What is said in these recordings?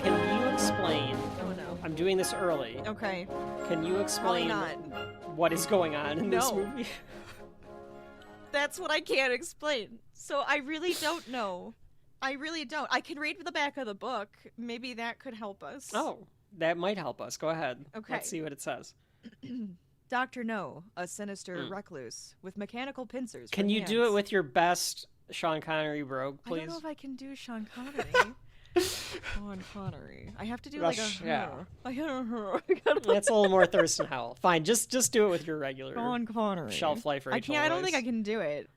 can you explain? Oh no. I'm doing this early. Okay. Can you explain what is going on in this movie? That's what I can't explain. So I really don't know. I really don't. I can read the back of the book. Maybe that could help us. Oh, that might help us. Go ahead. Okay. Let's see what it says. Dr. No, a sinister recluse with mechanical pincers. Can you do it with your best Sean Connery brogue, please? I don't know if I can do Sean Connery. Sean Connery. I have to do like a That's a little more Thurston Howell. Fine, just do it with your regular Sean Connery. Shelf Life Rachel I don't think I can do it.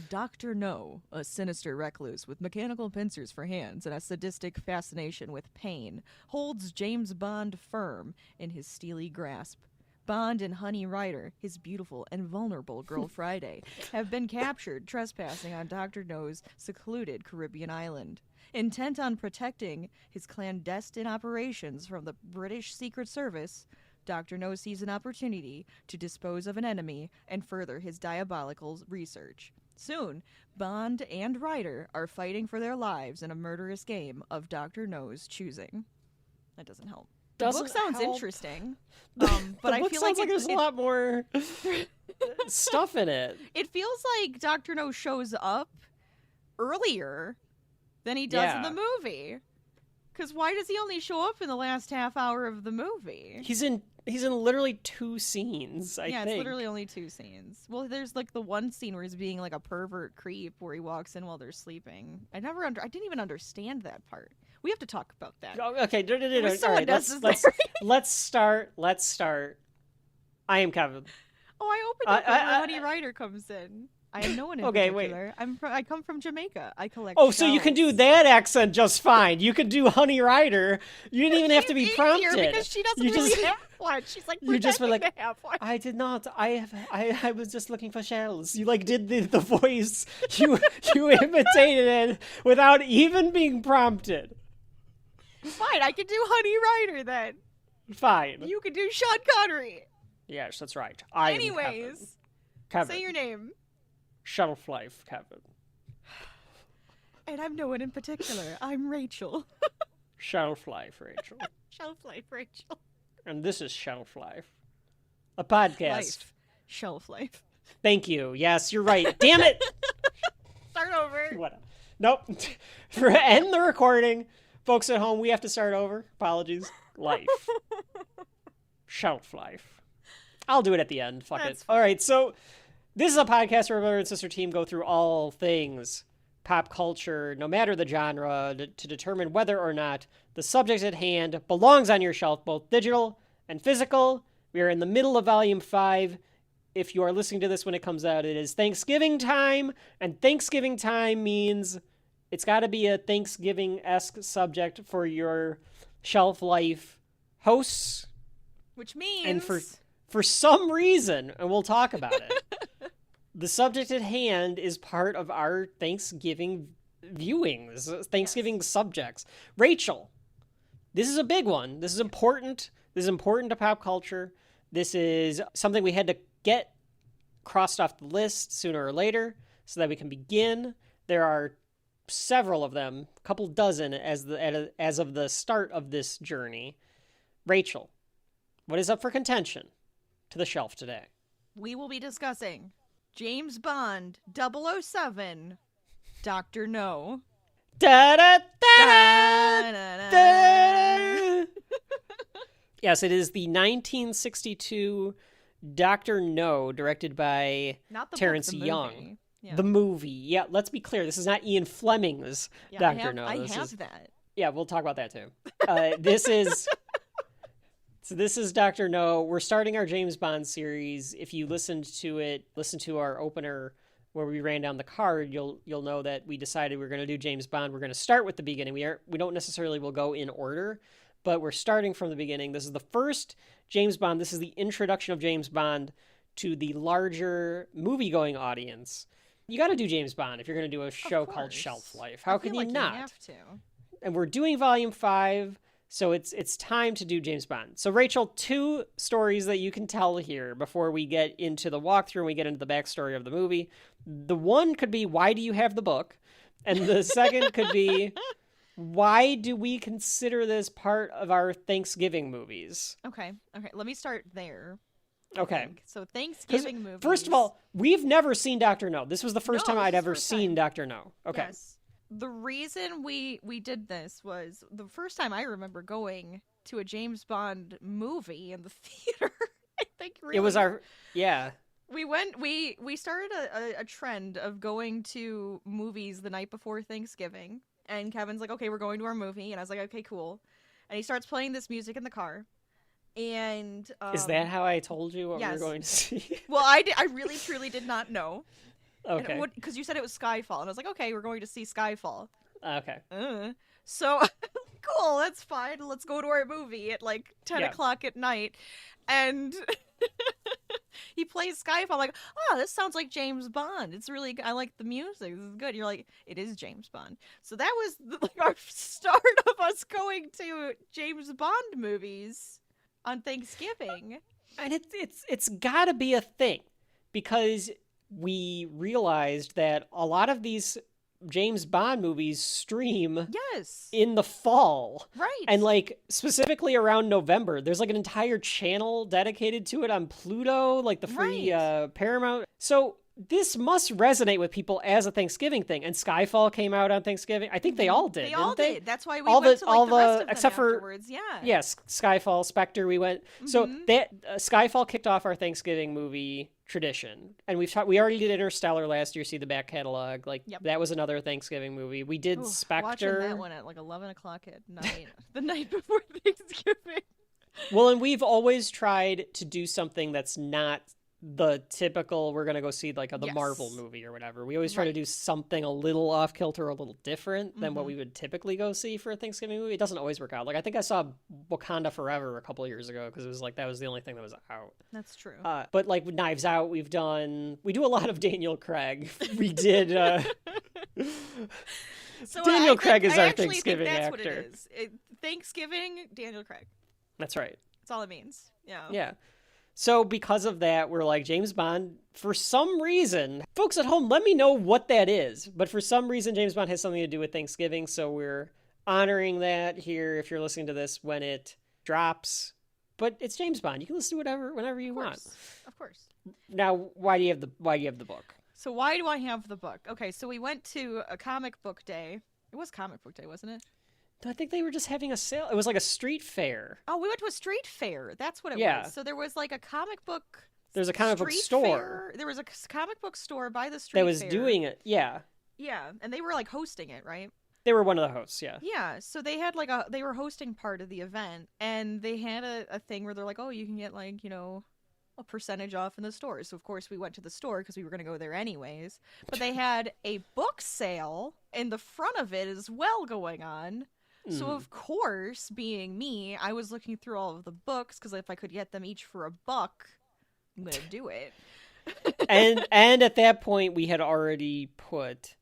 Dr. No, a sinister recluse with mechanical pincers for hands and a sadistic fascination with pain, holds James Bond firm in his steely grasp. Bond and Honey Ryder, his beautiful and vulnerable girl Friday, have been captured trespassing on Dr. No's secluded Caribbean island. Intent on protecting his clandestine operations from the British Secret Service, Dr. No sees an opportunity to dispose of an enemy and further his diabolical research. Soon, Bond and Ryder are fighting for their lives in a murderous game of Dr. No's choosing. That doesn't help. The book sounds interesting, but I feel like there's a lot more stuff in it. It feels like Dr. No shows up earlier than he does in the movie. Because why does he only show up in the last half hour of the movie? He's in literally 2 scenes, I think. Yeah, it's literally only 2 scenes. Well, there's like the one scene where he's being like a pervert creep where he walks in while they're sleeping. I didn't even understand that part. We have to talk about that. Oh, okay, It was so all right, unnecessary. let's start. I am Kevin. Oh, I opened it when Honey Ryder comes in. I am no one in particular. Wait. I come from Jamaica. I collect so you can do that accent just fine. You can do Honey Ryder. You didn't even have to be prompted. Because she doesn't really have one. She's like pretending to have one. I did not. I was just looking for shells. You did the voice. You imitated it without even being prompted. Fine, I can do Honey Ryder then. Fine. You can do Sean Connery. Yes, that's right. Anyways, Kevin. say your name. Shelf Life, Kevin. And I'm no one in particular. I'm Rachel. Shelf Life, Rachel. Shelf Life, Rachel. And this is Shelf Life, a podcast. Life. Shelf Life. Thank you. Yes, you're right. Damn it. Start over. What? Nope. End the recording. Folks at home, we have to start over. Apologies. Life. Shelf Life. I'll do it at the end. Fuck it. All right, so this is a podcast where a brother and sister team go through all things pop culture, no matter the genre, to determine whether or not the subject at hand belongs on your shelf, both digital and physical. We are in the middle of Volume 5. If you are listening to this when it comes out, it is Thanksgiving time, and Thanksgiving time means it's got to be a Thanksgiving-esque subject for your Shelf Life hosts. Which means... And for some reason, and we'll talk about it, the subject at hand is part of our Thanksgiving viewings, Thanksgiving subjects. Rachel, this is a big one. This is important. This is important to pop culture. This is something we had to get crossed off the list sooner or later so that we can begin. There are several of them, a couple dozen as of the start of this journey. Rachel, what is up for contention to the shelf today? We will be discussing James Bond 007, Dr. No. Yes, it is the 1962 Dr. No, directed by Terrence Young. Yeah. The movie. Yeah, let's be clear. This is not Ian Fleming's Dr. No. I have that. Yeah, we'll talk about that too. This is Dr. No. We're starting our James Bond series. If you listen to our opener where we ran down the card, you'll know that we decided we're going to do James Bond. We're going to start with the beginning. We don't necessarily will go in order, but we're starting from the beginning. This is the first James Bond. This is the introduction of James Bond to the larger movie-going audience. You got to do James Bond if you're going to do a show called Shelf Life. How can you not? You have to. And we're doing Volume 5, so it's time to do James Bond. So, Rachel, 2 stories that you can tell here before we get into the walkthrough and we get into the backstory of the movie. The one could be, why do you have the book? And the second could be, why do we consider this part of our Thanksgiving movies? Okay. Let me start there. Okay. So Thanksgiving movies. First of all, we've never seen Dr. No. This was the first time this I'd is ever first seen time. Dr. No. Okay. Yes. The reason we did this was the first time I remember going to a James Bond movie in the theater. I think really. It was our, yeah. We started a trend of going to movies the night before Thanksgiving. And Kevin's like, okay, we're going to our movie. And I was like, okay, cool. And he starts playing this music in the car. And is that how I told you what we were yes. going to see? Well, I really truly did not know. Okay. Because you said it was Skyfall, and I was like, okay, we're going to see Skyfall. Okay. So, cool, that's fine. Let's go to our movie at like 10 o'clock at night. And he plays Skyfall. I'm like, oh, this sounds like James Bond. It's really, I like the music. This is good. You're like, it is James Bond. So that was like our start of us going to James Bond movies on Thanksgiving. And it's got to be a thing, because we realized that a lot of these James Bond movies stream in the fall. Right. And like specifically around November, there's like an entire channel dedicated to it on Pluto, like the free Paramount. So this must resonate with people as a Thanksgiving thing. And Skyfall came out on Thanksgiving. I think they all did. They all did. That's why we all went the, to like all the rest of them except for afterwards. Yeah. Yes, Skyfall, Spectre. We went. So that Skyfall kicked off our Thanksgiving movie tradition, and we already did Interstellar last year. See the back catalog. Like that was another Thanksgiving movie. We did Spectre. Watching that one at like 11 o'clock at night, the night before Thanksgiving. Well, and we've always tried to do something that's not the typical, we're gonna go see like the Marvel movie or whatever. We always try to do something a little off kilter, a little different than what we would typically go see for a Thanksgiving movie. It doesn't always work out. Like I think I saw Wakanda Forever a couple of years ago because it was like that was the only thing that was out. That's true. But like with Knives Out, we do a lot of Daniel Craig. We did. So Daniel Craig is our Thanksgiving actor. What it is. Thanksgiving, Daniel Craig. That's right. That's all it means. Yeah. Yeah. So because of that, we're like, James Bond, for some reason, folks at home, let me know what that is. But for some reason, James Bond has something to do with Thanksgiving. So we're honoring that here if you're listening to this when it drops. But it's James Bond. You can listen to whenever you want. Of course. Now, why do you have the book? So why do I have the book? Okay, so we went to a comic book day. It was comic book day, wasn't it? I think they were just having a sale. It was like a street fair. Oh, we went to a street fair. That's what it was. So there was like a comic book. There's a comic book store. Fair. There was a comic book store by the street that was fair. doing it. Yeah. Yeah, and they were like hosting it, right? They were one of the hosts, yeah. Yeah, so they had like they were hosting part of the event, and they had a thing where they're like, oh, you can get like, a percentage off in the store. So of course we went to the store because we were going to go there anyways. But they had a book sale in the front of it as well going on. So of course, being me, I was looking through all of the books because if I could get them each for $1, I'm going to do it. and at that point we had already put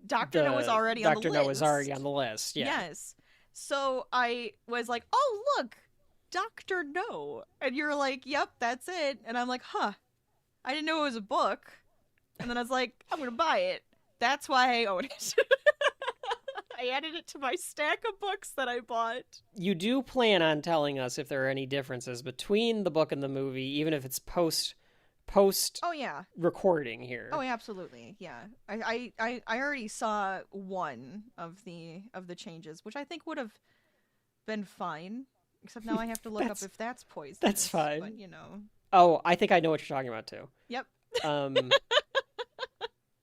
Dr. No was already on the list. Dr. No was already on the list, yeah. Yes. So I was like, oh, look, Dr. No. And you're like, yep, that's it. And I'm like, huh, I didn't know it was a book. And then I was like, I'm going to buy it. That's why I own it. I added it to my stack of books that I bought. You do plan on telling us if there are any differences between the book and the movie, even if it's post recording here. Oh, absolutely. Yeah. I already saw one of the changes, which I think would have been fine. Except now I have to look up if that's poison. That's fine. But, Oh, I think I know what you're talking about too. Yep.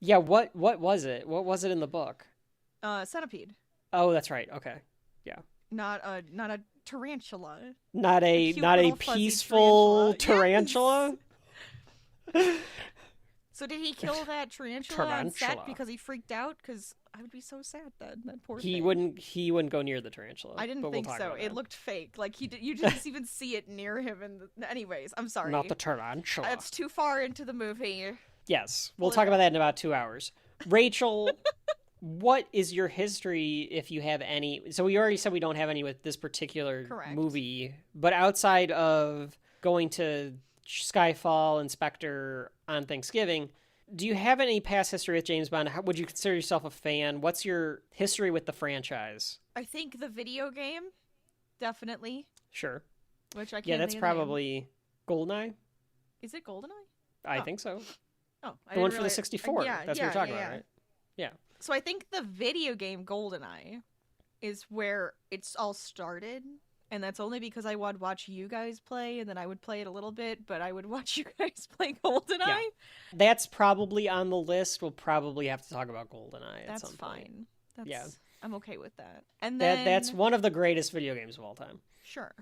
Yeah, what was it? What was it in the book? Centipede. Oh, that's right. Okay. Yeah. Not a tarantula. Not a peaceful tarantula. Yes. So did he kill that tarantula on set because he freaked out? Because I would be so sad then. That poor thing. He wouldn't go near the tarantula. I didn't think so. It looked fake. Like you didn't even see it near him. Anyways, I'm sorry. Not the tarantula. It's too far into the movie. Yes, we'll talk about that in about 2 hours. Rachel, what is your history, if you have any? So we already said we don't have any with this particular movie, but outside of going to Skyfall and Spectre on Thanksgiving, do you have any past history with James Bond? How, would you consider yourself a fan? What's your history with the franchise? I think the video game, definitely. Sure. Which I can't. Yeah, that's think of the name. probably GoldenEye. Is it GoldenEye? I think so. Oh, The one for the 64. That's what we're talking about, right? Yeah. So I think the video game GoldenEye is where it's all started. And that's only because I would watch you guys play, and then I would play it a little bit, but I would watch you guys play GoldenEye. Yeah. That's probably on the list. We'll probably have to talk about GoldenEye at some point. That's Yeah. I'm okay with that. And then that's one of the greatest video games of all time. Sure.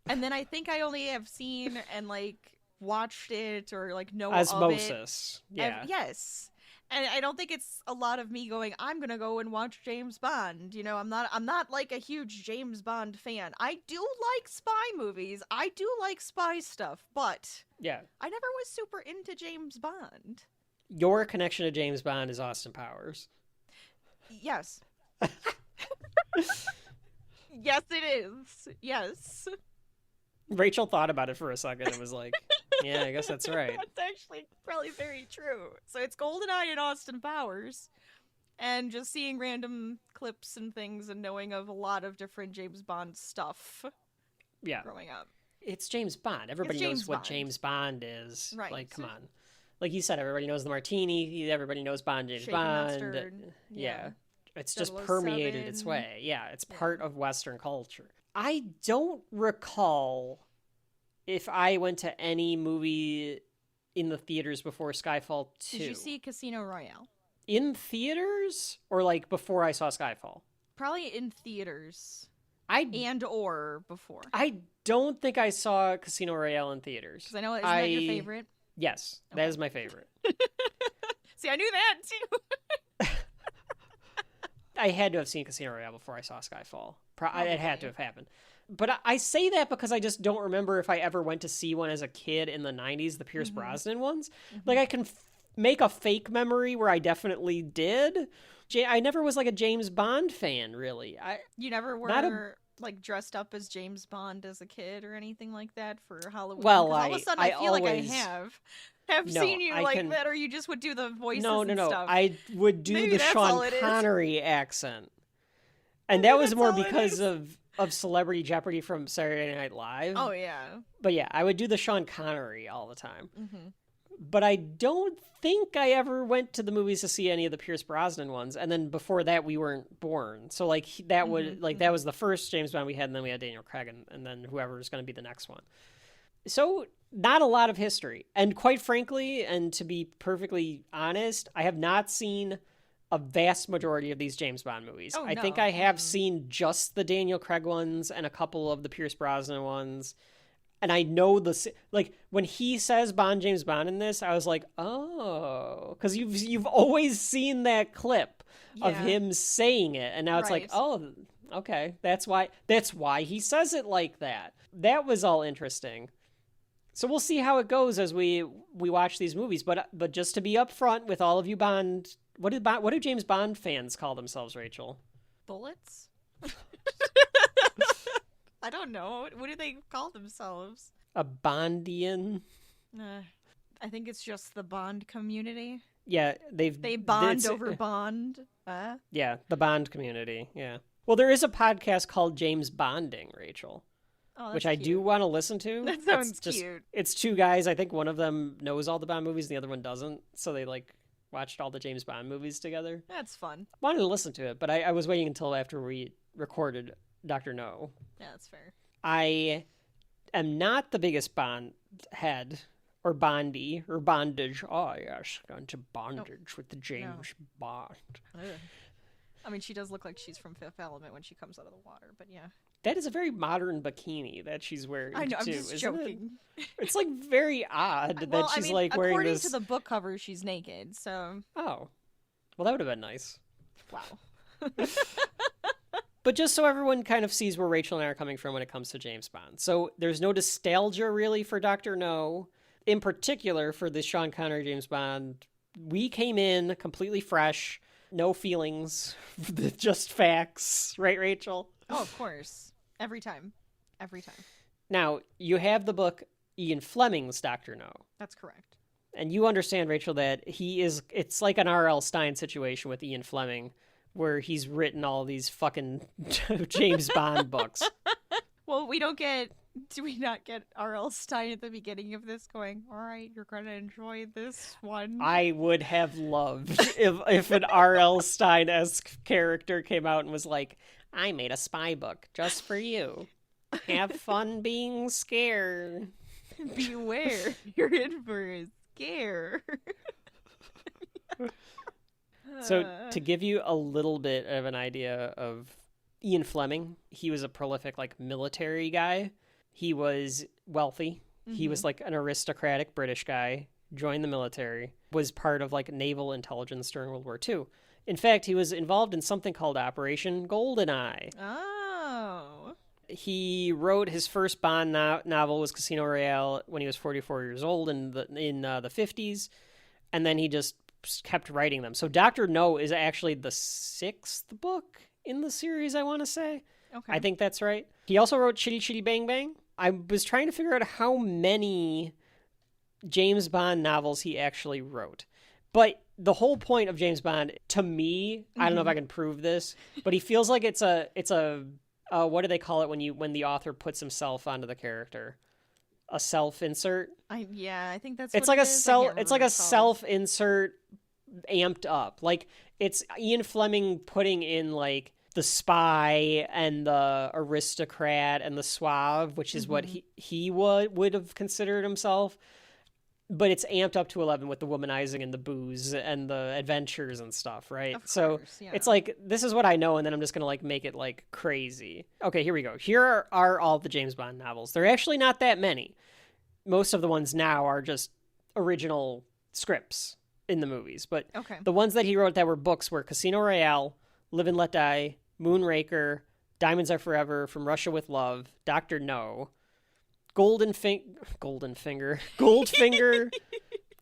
And then I think I only have seen and like watched it or like know Osmosis. of it. Yes. And I don't think it's a lot of me going, I'm gonna go and watch James Bond. You know, I'm not like a huge James Bond fan. I do like spy movies. I do like spy stuff, but yeah, I never was super into James Bond. Your connection to James Bond is Austin Powers. Yes. Yes, it is. Yes. Rachel thought about it for a second and was like, yeah, I guess that's right. That's actually probably very true. So it's GoldenEye and Austin Powers. And just seeing random clips and things and knowing of a lot of different James Bond stuff. Yeah. Growing up. It's James Bond. Everybody knows what James Bond is. Right. Like, come on. Like you said, everybody knows the martini. Everybody knows Bond, James Shaken Bond. mustard. Yeah. It's just 007. permeated its way. Yeah, it's part of Western culture. I don't recall if I went to any movie in the theaters before Skyfall 2. Did you see Casino Royale? In theaters? Or like before I saw Skyfall? Probably in theaters. Or before. I don't think I saw Casino Royale in theaters. Because I know, isn't that your favorite? Yes, Okay. that is my favorite. See, I knew that too. I had to have seen Casino Royale before I saw Skyfall. It had to have happened. But I say that because I just don't remember if I ever went to see one as a kid in the 90s, the Pierce Brosnan ones. Like, I can make a fake memory where I definitely did. I never was like a James Bond fan, really. You never were like dressed up as James Bond as a kid or anything like that for Halloween? Well, all of a sudden I feel like I have seen you that, or you just would do the voices and stuff. I would do Maybe the Sean Connery accent. And that was more because of Celebrity Jeopardy from Saturday Night Live. Oh, yeah. But yeah, I would do the Sean Connery all the time. Mm-hmm. But I don't think I ever went to the movies to see any of the Pierce Brosnan ones. And then before that, we weren't born. So like that that was the first James Bond we had, and then we had Daniel Craig, and then whoever was going to be the next one. So not a lot of history. And quite frankly, and to be perfectly honest, I have not seen a vast majority of these James Bond movies. I think I have seen just the Daniel Craig ones and a couple of the Pierce Brosnan ones. And I know like when he says James Bond in this, I was like, oh, because you've always seen that clip of him saying it, and now it's like, oh, okay, that's why he says it like that. That was all interesting. So we'll see how it goes as we watch these movies. But just to be upfront with all of you Bond, what do James Bond fans call themselves, Rachel? Bullets? I don't know. What do they call themselves? A Bondian? I think it's just the Bond community. Yeah, they bond over Bond. Yeah, the Bond community. Yeah. Well, there is a podcast called James Bonding, Rachel, which I do want to listen to. That sounds cute. It's two guys. I think one of them knows all the Bond movies, and the other one doesn't. So they like watched all the James Bond movies together. That's fun. Wanted to listen to it, but I was waiting until after we recorded Dr. No. Yeah, that's fair. I am not the biggest Bond head or Bondy or bondage. Oh, yes, gone to bondage with the James Bond. Ugh. I mean, she does look like she's from Fifth Element when she comes out of the water, but yeah. That is a very modern bikini that she's wearing. I know, too, I'm just joking. It's like very odd that she's like wearing according this. To the book cover, she's naked, so. Oh. Well, that would have been nice. Wow. But just so everyone kind of sees where Rachel and I are coming from when it comes to James Bond. So there's no nostalgia really for Dr. No. In particular, for the Sean Connery James Bond, we came in completely fresh, no feelings, just facts. Right, Rachel? Oh, of course. Every time. Every time. Now, you have the book Ian Fleming's Dr. No. That's correct. And you understand, Rachel, that it's like an R.L. Stine situation with Ian Fleming, where he's written all these fucking James Bond books. Well, do we not get R.L. Stine at the beginning of this going, all right, you're going to enjoy this one? I would have loved if an R.L. Stine-esque character came out and was like, I made a spy book just for you. Have fun being scared. Beware, you're in for a scare. So, to give you a little bit of an idea of Ian Fleming, he was a prolific, like, military guy. He was wealthy. Mm-hmm. He was, like, an aristocratic British guy, joined the military, was part of, like, naval intelligence during World War II. In fact, he was involved in something called Operation Goldeneye. Oh. He wrote his first Bond novel was Casino Royale when he was 44 years old in the 50s, and then he just kept writing them. So Dr. No is actually the 6th book in the series, I want to say. Okay. I think that's right. He also wrote Chitty Chitty Bang Bang. I was trying to figure out how many James Bond novels he actually wrote. But the whole point of James Bond, to me, I don't know if I can prove this, but he feels like it's a what do they call it when the author puts himself onto the character? A self-insert? I think that's it's what like it's like a self-insert amped up. Like, it's Ian Fleming putting in, like, the spy and the aristocrat and the suave, which is what he would have considered himself. But it's amped up to 11 with the womanizing and the booze and the adventures and stuff, right? Of course, so yeah. It's like, this is what I know, and then I'm just going to, like, make it, like, crazy. Okay, here we go. Here are all the James Bond novels. They're actually not that many. Most of the ones now are just original scripts in the movies. But the ones that he wrote that were books were Casino Royale, Live and Let Die, Moonraker, Diamonds Are Forever, From Russia with Love, Dr. No, Goldfinger,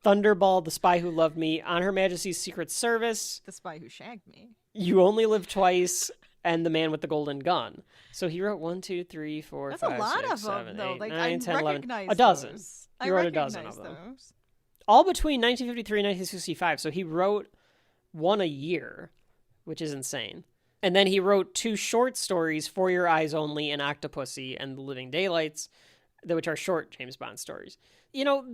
Thunderball, The Spy Who Loved Me, On Her Majesty's Secret Service, The Spy Who Shagged Me, You Only Live Twice, and The Man with the Golden Gun. So he wrote 1, 2, 3, 4, That's 5, a lot 6, of 7, them, though. 8, Like, 9, 10, 11. I A dozen. those. He wrote a dozen of them. Those. All between 1953 and 1965. So he wrote one a year, which is insane. And then he wrote 2 short stories, For Your Eyes Only and Octopussy and The Living Daylights, which are short James Bond stories. You know,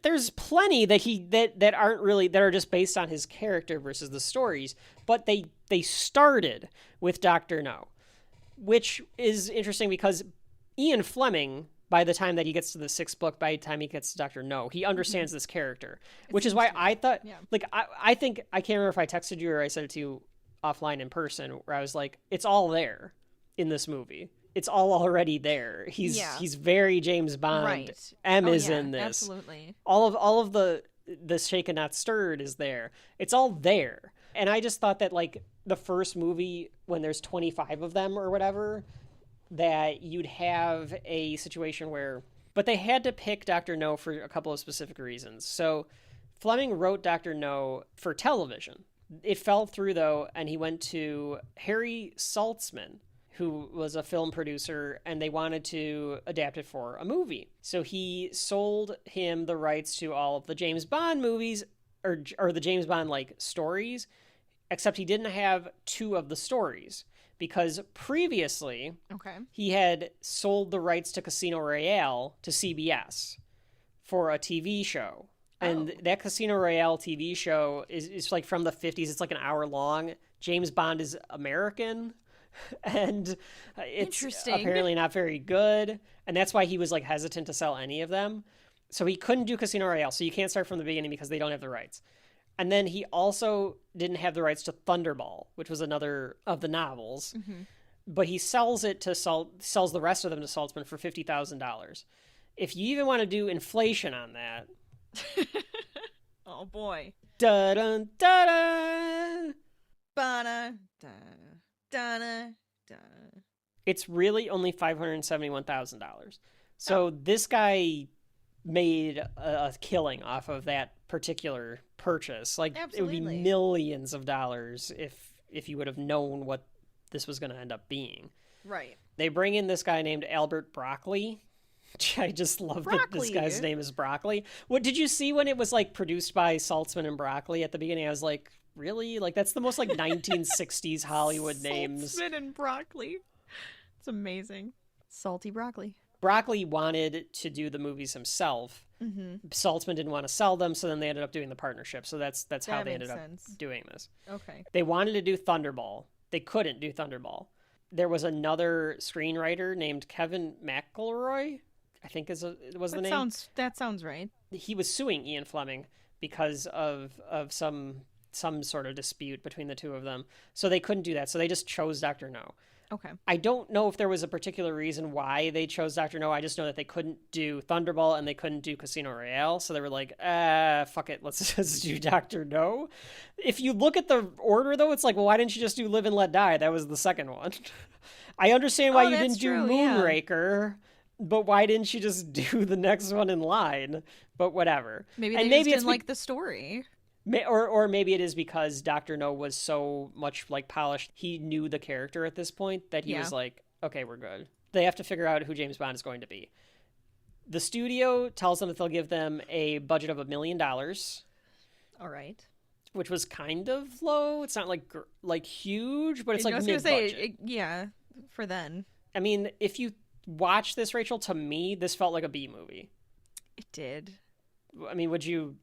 there's plenty that aren't really, that are just based on his character versus the stories, but they started with Dr. No, which is interesting because Ian Fleming, by the time that he gets to the 6th book, by the time he gets to Dr. No, he understands this character, which is why I thought, like, I think, I can't remember if I texted you or I said it to you offline in person, where I was like, it's all there in this movie. It's all already there. He's very James Bond. Right. M is in this. Absolutely. All of the shaken not stirred is there. It's all there. And I just thought that, like, the first movie, when there's 25 of them or whatever, that you'd have a situation where, but they had to pick Dr. No for a couple of specific reasons. So Fleming wrote Dr. No for television. It fell through, though, and he went to Harry Saltzman, who was a film producer, and they wanted to adapt it for a movie. So he sold him the rights to all of the James Bond movies, or the James Bond, like, stories, except he didn't have 2 of the stories, because previously he had sold the rights to Casino Royale to CBS for a TV show. And that Casino Royale TV show is like from the 50s. It's like an hour long. James Bond is American. And it's apparently not very good. And that's why he was, like, hesitant to sell any of them. So he couldn't do Casino Royale. So you can't start from the beginning because they don't have the rights. And then he also didn't have the rights to Thunderball, which was another of the novels. Mm-hmm. But he sells it to sells the rest of them to Saltzman for $50,000. If you even want to do inflation on that. Oh boy. Da da da da. Ba da da da. It's really only $571,000. So this guy made a killing off of that particular purchase. Like, absolutely. It would be millions of dollars if you would have known what this was going to end up being. Right. They bring in this guy named Albert Broccoli, I just love that this Broccoli. guy's name is Broccoli. What did you see when it was like produced by Saltzman and Broccoli at the beginning? I was like, really? Like that's the most like 1960s Hollywood names. Saltzman and Broccoli. It's amazing. Salty broccoli. Broccoli wanted to do the movies himself. Saltzman didn't want to sell them, so then they ended up doing the partnership. So that's how they ended up doing this. Okay. They wanted to do Thunderball. They couldn't do Thunderball. There was another screenwriter named Kevin McElroy, I think was the name. That sounds right. He was suing Ian Fleming because of some sort of dispute between the two of them. So they couldn't do that. So they just chose Dr. No. Okay. I don't know if there was a particular reason why they chose Dr. No. I just know that they couldn't do Thunderball and they couldn't do Casino Royale. So they were like, fuck it, let's just do Dr. No. If you look at the order, though, it's like, well, why didn't you just do Live and Let Die? That was the second one. I understand why you didn't do Moonraker, but why didn't you just do the next one in line? But whatever. Maybe they just didn't like the story. Or maybe it is because Dr. No was so much like polished. He knew the character at this point that he was like, okay, we're good. They have to figure out who James Bond is going to be. The studio tells them that they'll give them a budget of $1 million. All right. Which was kind of low. It's not like huge, but it's like mid-budget. I was going to say, for then. I mean, if you watch this, Rachel, to me, this felt like a B movie. It did. I mean, would you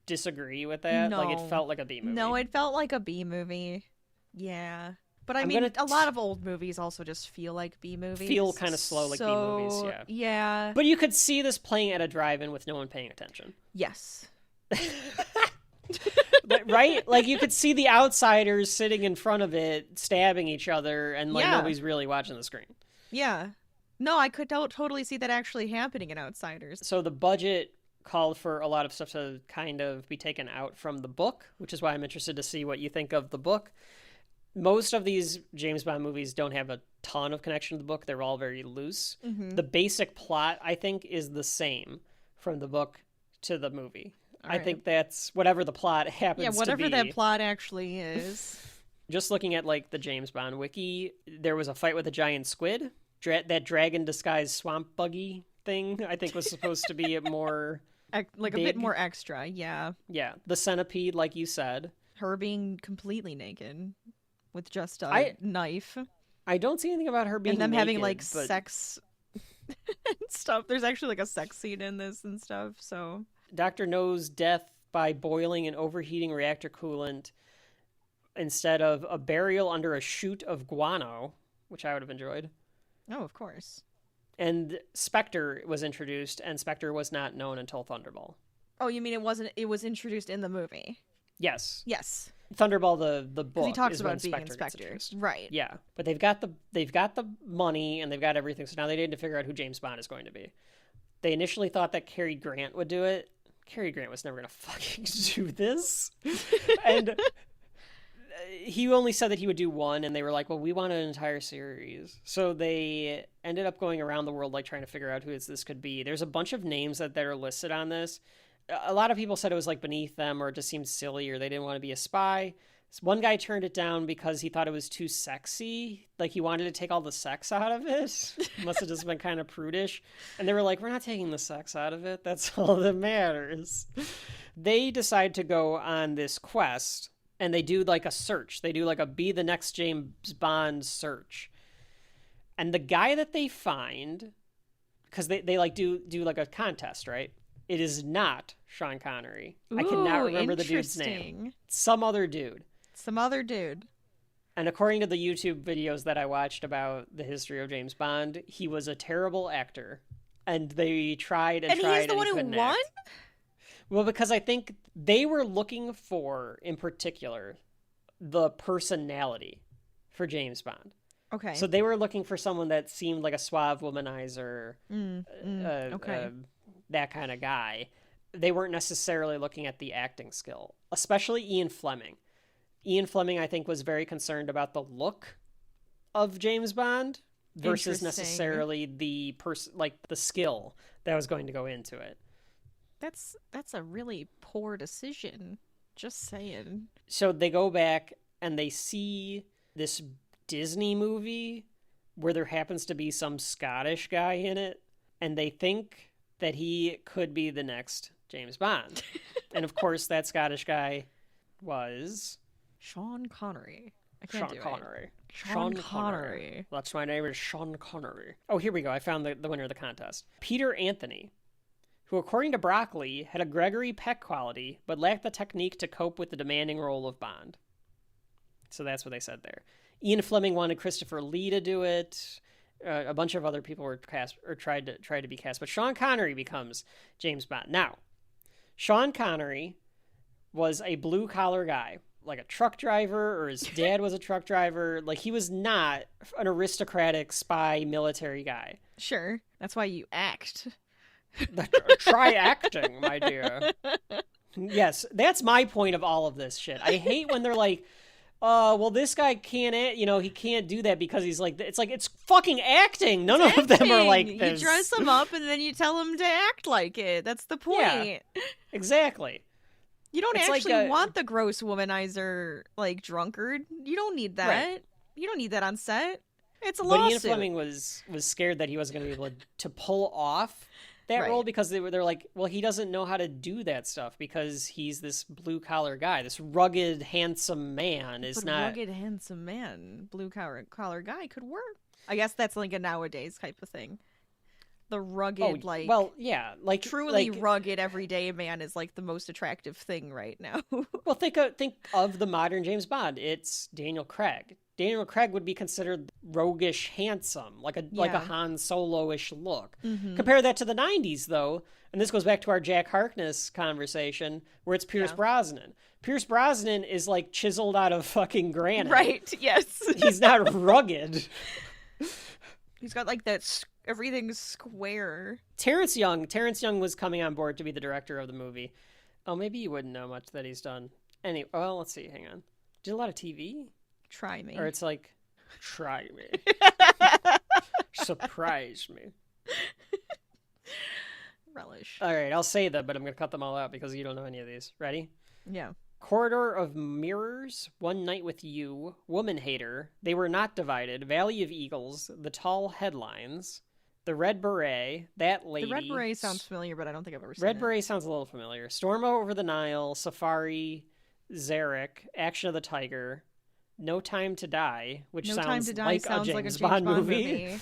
disagree with that? No. Like, it felt like a B movie. No, it felt like a B movie. Yeah. But I mean, a lot of old movies also just feel like B movies. Feel kind of slow like B movies, yeah. Yeah. But you could see this playing at a drive-in with no one paying attention. Yes. Right? Like, you could see the outsiders sitting in front of it, stabbing each other, and like nobody's really watching the screen. Yeah. No, I could totally see that actually happening in Outsiders. So the budget called for a lot of stuff to kind of be taken out from the book, which is why I'm interested to see what you think of the book. Most of these James Bond movies don't have a ton of connection to the book. They're all very loose. The basic plot, I think, is the same from the book to the movie. I think that's whatever the plot happens to be. Yeah, whatever that plot actually is. Just looking at like the James Bond wiki, there was a fight with a giant squid. That dragon disguised swamp buggy thing, I think, was supposed to be more like big. A bit more extra, yeah. Yeah, the centipede, like you said. Her being completely naked with just a knife. I don't see anything about her being naked. And them having like sex and stuff. There's actually like a sex scene in this and stuff, so. Dr. No's death by boiling and overheating reactor coolant instead of a burial under a chute of guano, which I would have enjoyed. Oh, of course. And Spectre was introduced, and Spectre was not known until Thunderball. Oh, you mean it was introduced in the movie? Yes. Yes. Thunderball, the book, he talks is about when being Spectre. Right. Yeah, but they've got the money and they've got everything, so now they need to figure out who James Bond is going to be. They initially thought that Cary Grant would do it. Cary Grant was never going to fucking do this. And he only said that he would do one, and they were like, well, we want an entire series. So they ended up going around the world like trying to figure out who this could be. There's a bunch of names that are listed on this. A lot of people said it was like beneath them, or it just seemed silly, or they didn't want to be a spy. One guy turned it down because he thought it was too sexy. Like, he wanted to take all the sex out of it. Must have just been kind of prudish. And they were like, we're not taking the sex out of it. That's all that matters. They decide to go on this quest, and they do like a search. They do like a be the next James Bond search. And the guy that they find, because they like do like a contest, right? It is not Sean Connery. Ooh, I cannot remember the dude's name. Some other dude. And according to the YouTube videos that I watched about the history of James Bond, he was a terrible actor. And they tried and tried. And he's the one who won? Well, because I think they were looking for, in particular, the personality for James Bond. Okay. So they were looking for someone that seemed like a suave womanizer, okay. That kind of guy. They weren't necessarily looking at the acting skill, especially Ian Fleming. Ian Fleming, I think, was very concerned about the look of James Bond versus necessarily the the skill that was going to go into it. That's a really poor decision. Just saying. So they go back and they see this Disney movie where there happens to be some Scottish guy in it. and they think that he could be the next James Bond. And of course, that Scottish guy was Sean Connery. I can't do Connery. it. Sean Connery. That's my name is Sean Connery. Oh, here we go. I found the winner of the contest. Peter Anthony, who, according to Broccoli, had a Gregory Peck quality, but lacked the technique to cope with the demanding role of Bond. So that's what they said there. Ian Fleming wanted Christopher Lee to do it. A bunch of other people were cast or tried to be cast, but Sean Connery becomes James Bond. Now, Sean Connery was a blue collar guy, like a truck driver, or his dad was a truck driver. Like, he was not an aristocratic spy military guy. Sure, that's why you act. Try acting, my dear. Yes, that's my point of all of this shit. I hate when they're like, well, this guy can't, he can't do that because he's like, it's fucking acting. None of them are like this. You dress them up and then you tell them to act like it. That's the point. Yeah, exactly. You don't actually want the gross womanizer, like, drunkard. You don't need that. Right. You don't need that on set. It's a lawsuit. But Ian Fleming was scared that he wasn't going to be able to pull off that role because they're like, well, he doesn't know how to do that stuff because he's this blue collar guy, this rugged, handsome man. Rugged, handsome man, blue collar guy could work. I guess that's like a nowadays type of thing. The rugged, truly rugged everyday man is like the most attractive thing right now. Well, think of the modern James Bond. It's Daniel Craig. Daniel Craig would be considered roguish handsome, like a Han Solo-ish look. Mm-hmm. Compare that to the 90s, though, and this goes back to our Jack Harkness conversation, where it's Pierce Brosnan. Pierce Brosnan is like chiseled out of fucking granite. Right, yes. He's not rugged. He's got like that, everything's square. Terrence Young was coming on board to be the director of the movie. Oh, maybe you wouldn't know much that he's done. Anyway, well, let's see, hang on. Did a lot of TV? Try me. Or it's like, try me. Surprise me. Relish. All right, I'll say them, but I'm going to cut them all out because you don't know any of these. Ready? Yeah. Corridor of Mirrors, One Night with You, Woman Hater, They Were Not Divided, Valley of Eagles, The Tall Headlines, The Red Beret, That Lady. The Red Beret sounds familiar, but I don't think I've ever seen it. Red Beret sounds a little familiar. Storm Over the Nile, Safari, Zarek, Action of the Tiger, No Time to Die, which sounds like a James Bond movie.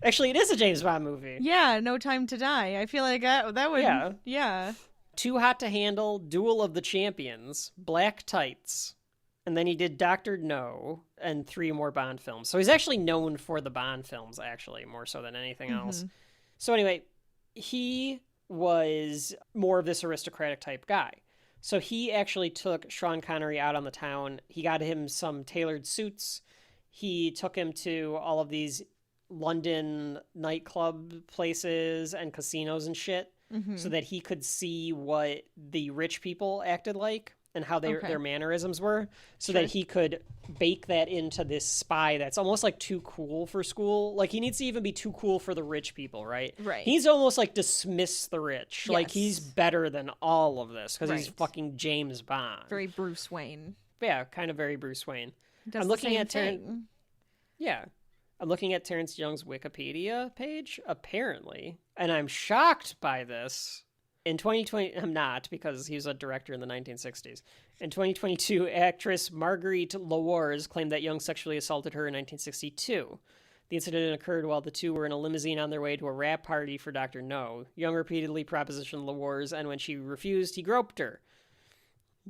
Actually, it is a James Bond movie. Yeah, No Time to Die. I feel like that would... Yeah. Too Hot to Handle, Duel of the Champions, Black Tights, and then he did Dr. No, and 3 more Bond films. So he's actually known for the Bond films, actually, more so than anything else. So anyway, he was more of this aristocratic type guy. So he actually took Sean Connery out on the town. He got him some tailored suits. He took him to all of these London nightclub places and casinos and shit so that he could see what the rich people acted like and how their mannerisms were so that he could bake that into this spy that's almost like too cool for school. Like, he needs to even be too cool for the rich people, right? Right. He's almost like dismiss the rich. Yes. Like, he's better than all of this because he's fucking James Bond. Very Bruce Wayne. Yeah, kind of very Bruce Wayne. Does I'm looking at I'm looking at Terrence Young's Wikipedia page, apparently, and I'm shocked by this. In 2020, I'm not, because he was a director in the 1960s. In 2022, actress Marguerite Lawars claimed that Young sexually assaulted her in 1962. The incident occurred while the two were in a limousine on their way to a wrap party for Dr. No. Young repeatedly propositioned Lawars, and when she refused, he groped her.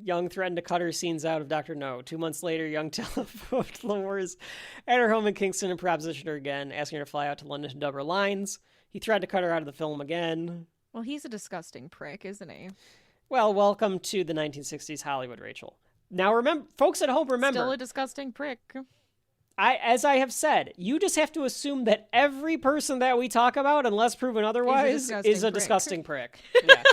Young threatened to cut her scenes out of Dr. No. 2 months later, Young telephoned Lawars at her home in Kingston and propositioned her again, asking her to fly out to London to dub her lines. He threatened to cut her out of the film again. Well, he's a disgusting prick, isn't he? Well, welcome to the 1960s Hollywood, Rachel. Now, remember, folks at home, remember. Still a disgusting prick. As I have said, you just have to assume that every person that we talk about, unless proven otherwise, is a disgusting prick. Yeah.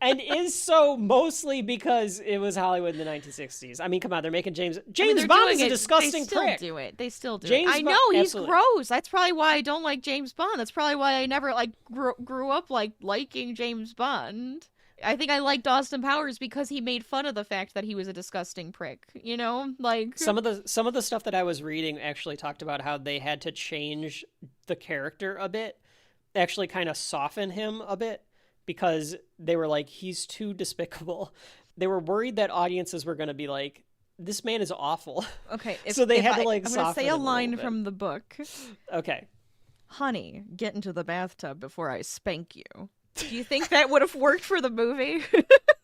And is so mostly because it was Hollywood in the 1960s. I mean, come on, they're making James Bond is a disgusting prick. They still do it. I know, he's gross. That's probably why I don't like James Bond. That's probably why I never grew up liking James Bond. I think I liked Austin Powers because he made fun of the fact that he was a disgusting prick, you know? Like, some of the stuff that I was reading actually talked about how they had to change the character a bit actually kind of soften him a bit because they were like, he's too despicable. They were worried that audiences were going to be like, this man is awful. Okay, So they had to like I'm gonna soften say a him line little bit. from the book. Okay. Honey, get into the bathtub before I spank you. Do you think that would have worked for the movie?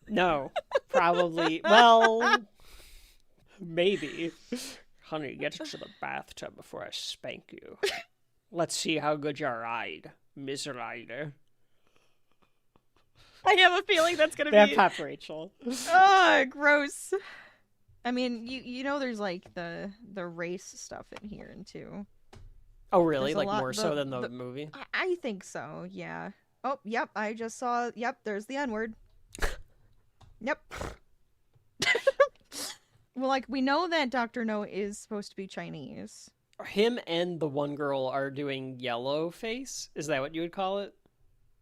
No, probably. Well, maybe. Honey, get into the bathtub before I spank you. Let's see how good you're ride, Miss Rider. I have a feeling that's gonna That be. Pop Rachel. Oh, gross. I mean, you know, there's like the race stuff in here too. Oh, really? There's a Like lot- more so than the movie? I think so. Yeah. Oh, yep. I just saw. Yep. There's the N-word. Yep. Well, like we know that Dr. No is supposed to be Chinese. Him and the one girl are doing yellow face. Is that what you would call it?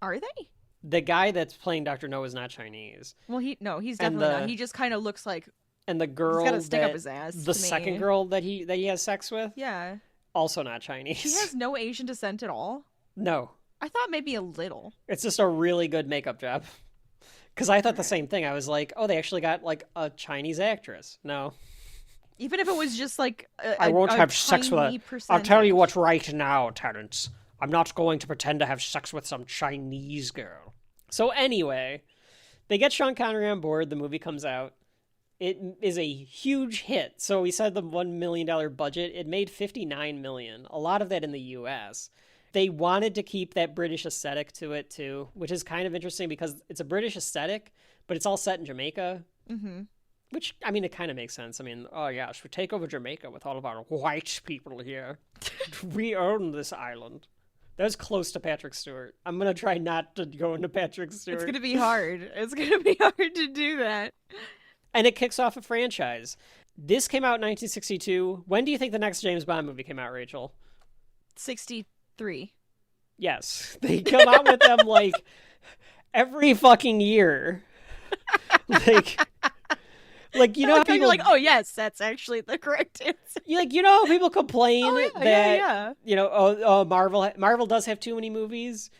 Are they? The guy that's playing Dr. No is not Chinese. Well, he's And definitely not. He just kind of looks like And the girl he's got a stick that, up his ass. the to second me. girl that he has sex with, Yeah. also not Chinese. She has no Asian descent at all. No. I thought maybe a little. It's just a really good makeup job. Because I thought the same thing. I was like, oh, they actually got like a Chinese actress. No. Even if it was just like I won't have sex with tiny her. I'll tell you percentage. what right now, Terrence. I'm not going to pretend to have sex with some Chinese girl. So anyway, they get Sean Connery on board. The movie comes out. It is a huge hit. So we said the $1 million budget. It made $59 million. A lot of that in the U.S. They wanted to keep that British aesthetic to it too, which is kind of interesting because it's a British aesthetic, but it's all set in Jamaica. Mm-hmm. Which, I mean, it kind of makes sense. I mean, oh yes, we take over Jamaica with all of our white people here. We own this island. That was close to Patrick Stewart. I'm going to try not to go into Patrick Stewart. It's gonna be hard. It's gonna be hard to do that. And it kicks off a franchise. This came out in 1962. When do you think the next James Bond movie came out, Rachel? 63. Yes. They come out with them, like, every fucking year. Like, you know how people... You're like, oh yes, that's actually the correct answer. You know how people complain that, yeah. you know, oh, Marvel does have too many movies,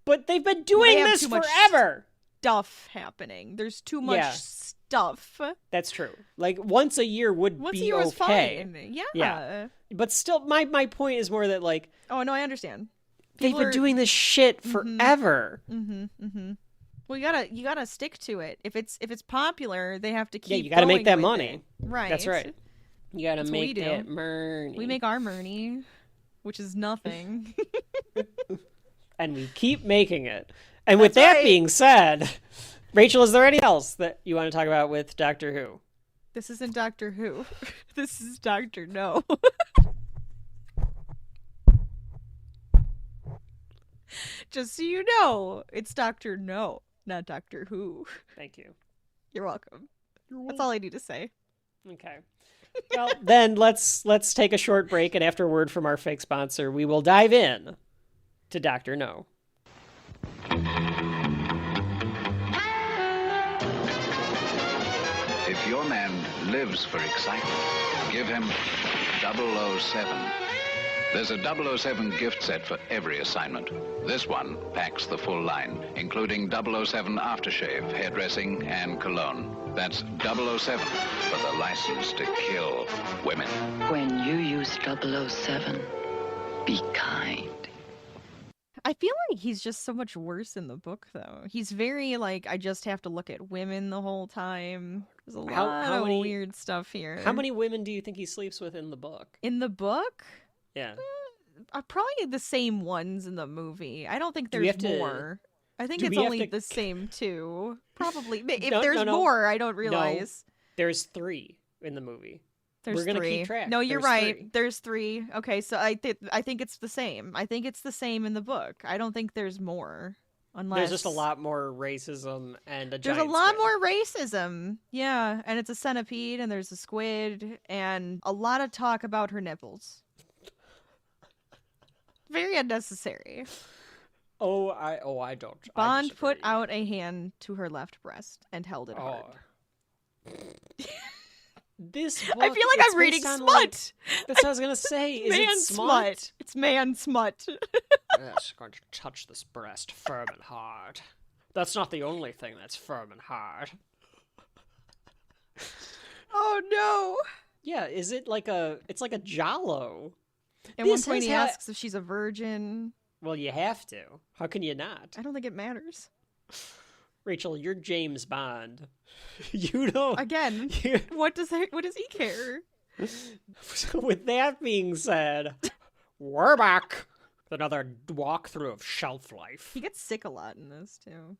but they've been doing they have this too much forever. Stuff happening. There's too much Yeah. stuff. That's true. Like, once a year would Once be a year was okay. fine. Yeah. Yeah. But still, my point is more that, like, Oh no, I understand. they've been doing this shit forever. Mm-hmm. Mm-hmm. Well, you gotta stick to it. If it's popular, they have to keep. Yeah, you gotta make going that with money. it. Right. That's right. You gotta That's what we make do. that money. We make our money, which is nothing. And we keep making it. And with That's that right. being said, Rachel, is there anything else that you want to talk about with Doctor Who? This isn't Doctor Who. This is Doctor No. Just so you know, it's Doctor No, not Doctor Who. Thank you. You're welcome. That's all I need to say. Okay. Well, then let's take a short break, and after a word from our fake sponsor, we will dive in to Doctor No. If your man lives for excitement, give him 007. There's a 007 gift set for every assignment. This one packs the full line, including 007 aftershave, hairdressing, and cologne. That's 007 for the license to kill women. When you use 007, be kind. I feel like he's just so much worse in the book, though. He's very, like, I just have to look at women the whole time. There's a lot how of many- weird stuff here. How many women do you think he sleeps with in the book? In the book? Yeah. Probably the same ones in the movie. I don't think Do we there's have to- more. I think do it's we have only to- the same two. Probably. If No, there's no, no. more, I don't realize. There's 3 in the movie. There's We're gonna three. keep track. No, you're There's right. 3. There's 3. Okay, so I think it's the same. I think it's the same in the book. I don't think there's more. Unless There's just a lot more racism and a There's giant a lot squid. more racism. Yeah, and it's a centipede and there's a squid and a lot of talk about her nipples. Very unnecessary. I don't. I Bond put disagree. out a hand to her left breast and held it hard. Oh. This book, I feel like it's I'm reading based on, smut. like- that's what I was gonna say. Is Man it smut? It's man smut. Yes, going to touch this breast firm and hard. That's not the only thing that's firm and hard. Oh no. Yeah, is it like a... It's like a giallo. At one This point is he how- asks if she's a virgin. Well, you have to. How can you not? I don't think it matters. Rachel, you're James Bond. You don't... Again, you- what does he care? So with that being said, we're back with another walkthrough of Shelf Life. He gets sick a lot in this too.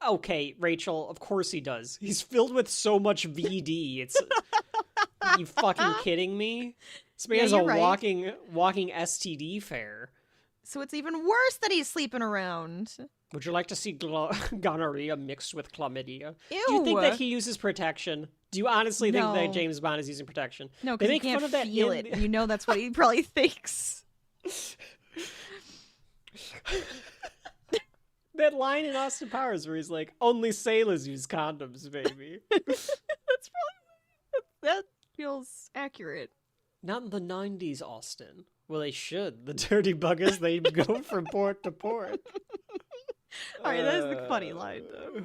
Okay, Rachel, of course he does. He's filled with so much VD. It's... you fucking kidding me? This man's you're a right. walking STD fair. So it's even worse that he's sleeping around. Would you like to see gonorrhea mixed with chlamydia? Ew. Do you think that he uses protection? Do you honestly think No. that James Bond is using protection? No, They because he make can't fun of that feel in- it. You know that's what he probably thinks. That line in Austin Powers where he's like, only sailors use condoms, baby. That feels accurate. Not in the 90s, Austin. Well, they should. The dirty buggers, they go from port to port. All right, that is the funny line, though.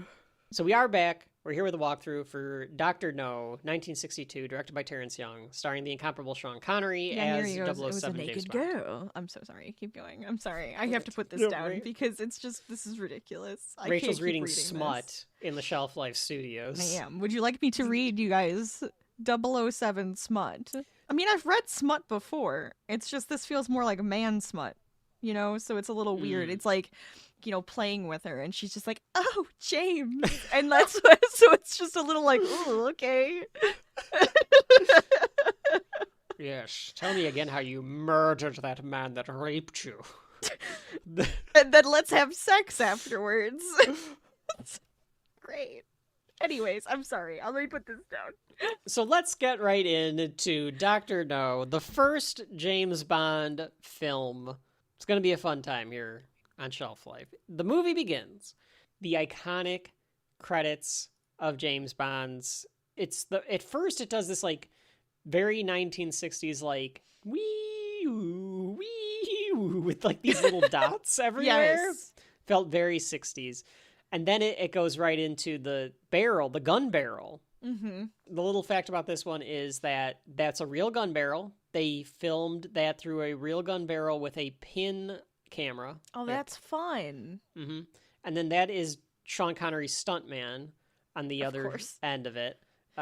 So we are back. We're here with a walkthrough for Dr. No, 1962, directed by Terrence Young, starring the incomparable Sean Connery Yeah, as here he goes. It was a 007 James naked Bond. girl. I'm so sorry. Keep going. I'm sorry. I have to put this No, down right? because it's just, this is ridiculous. I Rachel's can't keep reading this. smut in the Shelf Life Studios. I am. Would you like me to read you guys 007 smut? I mean, I've read smut before. It's just this feels more like man smut, you know? So it's a little weird. It's like, you know, playing with her and she's just like, oh, James. And that's what, so it's just a little like, ooh, okay. Yes, tell me again how you murdered that man that raped you. And then let's have sex afterwards. Great. Anyways, I'm sorry. Let me put this down. So let's get right into Dr. No, the first James Bond film. It's going to be a fun time here on Shelf Life. The movie begins. The iconic credits of James Bond's. At first it does this like very 1960s like wee with like these little dots everywhere. Yes. Felt very 60s. And then it goes right into the barrel, the gun barrel. Mm-hmm. The little fact about this one is that that's a real gun barrel. They filmed that through a real gun barrel with a pin camera. Oh, that's fun. Mm-hmm. And then that is Sean Connery's stuntman on the other course. end of it,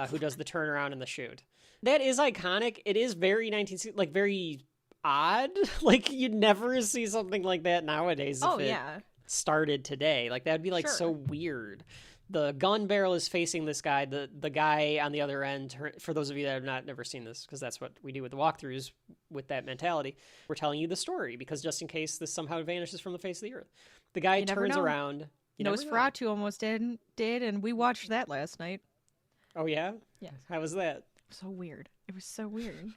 who does the turnaround and the shoot. That is iconic. It is very 1960s, like very odd. Like you'd never see something like that nowadays. Oh, if it yeah. started today. Like that'd be like so Sure. weird. The gun barrel is facing this guy. The guy on the other end, for those of you that have never seen this, because that's what we do with the walkthroughs with that mentality, we're telling you the story because just in case this somehow vanishes from the face of the earth. The guy You never turns know. around. You never know. Nosferatu almost did, and we watched that last night. Oh, yeah? Yes. How was that? So weird. It was so weird.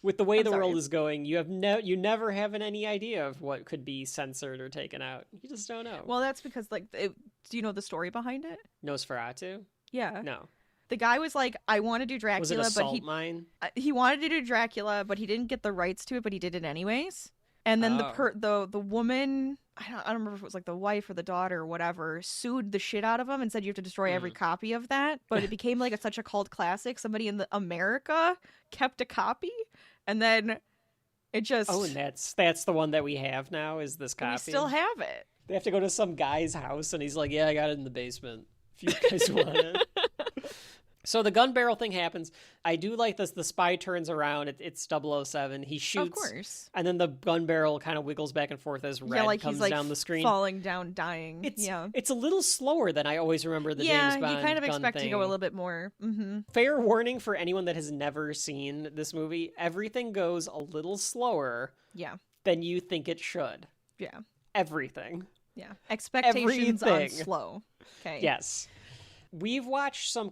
With the way I'm the world sorry. is going, you never have any idea of what could be censored or taken out. You just don't know. Well, that's because, like, do you know the story behind it? Nosferatu? Yeah. No. The guy was like, I want to do Dracula, Was it a but salt mine? he wanted to do Dracula, but he didn't get the rights to it, but he did it anyways. And then the woman, I don't remember if it was like the wife or the daughter or whatever, sued the shit out of him and said you have to destroy every copy of that. But it became like such a cult classic. Somebody in America kept a copy, and then it just And that's the one that we have now. Is this copy? we still have it. They have to go to some guy's house, and he's like, "Yeah, I got it in the basement. If you guys want it." So the gun barrel thing happens. I do like this. The spy turns around. It's 007. He shoots. Of course. And then the gun barrel kind of wiggles back and forth as red like comes he's like down the screen. falling down, dying. It's a little slower than I always remember the James Bond you kind of gun expect thing. to go a little bit more. Mm-hmm. Fair warning for anyone that has never seen this movie. Everything goes a little slower Yeah. than you think it should. Yeah. Everything. Yeah. Expectations on Everything. slow. Okay. Yes. We've watched some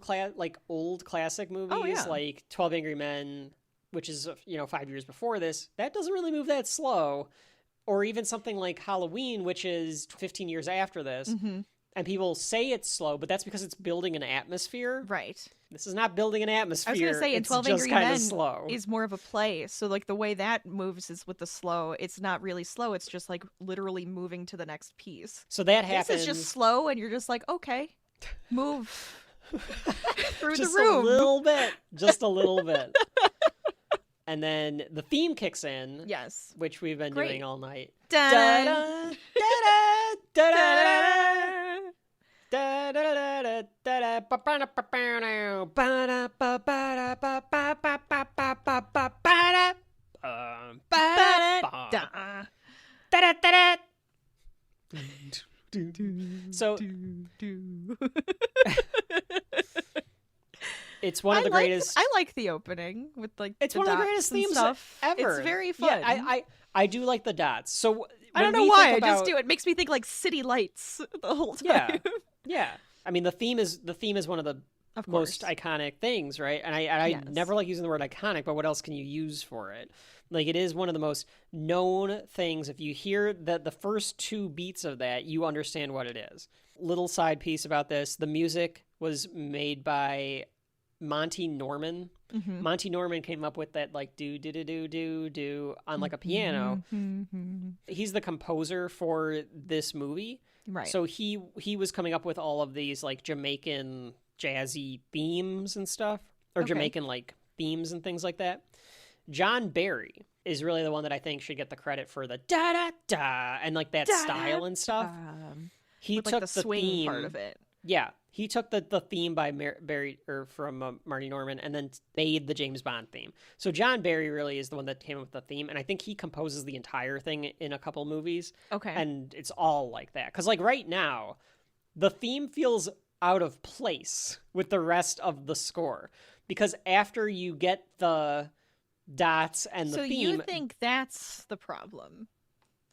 old classic movies yeah. like 12 Angry Men, which is 5 years before this. That doesn't really move that slow. Or even something like Halloween, which is 15 years after this. Mm-hmm. And people say it's slow, but that's because it's building an atmosphere. Right. This is not building an atmosphere. I was going to say, in it's 12 just Angry kind Men of slow. is more of a play. So, like, the way that moves is with the slow. It's not really slow. It's just, like, literally moving to the next piece. So that happens. This is just slow, and you're just like, okay, move through just the room. a little bit. Just a little bit. And then the theme kicks in. Yes. Which we've been Great. doing all night. Dun, Da-da, da-da, da-da, da-da, ba-ba-da-ba-ba-now, ba-da-ba-ba-da-ba-ba-ba-ba-ba-ba-da, ba-da, da-da-da-da. So it's one of the greatest. I like the opening with like It's the one of the dots greatest and themes stuff. ever. It's very fun. Yeah, I do like the dots. So I don't know why. I just do. It makes me think like city lights the whole time. Yeah, yeah. I mean, the theme is one of the Of most course. iconic things, right? And I Yes. never like using the word iconic, but what else can you use for it? Like, it is one of the most known things. If you hear the first two beats of that, you understand what it is. Little side piece about this: the music was made by Monty Norman. Mm-hmm. Monty Norman came up with that like do do do do do do on like a piano. Mm-hmm. He's the composer for this movie. Right. So he was coming up with all of these like Jamaican jazzy themes and stuff, or Okay. Jamaican like themes and things like that. John Barry is really the one that I think should get the credit for the da da da and like that style and stuff. He with took like the swing theme, part of it. Yeah, he took the theme by Barry or from Marty Norman and then made the James Bond theme. So John Barry really is the one that came up with the theme, and I think he composes the entire thing in a couple movies. Okay. And it's all like that. Because like right now, the theme feels out of place with the rest of the score. Because after you get the dots and the So theme... you think that's the problem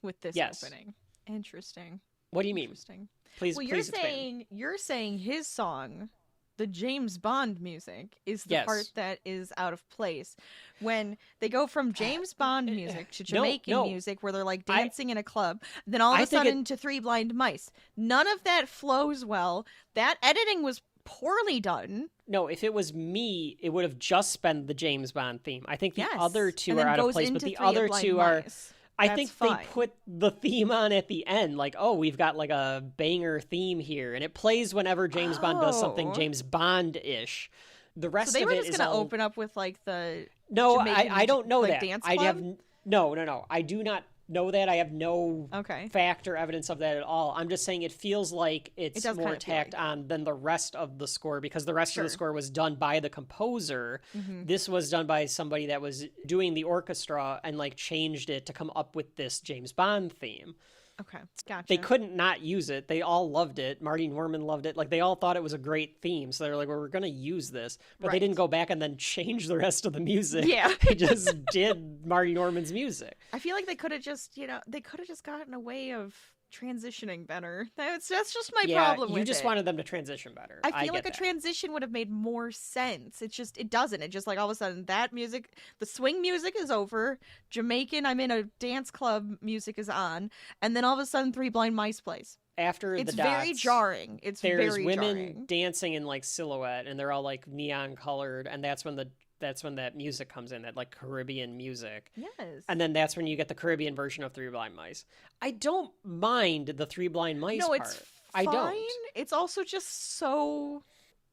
with this Yes. opening? Interesting. What do you mean? Interesting. Please, Well, please expand. you're saying his song, the James Bond music, is the Yes. part that is out of place. When they go from James Bond music to Jamaican no. music, where they're like dancing in a club, then all of I a think sudden to Three Blind Mice. None of that flows well. That editing was poorly done. No, if it was me, it would have just been the James Bond theme. I think the Yes. other two And are then out of goes place, but into the Three other Blind two are... Mice. I That's think fine. they put the theme on at the end, like, oh, we've got like a banger theme here, and it plays whenever James Bond does something Oh. James Bond-ish. The rest So they of were it just is going to all... open up with like the No, Jamaican, I don't know like, that. dance I have club? no. I do not know that. I have no Okay. fact or evidence of that at all. I'm just saying it feels like It it's does more kinda feel tacked like on than the rest of the score, because the rest of the Sure. score was done by the composer. Mhm. This was done by somebody that was doing the orchestra and like changed it to come up with this James Bond theme. Okay, gotcha. They couldn't not use it. They all loved it. Marty Norman loved it. Like, they all thought it was a great theme. So they were like, well, we're going to use this. But they Right. didn't go back and then change the rest of the music. Yeah. They just did Marty Norman's music. I feel like they could have just, they could have just gotten a way of transitioning better. That's just my problem with you just it. wanted them to transition better. I feel like get a that. transition would have made more sense. It doesn't. It just like all of a sudden that music, the swing music is over. Jamaican, I'm in a dance club music is on. And then all of a sudden Three Blind Mice plays. After It's the dots, very jarring. It's there's very women jarring. dancing in like silhouette, and they're all like neon colored, and that's when that music comes in, that like Caribbean music. Yes. And then that's when you get the Caribbean version of Three Blind Mice. I don't mind the Three Blind Mice no, part. it's I fine. don't. It's also just so...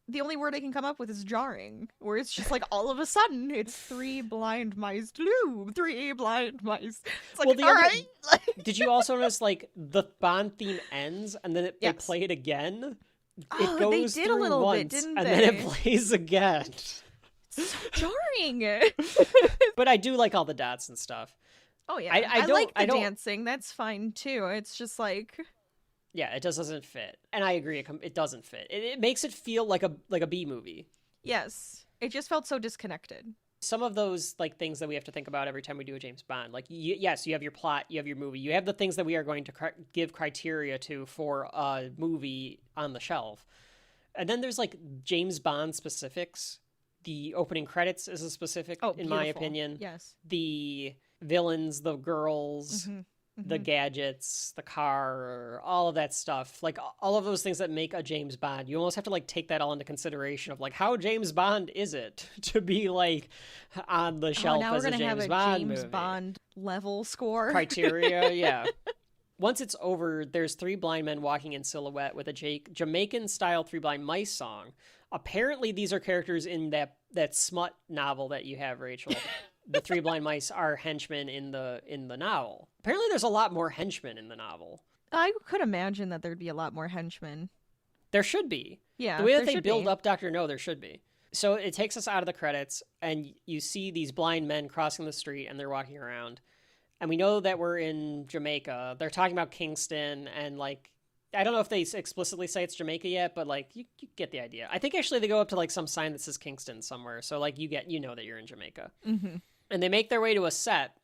The only word I can come up with is jarring, where it's just like all of a sudden it's Three Blind Mice, Three Blind Mice. It's like, Well, the all other- right. Did you also notice like the Bond theme ends and then they Yes. play it again? Oh, It they goes did a through little bit, once didn't and then it they? plays again. So jarring. But I do like all the dots and stuff. Oh yeah, I don't- like the I don't- dancing. That's fine too. It's just like Yeah, it just doesn't fit, and I agree. It doesn't fit. It makes it feel like a B movie. yes, it just felt so disconnected. Some of those like things that we have to think about every time we do a James Bond. Like, yes, you have your plot, you have your movie, you have the things that we are going to give criteria to for a movie on the shelf, and then there's like James Bond specifics. The opening credits is a specific, Oh, in my beautiful. opinion. Yes. The villains, the girls, the gadgets, the car, all of that stuff, like all of those things that make a James Bond. You almost have to like take that all into consideration of like how James Bond is it to be like on the shelf now as we're a gonna have James a Bond James movie. Bond level score Criteria, yeah. Once it's over, there's three blind men walking in silhouette with a Jamaican-style Three Blind Mice song. Apparently, these are characters in that smut novel that you have, Rachel. The Three Blind Mice are henchmen in the novel. Apparently, there's a lot more henchmen in the novel. I could imagine that there'd be a lot more henchmen. There should be. Yeah, The way that there they should build be. up Dr. No, there should be. So it takes us out of the credits, and you see these blind men crossing the street, and they're walking around. And we know that we're in Jamaica. They're talking about Kingston, and, like, I don't know if they explicitly say it's Jamaica yet, but, like, you get the idea. I think, actually, they go up to, like, some sign that says Kingston somewhere. So, like, you know that you're in Jamaica. Mm-hmm. And they make their way to a set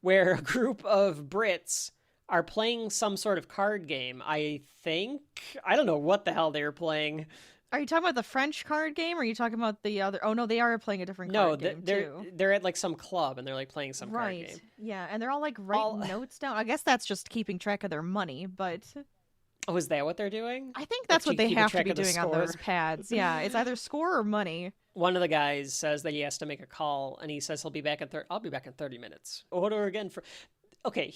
where a group of Brits are playing some sort of card game, I think. I don't know what the hell they were playing. Are you talking about the French card game, or are you talking about the other? Oh no, they are playing a different card game too. They're at like some club and they're like playing some card Right. game. Yeah, and they're all like writing notes down. I guess that's just keeping track of their money, but Oh, is that what they're doing? I think that's what they keeping have to track be of the doing on score? those pads. Yeah, it's either score or money. One of the guys says that he has to make a call, and he says he'll be back in I'll be back in 30 minutes. Order again for. Okay,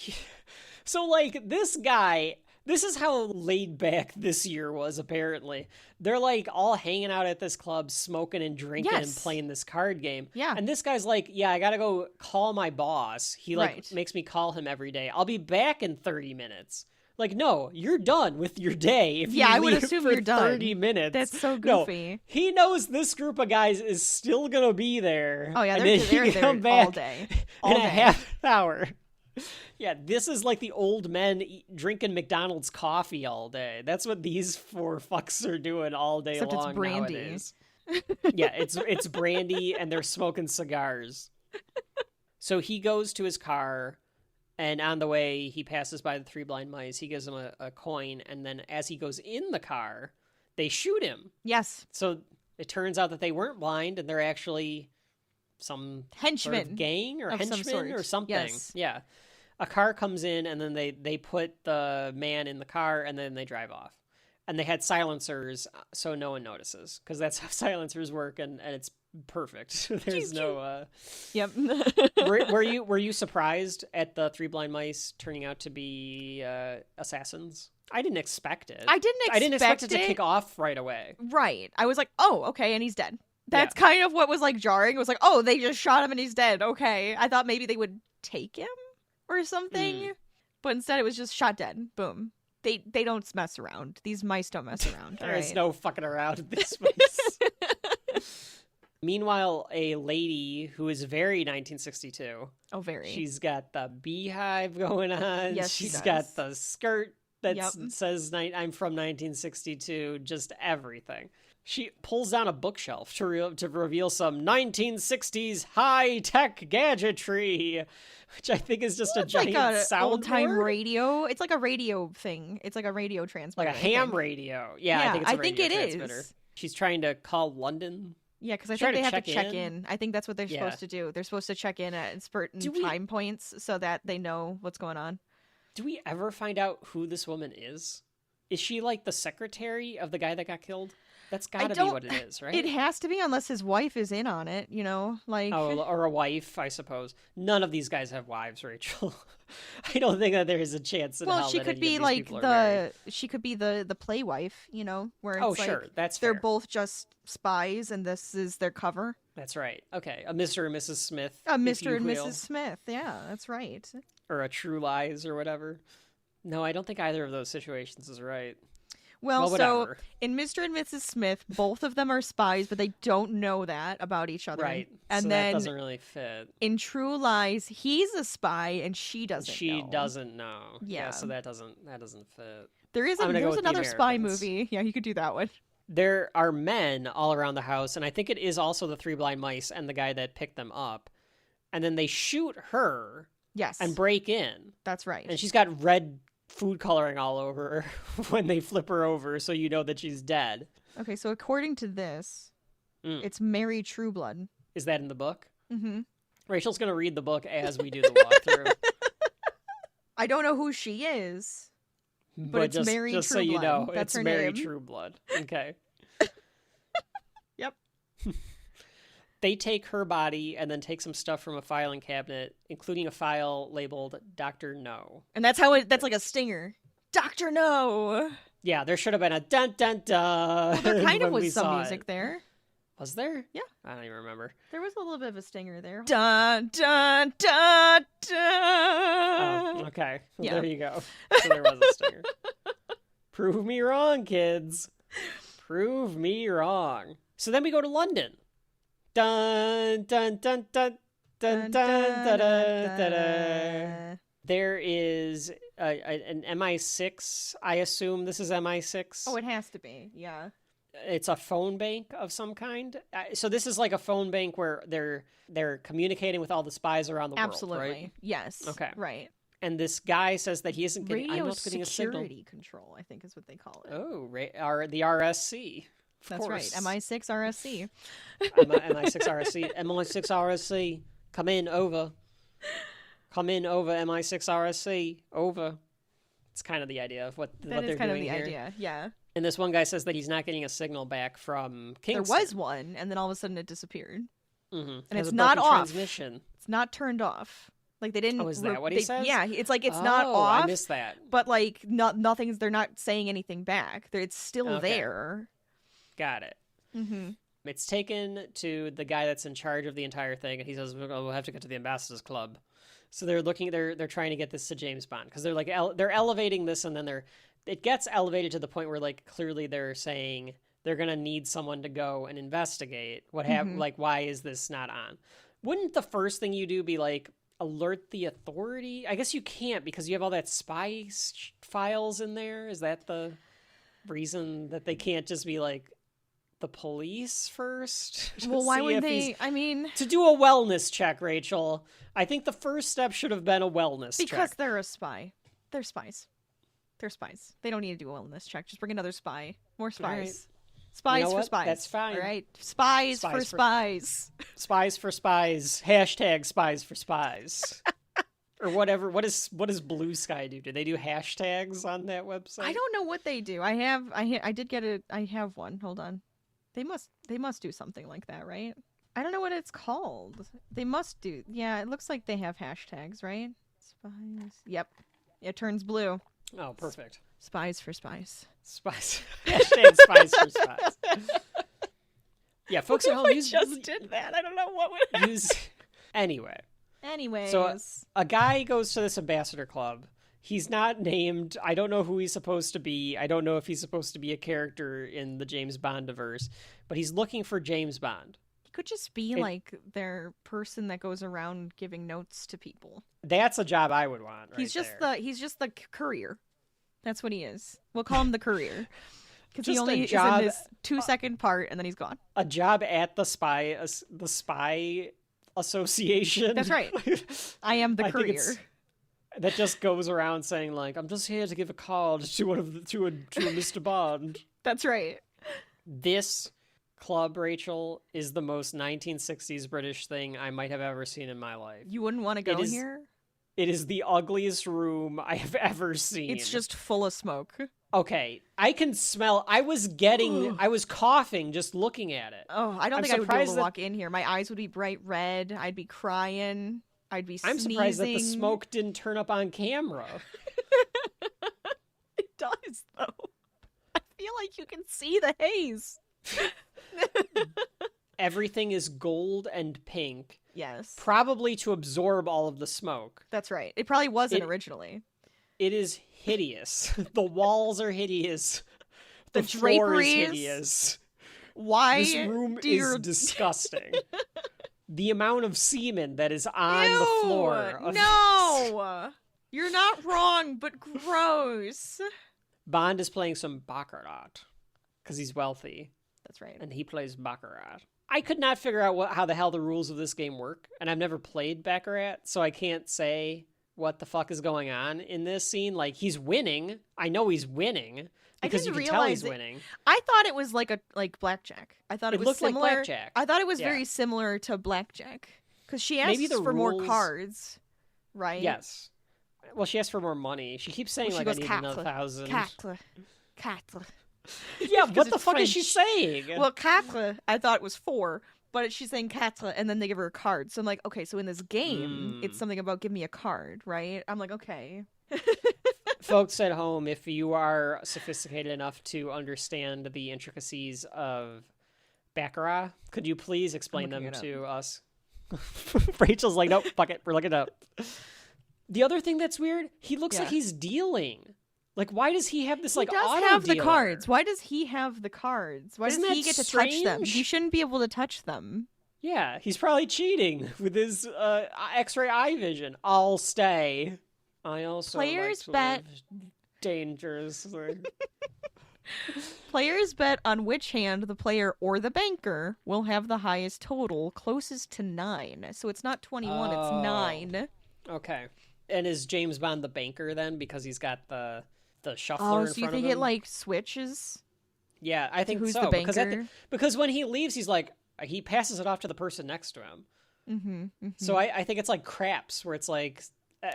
so like this guy. This is how laid back this year was, apparently. They're, like, all hanging out at this club, smoking and drinking and playing this card game. Yeah. And this guy's like, yeah, I gotta go call my boss. He, like, Right. makes me call him every day. I'll be back in 30 minutes. Like, no, you're done with your day if you I would leave assume for you're done. 30 minutes. That's so No, goofy. he knows this group of guys is still gonna be there. Oh yeah, and they're then he there can come back all day. in All a day. half hour. Yeah, this is like the old men drinking McDonald's coffee all day. That's what these four fucks are doing all day Except long it's brandy. nowadays. Yeah, it's brandy and they're smoking cigars. So he goes to his car, and on the way he passes by the three blind mice. He gives them a coin, and then as he goes in the car, they shoot him. Yes, So it turns out that they weren't blind, and they're actually some henchmen sort of gang or of some henchmen sort. or something. Yes. Yeah. A car comes in, and then they put the man in the car, and then they drive off. And they had silencers, so no one notices, because that's how silencers work, and it's perfect. There's no. Yep. Were you surprised at the three blind mice turning out to be assassins? I didn't expect it. I didn't expect it to kick off right away. Right. I was like, oh, okay, and he's dead. That's kind of what was like jarring. It was like, oh, they just shot him and he's dead. Okay. I thought maybe they would take him or something, but instead it was just shot dead. Boom. They don't mess around. These mice don't mess around. There's no fucking around with this mice. Meanwhile, a lady who is very 1962. Oh, very. She's got the beehive going on. Yes, she She's does. got the skirt that Yep. says I'm from 1962. Just everything. She pulls down a bookshelf to reveal some 1960s high-tech gadgetry, which I think is just a giant like a soundboard. old-time radio. It's like a radio thing. It's like a radio transmitter. Like a ham thing. radio. Yeah, I think it's a radio it transmitter. is. She's trying to call London. Yeah, because I Try think they to have to check check in. in. I think that's what they're Yeah. supposed to do. They're supposed to check in at certain Do we- time points so that they know what's going on. Do we ever find out who this woman is? Is she like the secretary of the guy that got killed? That's gotta be what it is, right? It has to be unless his wife is in on it, you know? Like Oh, or a wife, I suppose. None of these guys have wives, Rachel. I don't think that there is a chance in hell she that could any be of these like people are married. she could be the play wife, you know, where it's Oh, like sure, that's they're fair. both just spies and this is their cover. That's right. Okay, a Mr. and Mrs. Smith. A if Mr. you and will. Mrs. Smith. Yeah, that's right. Or a True Lies or whatever. No, I don't think either of those situations is right. Well, Well, so whatever. in Mr. and Mrs. Smith, both of them are spies, but they don't know that about each other. Right. And so then that doesn't really fit. in True Lies, he's a spy and she doesn't She know. doesn't know. Yeah. So that doesn't fit. There is I'm gonna go there's with the another spy Americans. movie. Yeah, you could do that one. There are men all around the house, and I think it is also the three blind mice and the guy that picked them up. And then they shoot her Yes. and break in. That's right. And she's got red food coloring all over her when they flip her over, so you know that she's dead. Okay, so according to this, Mm. it's Mary Trueblood. Is that in the book? Mm-hmm. Rachel's going to read the book as we do the walkthrough. I don't know who she is, but it's Mary just Trueblood. so you know, That's it's her Mary name. Trueblood. Okay. Yep. They take her body and then take some stuff from a filing cabinet, including a file labeled Dr. No. And that's like a stinger. Dr. No! Yeah, there should have been a dun dun dun. Well, there kind of when we was some saw music it. there. Was there? Yeah. I don't even remember. There was a little bit of a stinger there. Dun, dun, dun, dun. Oh, okay. Well, Yeah. there you go. So there was a stinger. Prove me wrong, kids. Prove me wrong. So then we go to London. Dun dun dun dun dun dun dun dun dun. Dun. There is an MI6. I assume this is MI6. Oh, it has to be. Yeah. It's a phone bank of some kind. So this is like a phone bank where they're communicating with all the spies around the Absolutely. world, right? Yes. Okay. Right. And this guy says that he isn't getting. I'm Radio not getting a signal. security control, I think is what they call it. Oh, the RSC. Of That's course. right. MI6 RSC. MI6 RSC. MI6 RSC. Come in, over. Come in, over. MI6 RSC. Over. It's kind of the idea of what That they're is kind of doing the here. idea. Yeah. And this one guy says that he's not getting a signal back from Kingston. There was one, and then all of a sudden it disappeared. Mm-hmm. And it's not off. Transmission. It's not turned off. Like they didn't. Oh, is that what he says? Yeah, it's like it's not Oh, off. I missed that. But like nothing's. They're not saying anything back. It's still Okay. there. Got it. Mm-hmm. It's taken to the guy that's in charge of the entire thing, and he says, "We'll have to get to the Ambassadors Club." So they're trying to get this to James Bond because they're like they're elevating this, and then it gets elevated to the point where like clearly they're saying they're gonna need someone to go and investigate like why is this not on? Wouldn't the first thing you do be like alert the authority? I guess you can't because you have all that spy files in there. Is that the reason that they can't just be like the police first? Well, why would they? I mean, to do a wellness check, Rachel. I think the first step should have been a wellness check. because they're a spy. They're spies. They're spies. They don't need to do a wellness check. Just bring another spy. More spies. right. Spies You know for what? spies. That's fine. All right. Spies for Spies for- spies. Spies for spies. Hashtag spies for spies. Or whatever. What does Blue Sky do? Do they do hashtags on that website? I don't know what they do. I have one. Hold on. They must do something like that, right? I don't know what it's called. They must do. Yeah, it looks like they have hashtags, right? Spies. Yep. It turns blue. Oh, perfect. Spies for spies. Spies. Hashtag spies for spies. Yeah, folks at home I use just did that. I don't know what would happen. use anyway. Anyways. So a guy goes to this ambassador club. He's not named. I don't know who he's supposed to be. I don't know if he's supposed to be a character in the James Bondiverse, but he's looking for James Bond. He could just be like their person that goes around giving notes to people. That's a job I would want. He's just there. the courier. That's what he is. We'll call him the courier. Because he Just a only is job- in this 2-second part and then he's gone. a job at the spy association. That's right. I am the I think courier. it's- that just goes around saying like, I'm just here to give a card to a Mr. Bond. That's right. This club, Rachel, is the most 1960s British thing I might have ever seen in my life. You wouldn't want to go here? It is the ugliest room I have ever seen. It's just full of smoke. Okay, I can smell. I was coughing just looking at it. Oh, I don't I'm think I would be able surprised to that- walk in here. My eyes would be bright red. I'd be crying. I'd be I'm sneezing. surprised that the smoke didn't turn up on camera. It does, though. I feel like you can see the haze. Everything is gold and pink, Yes. probably to absorb all of the smoke. That's right. It probably wasn't It- originally. It is hideous. The walls are hideous. The floor is draperies. hideous. Why This room do your... is disgusting. The amount of semen that is on the floor. No! You're not wrong, but gross. Bond is playing some baccarat because he's wealthy That's right. and he plays baccarat. I could not figure out how the hell the rules of this game work, and I've never played baccarat, so I can't say what the fuck is going on in this scene. Like, he's winning. I know he's winning because you didn't can tell he's realize winning. I thought it was like blackjack. I thought it was looked like similar. blackjack. I thought it was Yeah. very similar to blackjack because she asks Maybe the for more rules- cards, right? Yes. Well, she asked for more money. She keeps saying, Well, she like, I goes, need another 1,000. Quatre. Yeah, what the it's fuck is she French. saying? Well, quatre, I thought it was 4, but she's saying quatre, and then they give her a card. So I'm like, okay, so in this game, it's something about give me a card, right? I'm like, okay. Folks at home, if you are sophisticated enough to understand the intricacies of baccarat, could you please explain them to us? Rachel's like, nope, fuck it, we're looking it up. The other thing that's weird, he looks like he's dealing. Like, why does he have this, like, auto He does have the dealer? cards. Why does he have the cards? Why Isn't does he that get to touch them? strange? He shouldn't be able to touch them. Yeah, he's probably cheating with his X-ray eye vision. I'll stay. I also Players like to bet- live dangerously. Players bet on which hand the player or the banker will have the highest total, closest to 9. So it's not 21, it's 9. Okay. And is James Bond the banker then, because he's got the shuffler in So you front of think him? it like switches? Yeah, I think who's so. the banker? Because when he leaves, he's like, he passes it off to the person next to him. Mm-hmm. So I think it's like craps, where it's like,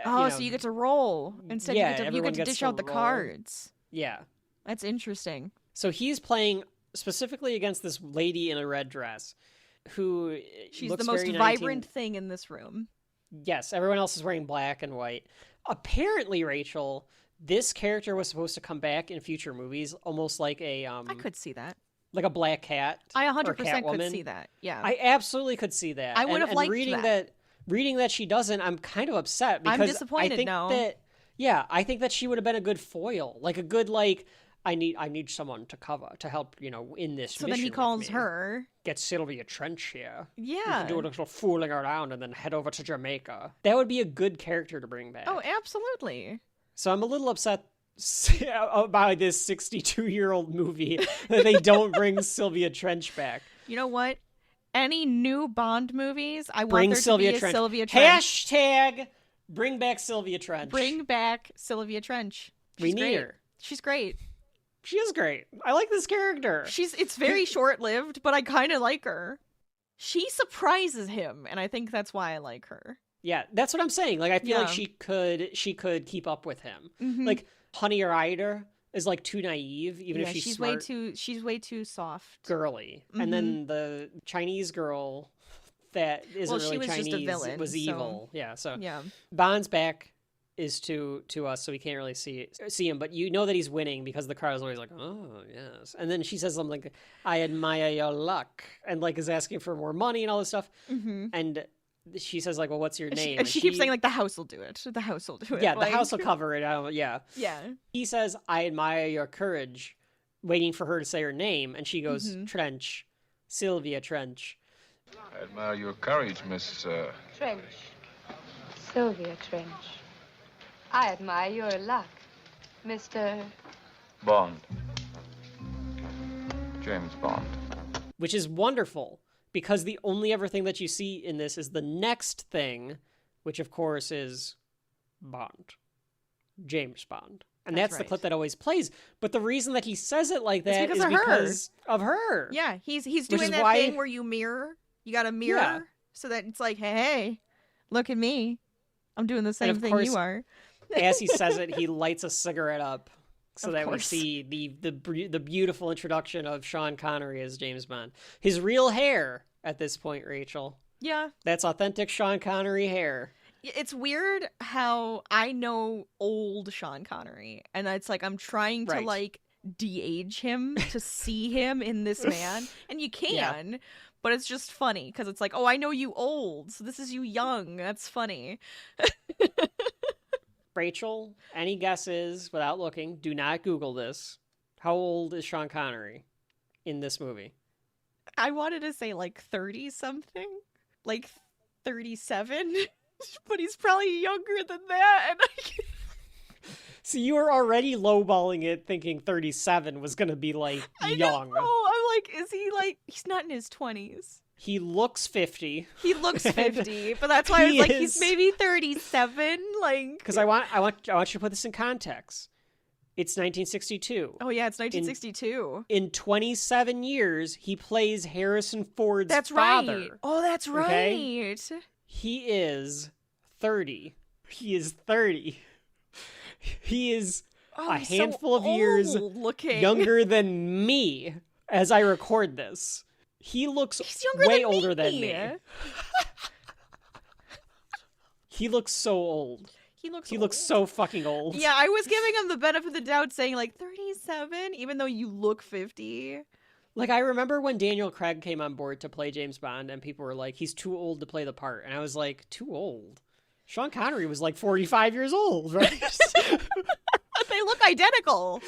So you get to roll instead. Yeah, you get everyone to gets dish to out the roll. cards. Yeah. That's interesting. So he's playing specifically against this lady in a red dress, who She's looks the most very vibrant thing in this room. Yes, everyone else is wearing black and white. Apparently, Rachel, this character was supposed to come back in future movies, almost like a I could see that. like a black cat. I or 100% Catwoman. could see that. Yeah. I absolutely could see that. I would have liked reading that. Reading that she doesn't, I'm kind of upset because I'm disappointed I think now. that I think that she would have been a good foil, like a good I need someone to help, in this So mission then he with calls me. her. Get Sylvia Trench here. We Yeah. can do a little fooling around and then head over to Jamaica. That would be a good character to bring back. Oh, absolutely. So I'm a little upset about this 62-year-old movie that they don't bring Sylvia Trench back. You know what? Any new Bond movies, I Bring want there Sylvia to be a Trench. Sylvia Trench. Hashtag bring back Sylvia Trench. Bring back Sylvia Trench. We She's need great. her. She's great. She is great. I like this character. It's very short-lived, but I kind of like her. She surprises him, and I think that's why I like her. Yeah, that's what I'm saying. Like, I feel like Yeah. she could keep up with him. Mhm. Like, Honey Rider is like too naive, even if she's smart. she's way too soft. Girly. And then the Chinese girl that isn't she really was Chinese just a villain, was so- evil. Yeah, so Yeah. Bond's back is to us, so we can't really see him, but you know that he's winning because the crowd is always like, oh yes. And then she says something like, I admire your luck, and like is asking for more money and all this stuff. Mm-hmm. And she says like, well, what's your name? And she keeps saying like the house will do it. The house will do it. yeah, like... the house will cover it. Yeah. Yeah. He says, I admire your courage, waiting for her to say her name, and she goes, Mm-hmm. Trench, Sylvia Trench. I admire your courage, Miss. Trench. Sylvia Trench. I admire your luck, Mr. Bond. James Bond. Which is wonderful, because the only ever thing that you see in this is the next thing, which of course is Bond. James Bond. And that's the right. clip that always plays. But the reason that he says it like that because is of her. because of her. Yeah, he's Which doing is that why- thing where you mirror. You got to mirror Yeah. so that it's like, hey, look at me. I'm doing the same of thing course- you are. As he says it, he lights a cigarette up so Of that course. we see the beautiful introduction of Sean Connery as James Bond. His real hair at this point, Rachel. Yeah. That's authentic Sean Connery hair. It's weird how I know old Sean Connery, and it's like I'm trying to Right. like de-age him to see him in this man, and you can, but it's just funny because it's like, oh, I know you old, so this is you young. That's funny. Rachel, any guesses without looking? Do not Google this. How old is Sean Connery in this movie? I wanted to say like 30 something, like 37, but he's probably younger than that. And So you were already lowballing it, thinking 37 was going to be like young. I'm like, is he like? He's not in his 20s. He looks 50. He looks 50, but that's why I was He like, is. he's maybe 37. Like, Because I want you to put this in context. It's 1962. oh yeah, it's 1962. In 27 years, he plays Harrison Ford's That's father. right. Oh, that's right. Okay? He is 30. He is 30. He is Oh, a he's so handful of years old looking. younger than me as I record this. He looks He's younger way than older than me. me. He looks so old. He looks He looks so fucking old. Yeah, I was giving him the benefit of the doubt saying like 37, even though you look 50. Like, I remember when Daniel Craig came on board to play James Bond, and people were like, he's too old to play the part. And I was like, too old? Sean Connery was like 45 years old, right? They look identical.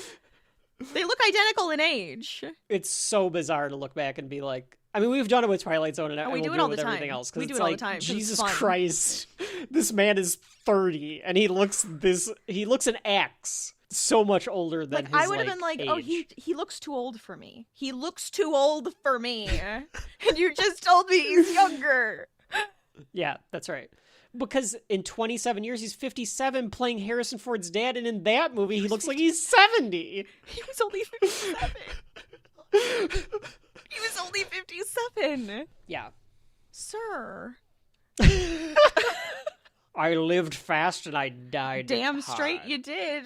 They look identical in age. It's so bizarre to look back and be like, I mean, we've done it with Twilight Zone, and we we'll do it do all it with the time. everything else. We Because do it's it all the like, time 'cause it's Jesus fun. Christ, this man is 30, and he looks an axe. So much older than Like, his, I would have been like, age. oh, he looks too old for me. He looks too old for me. And you just told me he's younger. Yeah, that's right. Because in 27 years, he's 57 playing Harrison Ford's dad, and in that movie, he looks like he's 70. He was only 57. He was only 57. Yeah. Sir. I lived fast and I died Damn straight hard. you did.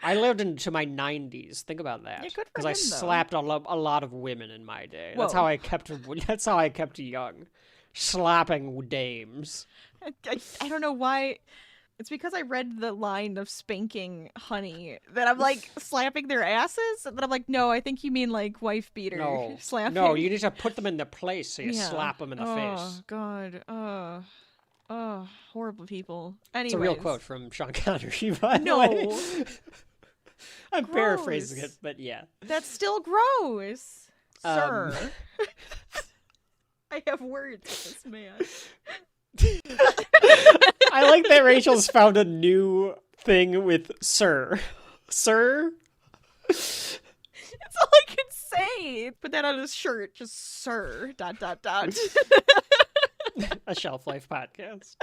I lived into my 90s. Think about that. Yeah, good for Because I him, though. slapped a lot of women in my day. That's Whoa. how I kept. That's how I kept young, slapping dames. I don't know why. It's because I read the line of spanking honey that I'm like slapping their asses. And then I'm like, no, I think you mean like wife beater No, slapping. no, you need to put them in their place. So you Yeah. slap them in the face. Oh God. Oh, horrible people. Anyways. It's a real quote from Sean Connery, by the No. way. I'm paraphrasing Gross. it, but yeah. That's still gross, Um, sir. I have words with this man. I like that Rachel's found a new thing with sir. Sir? That's all I can say. Put that on his shirt. Just sir. ... A Shelf Life podcast.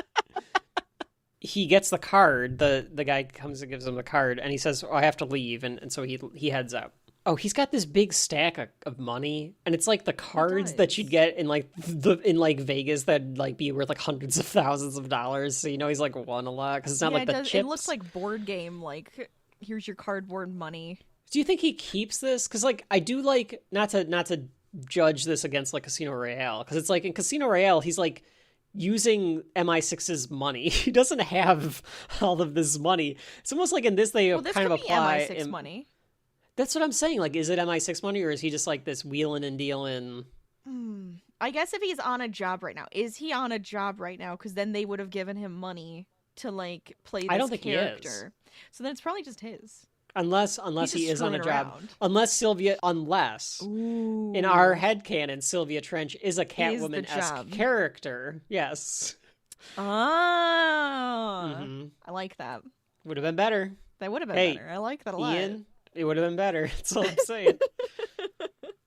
He gets the card. The guy comes and gives him the card, and he says, "Oh, I have to leave," and so he heads out. Oh, he's got this big stack of money, and it's like the cards that you'd get in like Vegas that'd like be worth like hundreds of thousands of dollars. So you know he's like won a lot because it's not like the chips. It looks like board game. Like, here's your cardboard money. Do you think he keeps this? Because like I do like not to judge this against like Casino Royale, because it's like in Casino Royale he's like using MI6's money. He doesn't have all of this money. It's almost like in this they Well, this kind could of be apply MI6 money. That's what I'm saying. Like, is it MI6 money, or is he just like this wheeling and dealing? I guess if he's on a job right now. Is he on a job right now? Because then they would have given him money to like play this I don't think character. he is. So then it's probably just his. Unless He's he just is on a screwing job. around. Unless Ooh. in our headcanon, Sylvia Trench is a Is the Catwoman-esque job. character. Yes. Ah, Mhm. I like that. Would have been better. That would have been Hey, better. I like that a lot. Ian, it would have been better. That's all I'm saying.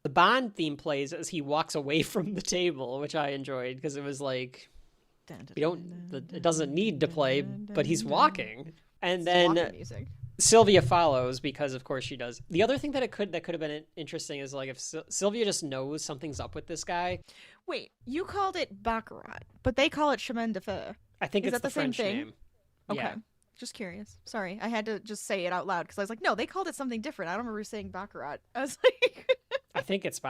The Bond theme plays as he walks away from the table, which I enjoyed because it was like, it doesn't need to play, but he's walking. And then Walking music. Sylvia follows because, of course, she does. The other thing that could have been interesting is like if Sylvia just knows something's up with this guy. Wait, you called it baccarat, but they call it chemin de fer. I think Is it's that the the same French thing? name. Okay. Yeah. Just curious. Sorry, I had to just say it out loud because I was like, no, they called it something different. I don't remember saying baccarat. I was like, I think it's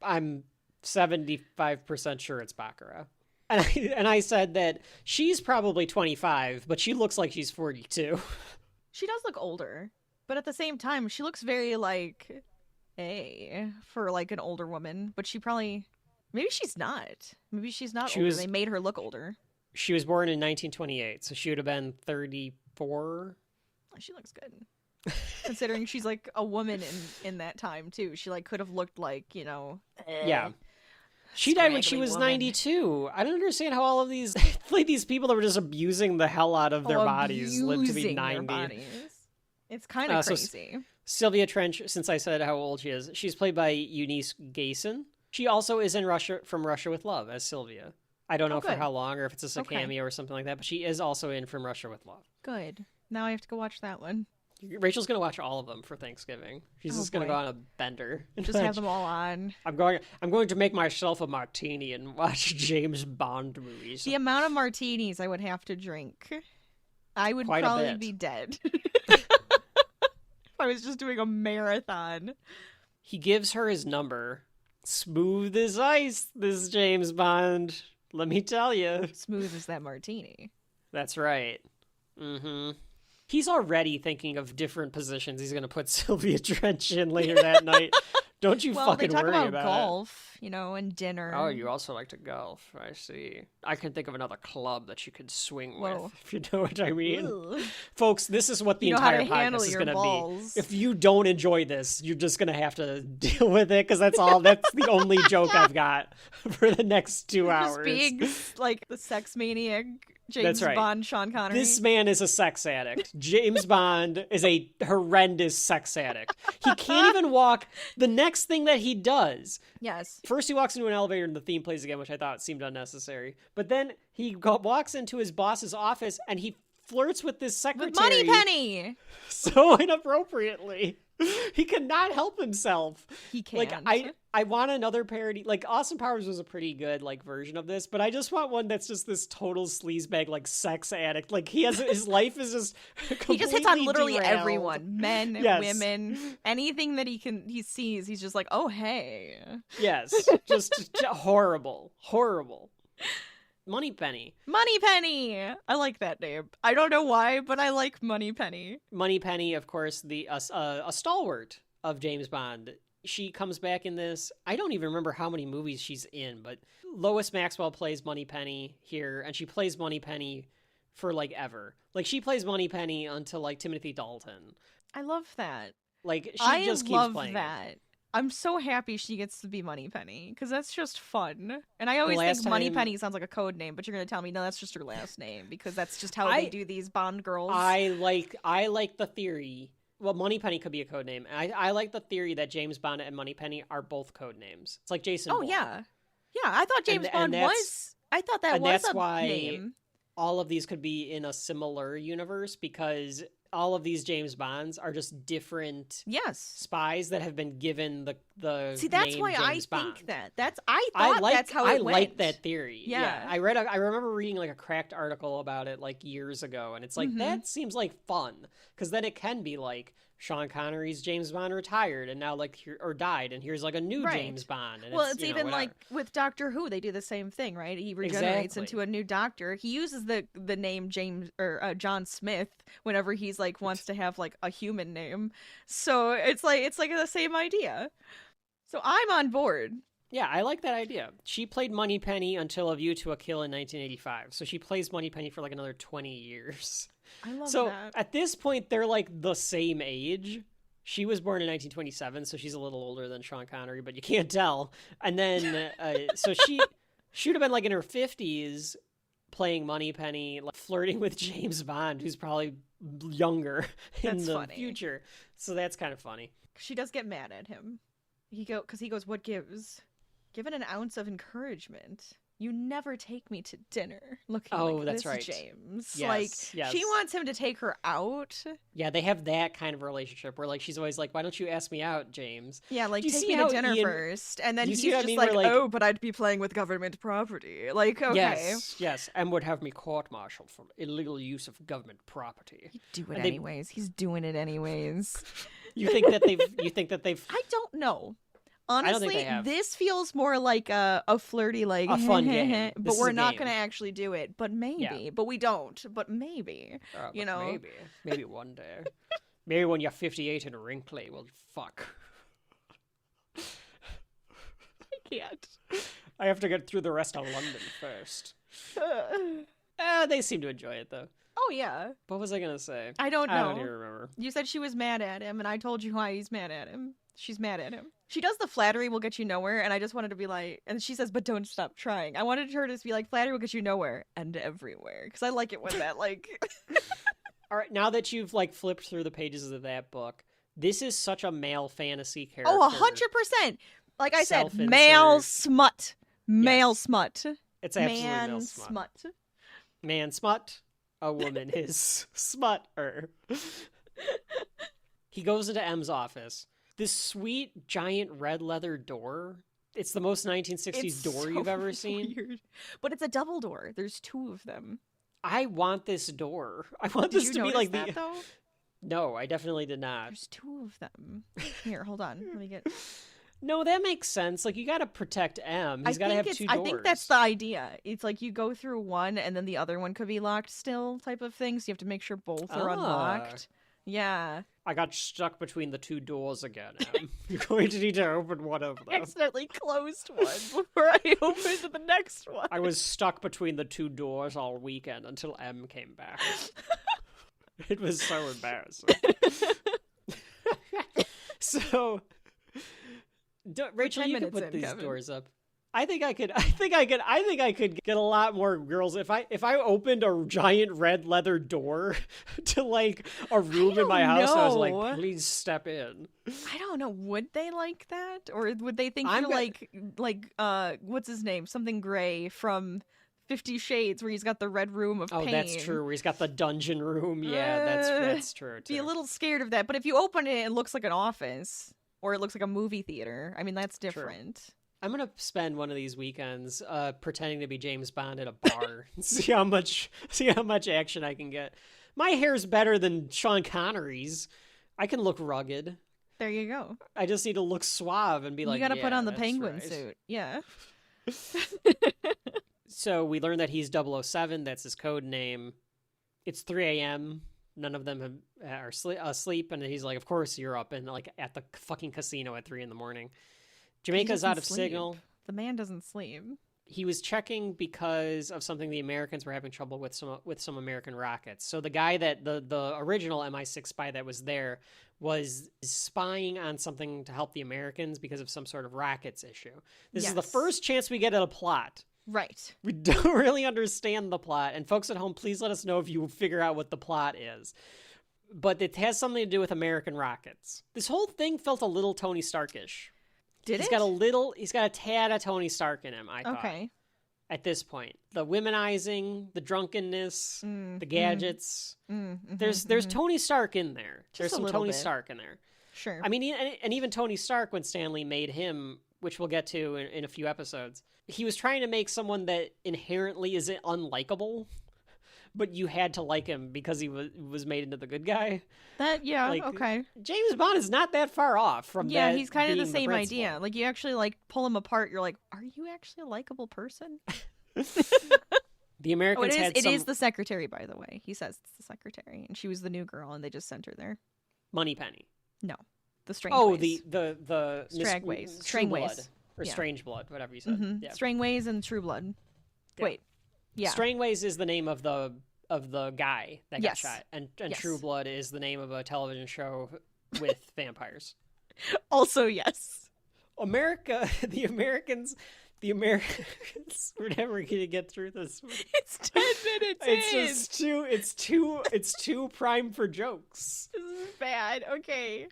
I'm 75% sure it's baccarat. And I said that she's probably 25, but she looks like she's 42. she does look older, but at the same time, she looks very like, for like an older woman. But she probably, maybe she's not. Maybe she's not older. They made her look older. She was born in 1928, so she would have been 34. She looks good. Considering she's like a woman in that time too. She like could have looked like, you know. Yeah. She died when she scraggly was woman. 92. I don't understand how all of these like these people that were just abusing the hell out of their bodies live to be Abusing their 90. bodies. It's kind of So crazy. Sylvia Trench, since I said how old she is, she's played by Eunice Gayson. She also is in From Russia with Love as Sylvia. I don't know for good. how long or if it's just a Okay. cameo or something like that, but she is also in From Russia with Love. Good. Now I have to go watch that one. Rachel's going to watch all of them for Thanksgiving. She's Oh, just going to boy. go on a bender. Just have them all on. I'm going to make myself a martini and watch James Bond movies. The amount of martinis I would have to drink. I would Quite a probably bit. be dead. I was just doing a marathon. He gives her his number. Smooth as ice, this James Bond. Let me tell you. Smooth as that martini. That's right. Mm-hmm. He's already thinking of different positions he's going to put Sylvia Trench in later that night. Don't you Well, fucking they talk worry about it. golf, and dinner. Oh, you also like to golf. I see. I can think of another club that you could swing Whoa. with, if you know what I mean. Ugh. Folks, this is what the You know how entire to handle podcast is your going to balls. be. If you don't enjoy this, you're just going to have to deal with it, because that's the only joke I've got for the next 2 hours. Just being like the sex maniac James That's right. Bond, Sean Connery. This man is a sex addict. James Bond is a horrendous sex addict. He can't even walk. The next thing that he does, Yes. first he walks into an elevator and the theme plays again, which I thought seemed unnecessary. But then he walks into his boss's office and he flirts with this secretary. With Moneypenny. So inappropriately. He cannot help himself. He can't. Like, I want another parody. Like, Austin Powers was a pretty good, like, version of this, but I just want one that's just this total sleazebag, like, sex addict. Like, his life is just He just hits on literally derailed. everyone. Men, Yes. women, anything that he sees, he's just like, oh, hey. Yes. Just horrible. Horrible. Moneypenny. Moneypenny. I like that name. I don't know why, but I like Moneypenny. Moneypenny, of course, a stalwart of James Bond. She comes back in this. I don't even remember how many movies she's in, but Lois Maxwell plays Moneypenny here, and she plays Moneypenny for, like, ever. Like, she plays Moneypenny until, like, Timothy Dalton. I love that. Like, she just keeps love playing. that. I'm so happy she gets to be Moneypenny, because that's just fun. And I always The think last time- Moneypenny sounds like a code name, but you're going to tell me, no, that's just her last name, because that's just how they do these Bond girls. I like the theory. Well, Moneypenny could be a code name. I like the theory that James Bond and Moneypenny are both code names. It's like Jason Bourne. Yeah. Yeah, I thought James Bond was... I thought that and was that's a why name. all of these could be in a similar universe, because all of these James Bonds are just different Yes. spies that have been given the See, that's name why James I Bond. think that. I thought that's how it went. I like that theory. Yeah. I remember reading like a cracked article about it like years ago, and it's like that seems like fun, because then it can be like Sean Connery's James Bond retired and now or died, and here's like a new Right. James Bond. And Well, it's you know, even whatever. like with Doctor Who, they do the same thing, right? He regenerates Exactly. into a new doctor. He uses the name James or John Smith whenever he's like wants to have like a human name. So it's like the same idea. So I'm on board. Yeah, I like that idea. She played Moneypenny until A View to a Kill in 1985, so she plays Moneypenny for like another 20 years. I love So that. at this point, they're like the same age. She was born in 1927, so she's a little older than Sean Connery, but you can't tell. And then, so she would have been like in her 50s playing Moneypenny, like flirting with James Bond, who's probably younger in That's the funny. future. So that's kind of funny. She does get mad at him. He goes, what gives? Give it an ounce of encouragement. You never take me to dinner looking like that's this, right. James. Yes, Like, yes. she wants him to take her out. Yeah, they have that kind of relationship where like she's always like, "Why don't you ask me out, James?" Yeah, like, Do you take see me to how dinner Ian- first. And then Do you he's see what I just mean? like, Where, like- oh, but I'd be playing with government property. Like, okay. Yes, and would have me court-martialed for illegal use of government property. Do it And they- anyways. He's doing it anyways. You think that they've I don't know. don't think Honestly, they have. this feels more like a flirty, like, A fun game. but This is we're a not game. going to actually do it. But maybe. Yeah. But we don't. But maybe. You but know? maybe one day. Maybe when you're 58 and wrinkly, we'll fuck. I can't. I have to get through the rest of London first. They seem to enjoy it, though. Oh, yeah. What was I going to say? I don't know. I don't even remember. You said she was mad at him, and I told you why he's mad at him. She's mad at him. She does the flattery will get you nowhere, and I just wanted to be like, and she says, but don't stop trying. I wanted her to just be like, flattery will get you nowhere and everywhere. Because I like it when that, like... All right, now that you've like flipped through the pages of that book, this is such a male fantasy character. Oh, 100%. Like I said, Self-insert. male smut. Male Yes. smut. It's absolutely Man male smut. smut. Man smut. A woman is smut-er. He goes into M's office. This sweet, giant red leather door. It's the most 1960s It's door so you've ever seen. weird. But it's a double door. There's two of them. I want this door. I want Did this you to be notice like that, the. though? No, I definitely did not. There's 2 of them. Here, hold on. Let me get. No, that makes sense. Like, you gotta protect M. He's gotta have 2 doors. I think that's the idea. It's like you go through one and then the other one could be locked still, type of thing. So you have to make sure both are unlocked. Yeah. I got stuck between the 2 doors again, Em. You're going to need to open one of them. I accidentally closed one before I opened the next one. I was stuck between the 2 doors all weekend until M came back. It was so embarrassing. So, Rachel, you can put these doors up. I think I could get a lot more girls if I opened a giant red leather door to like a room in my house. I was like, please step in. I don't know. Would they like that, or would they think you're like what's his name? Something Gray from 50 Shades, where he's got the red room of pain. Oh, that's true. Where he's got the dungeon room. Yeah, that's true too. Be a little scared of that. But if you open it, it looks like an office, or it looks like a movie theater. I mean, that's different. True. I'm gonna spend one of these weekends pretending to be James Bond at a bar and see how much action I can get. My hair's better than Sean Connery's. I can look rugged. There you go. I just need to look suave and be like, you gotta put on the that's penguin right. suit. Yeah. So we learned that he's 007. That's his code name. It's 3 a.m. None of them are asleep, and he's like, "Of course you're up," and like at the fucking casino at 3 a.m. Jamaica's out of signal. The man doesn't sleep. He was checking because of something the Americans were having trouble with some American rockets. So the guy that the original MI6 spy that was there was spying on something to help the Americans because of some sort of rockets issue. This is the first chance we get at a plot. Right. We don't really understand the plot. And folks at home, please let us know if you figure out what the plot is. But it has something to do with American rockets. This whole thing felt a little Tony Starkish. He's got a tad of Tony Stark in him, I thought. Okay. At this point. The womenizing, the drunkenness, the gadgets. There's Tony Stark in there. There's some Tony Stark in there. Sure. I mean, and even Tony Stark, when Stanley made him, which we'll get to in a few episodes, he was trying to make someone that inherently is unlikable, but you had to like him because he was made into the good guy. Okay. James Bond is not that far off from that. Yeah, he's kind of the same idea. Like, you actually, like, pull him apart, you're like, are you actually a likable person? The Americans it is the secretary, by the way. He says it's the secretary, and she was the new girl, and they just sent her there. Moneypenny. No. The Strangways. The Strangways. Strangways. Or Strange Blood, whatever you said. Mm-hmm. Yeah. Strangways and True Blood. Yeah. Wait. Yeah. Strangways is the name of the guy that got shot, and True Blood is the name of a television show with vampires. Also, yes. The Americans, we're never gonna get through this. It's 10 minutes. It's too prime for jokes. This is bad. Okay.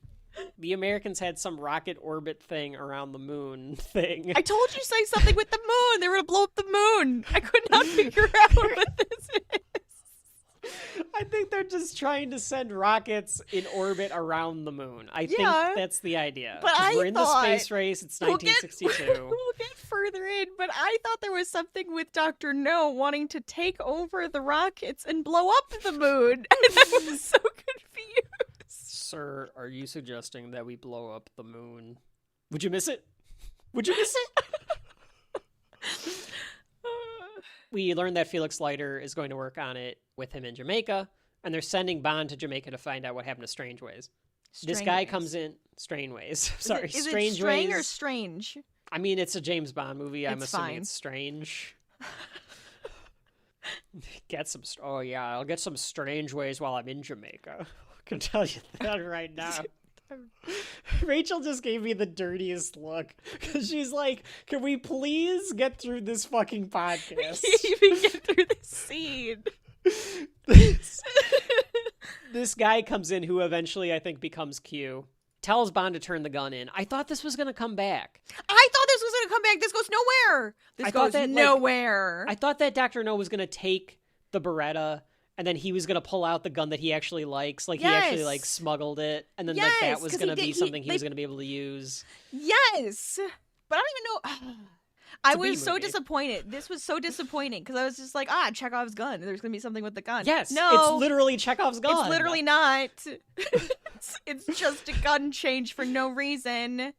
The Americans had some rocket orbit thing around the moon thing. I told you to say something with the moon. They were going to blow up the moon. I could not figure out what this is. I think they're just trying to send rockets in orbit around the moon. I think that's the idea. But we're in the space race. It's 1962. We'll get further in, but I thought there was something with Dr. No wanting to take over the rockets and blow up the moon. And I was so confused. Sir, are you suggesting that we blow up the moon? Would you miss it? We learned that Felix Leiter is going to work on it with him in Jamaica, and they're sending Bond to Jamaica to find out what happened to Strangeways. This guy comes in... Strangeways. Sorry, Is Strangeways. it Strang or Strange? I mean, it's a James Bond movie. I'm assuming fine. It's strange. I'll get some Strangeways while I'm in Jamaica. I can tell you that right now. Rachel just gave me the dirtiest look because she's like, can we please get through this fucking podcast? We can't even get through this scene. This guy comes in who eventually I think becomes Q. Tells Bond to turn the gun in. I thought this was going to come back. I thought this was going to come back. This goes nowhere. This goes nowhere. I thought that Dr. No was going to take the Beretta and then he was going to pull out the gun that he actually likes. Like, he actually, like, smuggled it. And then, like, that was going to be something he was going to be able to use. Yes. But I don't even know. I a B was so movie. disappointed. This was so disappointing because I was just like, Chekhov's gun. There's going to be something with the gun. Yes, no, it's literally Chekhov's gun. It's literally not. It's just a gun change for no reason.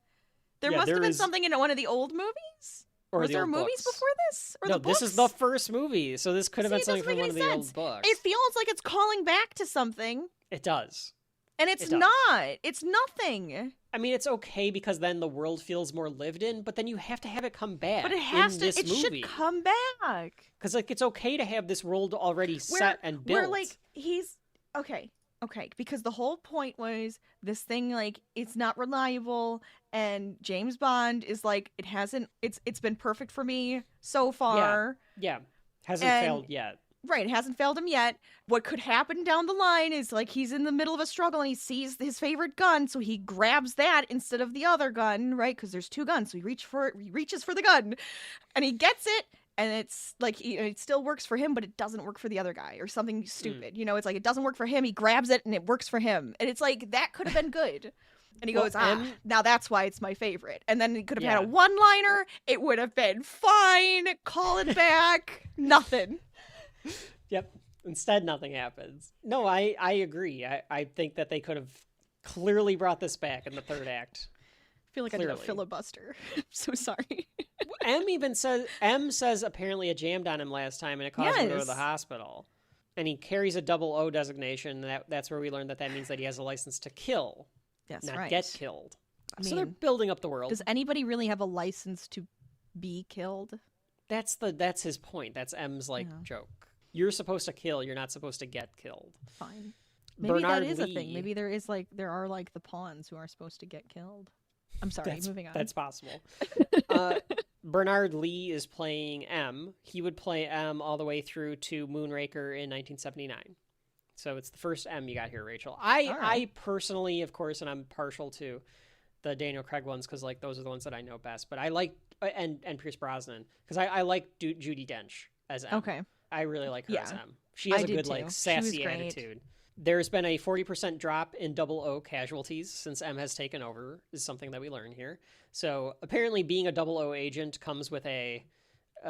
There must have been something in one of the old movies? Or was the there old movies books. before this? Or No, the books? this is the first movie, so this could have been it something doesn't from make one of any the old sense. books. It feels like it's calling back to something, It does. and it's It does. not. It's nothing. I mean, it's okay because then the world feels more lived in, but then you have to have it come back. But it has in to. This It movie. should come back. Because like it's okay to have this world already set and built. Where like he's okay, because the whole point was this thing like it's not reliable, and James Bond is like it's been perfect for me so far. Yeah, hasn't failed yet. Right, it hasn't failed him yet. What could happen down the line is like he's in the middle of a struggle and he sees his favorite gun, so he grabs that instead of the other gun, right? Because there's two guns, so he reaches for the gun, and he gets it, and it's like it still works for him, but it doesn't work for the other guy or something stupid. You know, it's like it doesn't work for him. He grabs it and it works for him, and it's like that could have been good. And he goes, now that's why it's my favorite. And then he could have had a one-liner. It would have been fine. Call it back. Nothing. Yep. Instead, nothing happens. No, I agree. I think that they could have clearly brought this back in the third act. I feel like I did a filibuster. I'm so sorry. M says apparently it jammed on him last time and it caused him to go to the hospital. And he carries a 00 designation. That's where we learned that means that he has a license to kill, not get killed. I so they're building up the world. Does anybody really have a license to be killed? That's his point. That's M's joke. You're supposed to kill. You're not supposed to get killed. Fine. Maybe that is a thing. Maybe there are the pawns who are supposed to get killed. I'm sorry. Moving on. That's possible. Bernard Lee is playing M. He would play M all the way through to Moonraker in 1979. So it's the first M you got here, Rachel. I personally, of course, and I'm partial to the Daniel Craig ones because like those are the ones that I know best. But I like and Pierce Brosnan because I like Judi Dench as M. Okay. I really like her as M. She has a good like sassy attitude. There's been a 40% drop in 00 casualties since M has taken over, is something that we learn here. So apparently being a 00 agent comes with a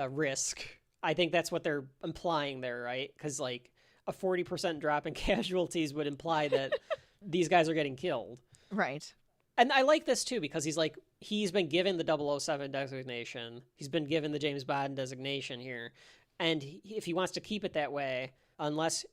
risk. I think that's what they're implying there, right? Because like a 40% drop in casualties would imply that these guys are getting killed. Right. And I like this too because he's been given the 007 designation. He's been given the James Bond designation here. And if he wants to keep it that way, unless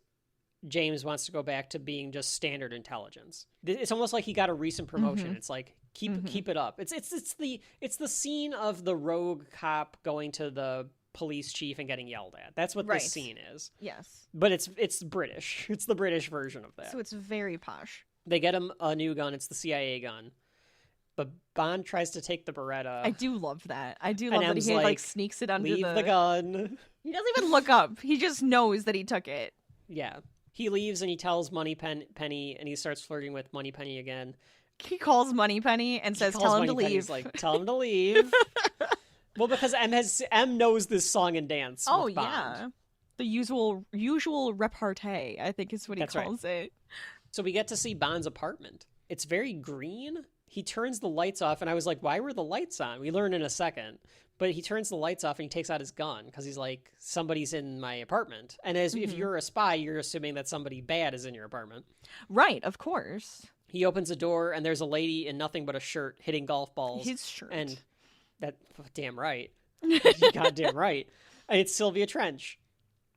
James wants to go back to being just standard intelligence, it's almost like he got a recent promotion. Mm-hmm. It's like keep it up. It's the scene of the rogue cop going to the police chief and getting yelled at. That's what this scene is. Yes, but it's British. It's the British version of that. So it's very posh. They get him a new gun. It's the CIA gun. But Bond tries to take the Beretta. I do love that. I do love that he like sneaks it under leave the gun. He doesn't even look up. He just knows that he took it. Yeah. He leaves and he tells Moneypenny, and he starts flirting with Moneypenny again. He calls Moneypenny and says, tell him to leave. He's like, tell him to leave. Well, because M knows this song and dance. Oh, with Bond. yeah. The usual repartee, I think is what he calls it. So we get to see Bond's apartment. It's very green. He turns the lights off, and I was like, why were the lights on? We learn in a second. But he turns the lights off, and he takes out his gun, because he's like, somebody's in my apartment. And if you're a spy, you're assuming that somebody bad is in your apartment. Right, of course. He opens a door, and there's a lady in nothing but a shirt hitting golf balls. His shirt. And damn right. Goddamn right. And it's Sylvia Trench.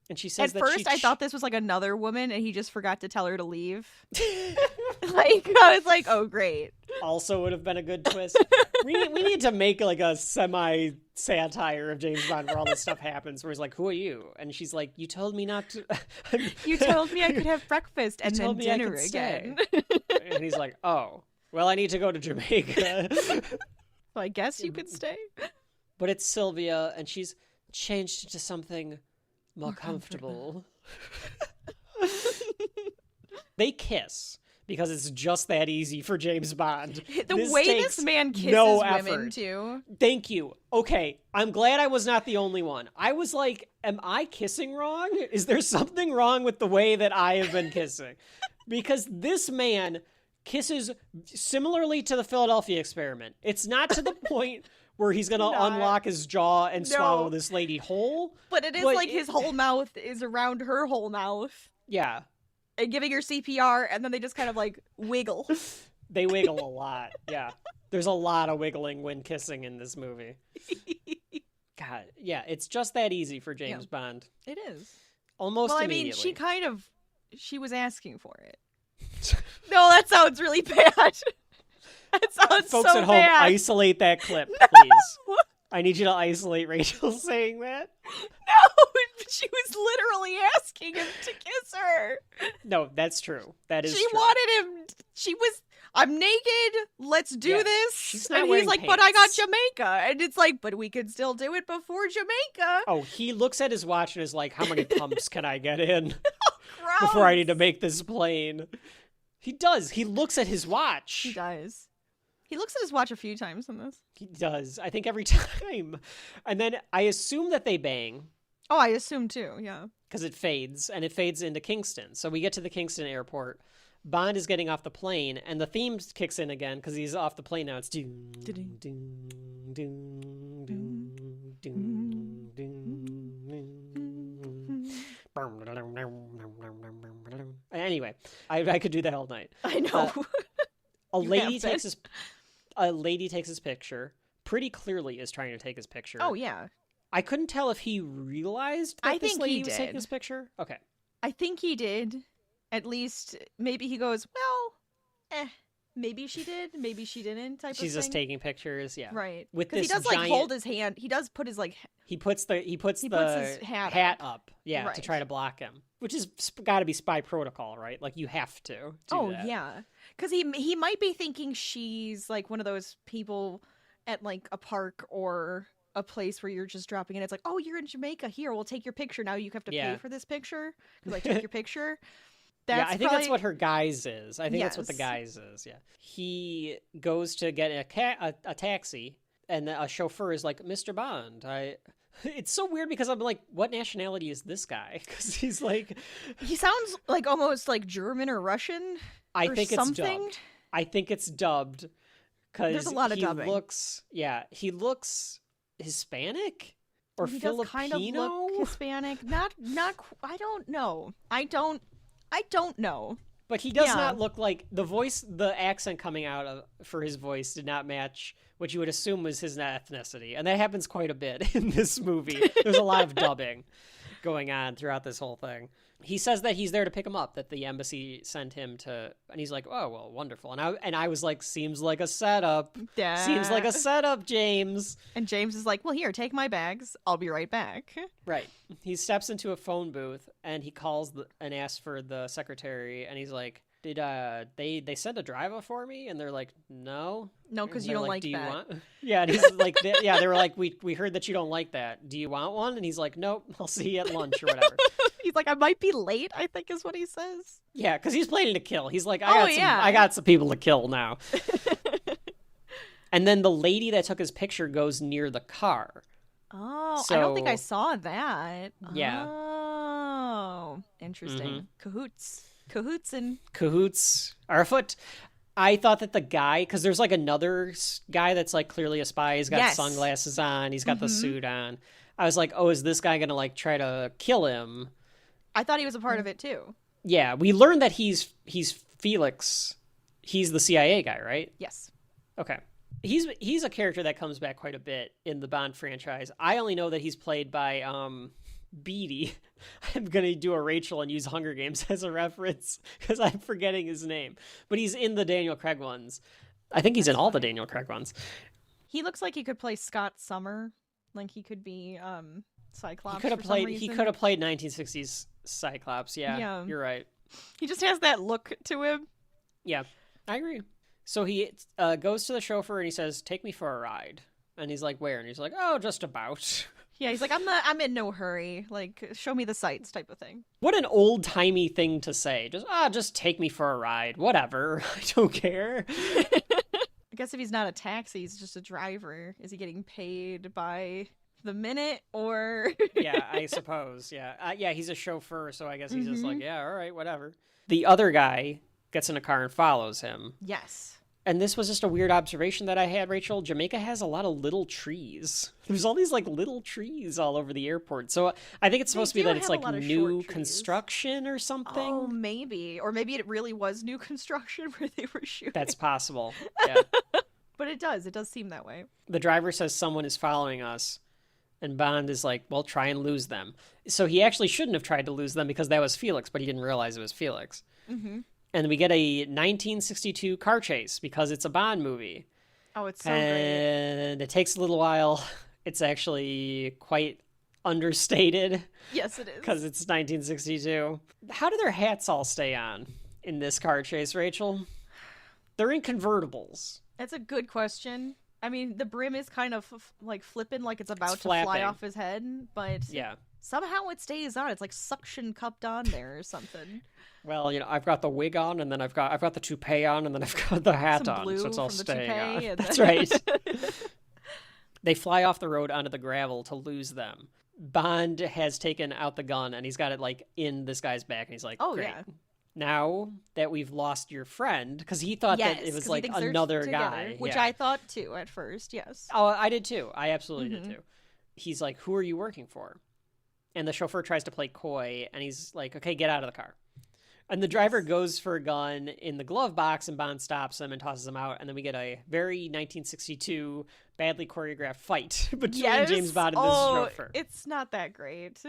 And she says At first, I thought this was like another woman, and he just forgot to tell her to leave. I was like, oh, great. Also would have been a good twist. we need to make like a semi-satire of James Bond where all this stuff happens, where he's like, who are you? And she's like, you told me not to... You told me I could have breakfast and then dinner again. And he's like, oh, well, I need to go to Jamaica. Well, I guess you could stay. But it's Sylvia, and she's changed into something more comfortable. They kiss because it's just that easy for James Bond. The way this man kisses women too. Thank you. Okay, I'm glad I was not the only one. I was like, am I kissing wrong? Is there something wrong with the way that I have been kissing? Because this man kisses similarly to the Philadelphia Experiment. It's not to the point where he's gonna unlock his jaw and No. swallow this lady whole. But it is like his whole mouth is around her whole mouth. Yeah. And giving her CPR, and then they just kind of like wiggle. They wiggle a lot. Yeah. There's a lot of wiggling when kissing in this movie. God, yeah, it's just that easy for James Bond. It is. Almost well, I immediately. mean, she was asking for it. No, that sounds really bad. That sounds Folks so at home, bad. isolate that clip, please. I need you to isolate Rachel saying that. No, she was literally asking him to kiss her. No, that's true. That is She true. wanted him. She was, I'm naked. Let's do this. she's not and he's wearing like, but I got pants. Jamaica. And it's like, but we could still do it before Jamaica. Oh, he looks at his watch and is like, how many pumps can I get in Gross. before I need to make this plane? He does. He looks at his watch. He does. He looks at his watch a few times in this. He does. I think every time. And then I assume that they bang Oh, I assume too, yeah. because it fades, and it fades into Kingston. So we get to the Kingston airport. Bond is getting off the plane, and the theme kicks in again because he's off the plane now. It's doom, doom, doom, doom, doom, doom, doom. Anyway, I could do that all night. I know. A You lady have takes been. his picture. Pretty clearly is trying to take his picture. Oh, yeah. I couldn't tell if he realized that I this think lady he was did. taking his picture. Okay. I think he did. At least, maybe he goes, well, maybe she did, maybe she didn't type She's of just thing. taking pictures, yeah. Right. With Because this he does, giant... like, hold his hand. He does put his, like... He puts the puts his hat up, yeah, to Right. try to block him, which is got to be spy protocol, right? Like you have to do Oh, that. yeah. Because he might be thinking she's, like, one of those people at, like, a park or a place where you're just dropping in. It's like, oh, you're in Jamaica. Here, we'll take your picture. Now you have to Yeah. pay for this picture because I took your picture. Yeah, I think that's probably- what her guise is. I think that's what the Yes. guise is. Yeah, he goes to get a taxi, and a chauffeur is like, "Mr. Bond, It's so weird because I'm like, what nationality is this guy? Because he's like, He sounds like almost like German or Russian. I or think something. it's dubbed. I think it's dubbed because There's a lot of he dubbing. he looks Hispanic or He Filipino. does kind of look Hispanic. Not. I don't know. I don't know. But he does Yeah. not look like the accent coming out for his voice did not match what you would assume was his ethnicity. And that happens quite a bit in this movie. There's a lot of dubbing going on throughout this whole thing. He says that he's there to pick him up, that the embassy sent him to, and he's like, oh, well, wonderful. And I was like, seems like a setup. Yeah. Seems like a setup, James. And James is like, well, here, take my bags. I'll be right back. Right. He steps into a phone booth and he calls and asks for the secretary, and he's like, did they send a driver for me? And they're like, no. No, because And you they're don't like do you that. want? Yeah, and he's like, yeah, they were like, we heard that you don't like that. Do you want one? And he's like, nope, I'll see you at lunch or whatever. He's like, I might be late, I think is what he says. Yeah, because he's planning to kill. He's like, Oh, I got some people to kill now. And then the lady that took his picture goes near the car. Oh, I don't think I So- saw that. Yeah. Oh, interesting. Cahoots and Cahoots are afoot. I thought that the guy, because there's like another guy that's like clearly a spy. He's got Yes. sunglasses on. He's got the suit on. I was like, oh, is this guy going to like try to kill him? I thought he was a part of it too. Yeah, we learned that he's Felix. He's the CIA guy, right? Yes. Okay. He's a character that comes back quite a bit in the Bond franchise. I only know that he's played by Beatty. I'm gonna do a Rachel and use Hunger Games as a reference because I'm forgetting his name. But he's in the Daniel Craig ones. I think he's in all the Daniel Craig ones. He looks like he could play Scott Summer. Like he could be Cyclops. He could have for some played. reason. He could have played 1960s Cyclops. Yeah, Yeah. You're right. He just has that look to him. Yeah, I agree. So he goes to the chauffeur and he says, "Take me for a ride." And he's like, "Where?" And he's like, "Oh, just about." Yeah, he's like, I'm in no hurry. Like, show me the sights type of thing. What an old-timey thing to say. Just take me for a ride. Whatever. I don't care. I guess if he's not a taxi, he's just a driver. Is he getting paid by the minute or? Yeah, I suppose. Yeah. Yeah, he's a chauffeur, so I guess he's just like, yeah, all right, whatever. The other guy gets in a car and follows him. Yes. and this was just a weird observation that I had, Rachel, Jamaica has a lot of little trees. There's all these like little trees all over the airport. So I think it's supposed to be that it's like new construction or something. Oh, maybe. Or maybe it really was new construction where they were shooting. That's possible. Yeah. But it does seem that way. The driver says someone is following us, and Bond is like, well, try and lose them. So he actually shouldn't have tried to lose them because that was Felix, but he didn't realize it was Felix. Mm-hmm. And we get a 1962 car chase because it's a Bond movie. Oh, it's so great. And it takes a little while. It's actually quite understated. Yes, it is. Because it's 1962. How do their hats all stay on in this car chase, Rachel? They're in convertibles. That's a good question. I mean, the brim is kind of like flipping, like it's about to flapping. fly off his head, but yeah, somehow it stays on. It's like suction cupped on there or something. Well, I've got the wig on, and then I've got the toupee on, and then I've got the hat some on, blue so it's all from the staying toupee on. That's right. They fly off the road onto the gravel to lose them. Bond has taken out the gun, and he's got it like in this guy's back, and he's like, "Oh, great. yeah. Now that we've lost your friend," because he thought that it was like another guy. Which yeah. I thought too at first, yes. Oh, I did too. I absolutely did too. He's like, who are you working for? And the chauffeur tries to play coy, and he's like, okay, get out of the car. And the driver goes for a gun in the glove box, and Bond stops him and tosses him out. And then we get a very 1962 badly choreographed fight between James Bond and this chauffeur. It's not that great.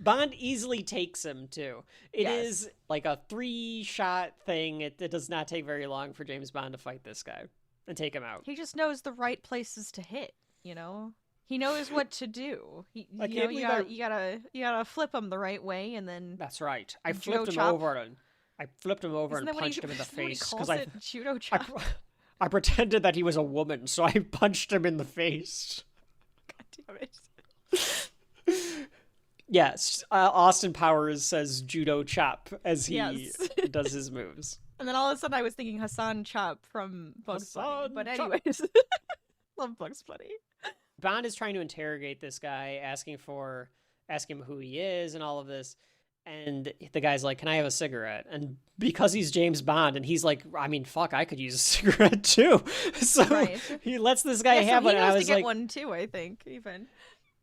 Bond easily takes him, too. It is like a 3-shot thing. It does not take very long for James Bond to fight this guy and take him out. He just knows the right places to hit, He knows what to do. You gotta flip him the right way, and then that's right. I flipped him over and punched him in the face because I judo chop. I pretended that he was a woman, so I punched him in the face. God damn it! Yes, Austin Powers says judo chop as he does his moves. And then all of a sudden, I was thinking Hassan Chop from Bugs Bunny. But anyways, love Bugs Bunny. Bond is trying to interrogate this guy, asking him who he is and all of this. And the guy's like, can I have a cigarette? And because he's James Bond and he's like, I mean, fuck, I could use a cigarette too. So he lets this guy have one. And I was to get like, one too, I think, even.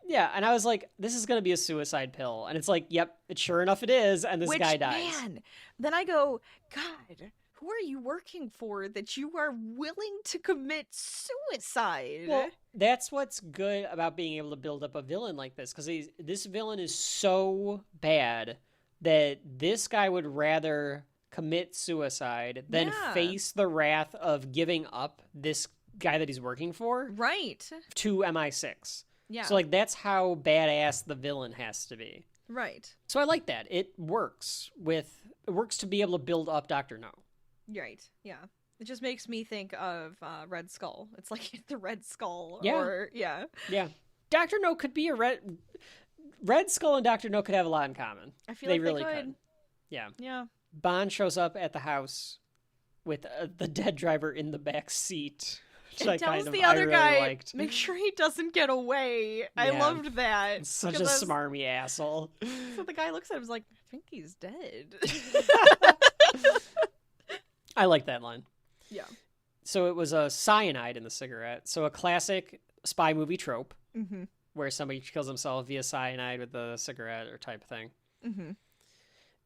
Yeah, and I was like, this is going to be a suicide pill. And it's like, yep, sure enough it is. And this guy dies. Man, then I go, God, who are you working for that you are willing to commit suicide? Well, that's what's good about being able to build up a villain like this, because this villain is so bad that this guy would rather commit suicide than face the wrath of giving up this guy that he's working for to MI6. Yeah. So like that's how badass the villain has to be. Right. So I like that. It works to be able to build up Dr. No. Right. Yeah. It just makes me think of Red Skull. It's like the Red Skull. Yeah. Yeah. Dr. No could be a Red Skull and Dr. No could have a lot in common. I feel like really they could. Yeah. Yeah. Bond shows up at the house with the dead driver in the back seat. It tells the other guy, make sure he doesn't get away. Yeah. I loved that. Such a smarmy asshole. So the guy looks at him and is like, I think he's dead. I like that line. Yeah. So it was a cyanide in the cigarette. So a classic spy movie trope where somebody kills himself via cyanide with a cigarette or type thing. Mm-hmm.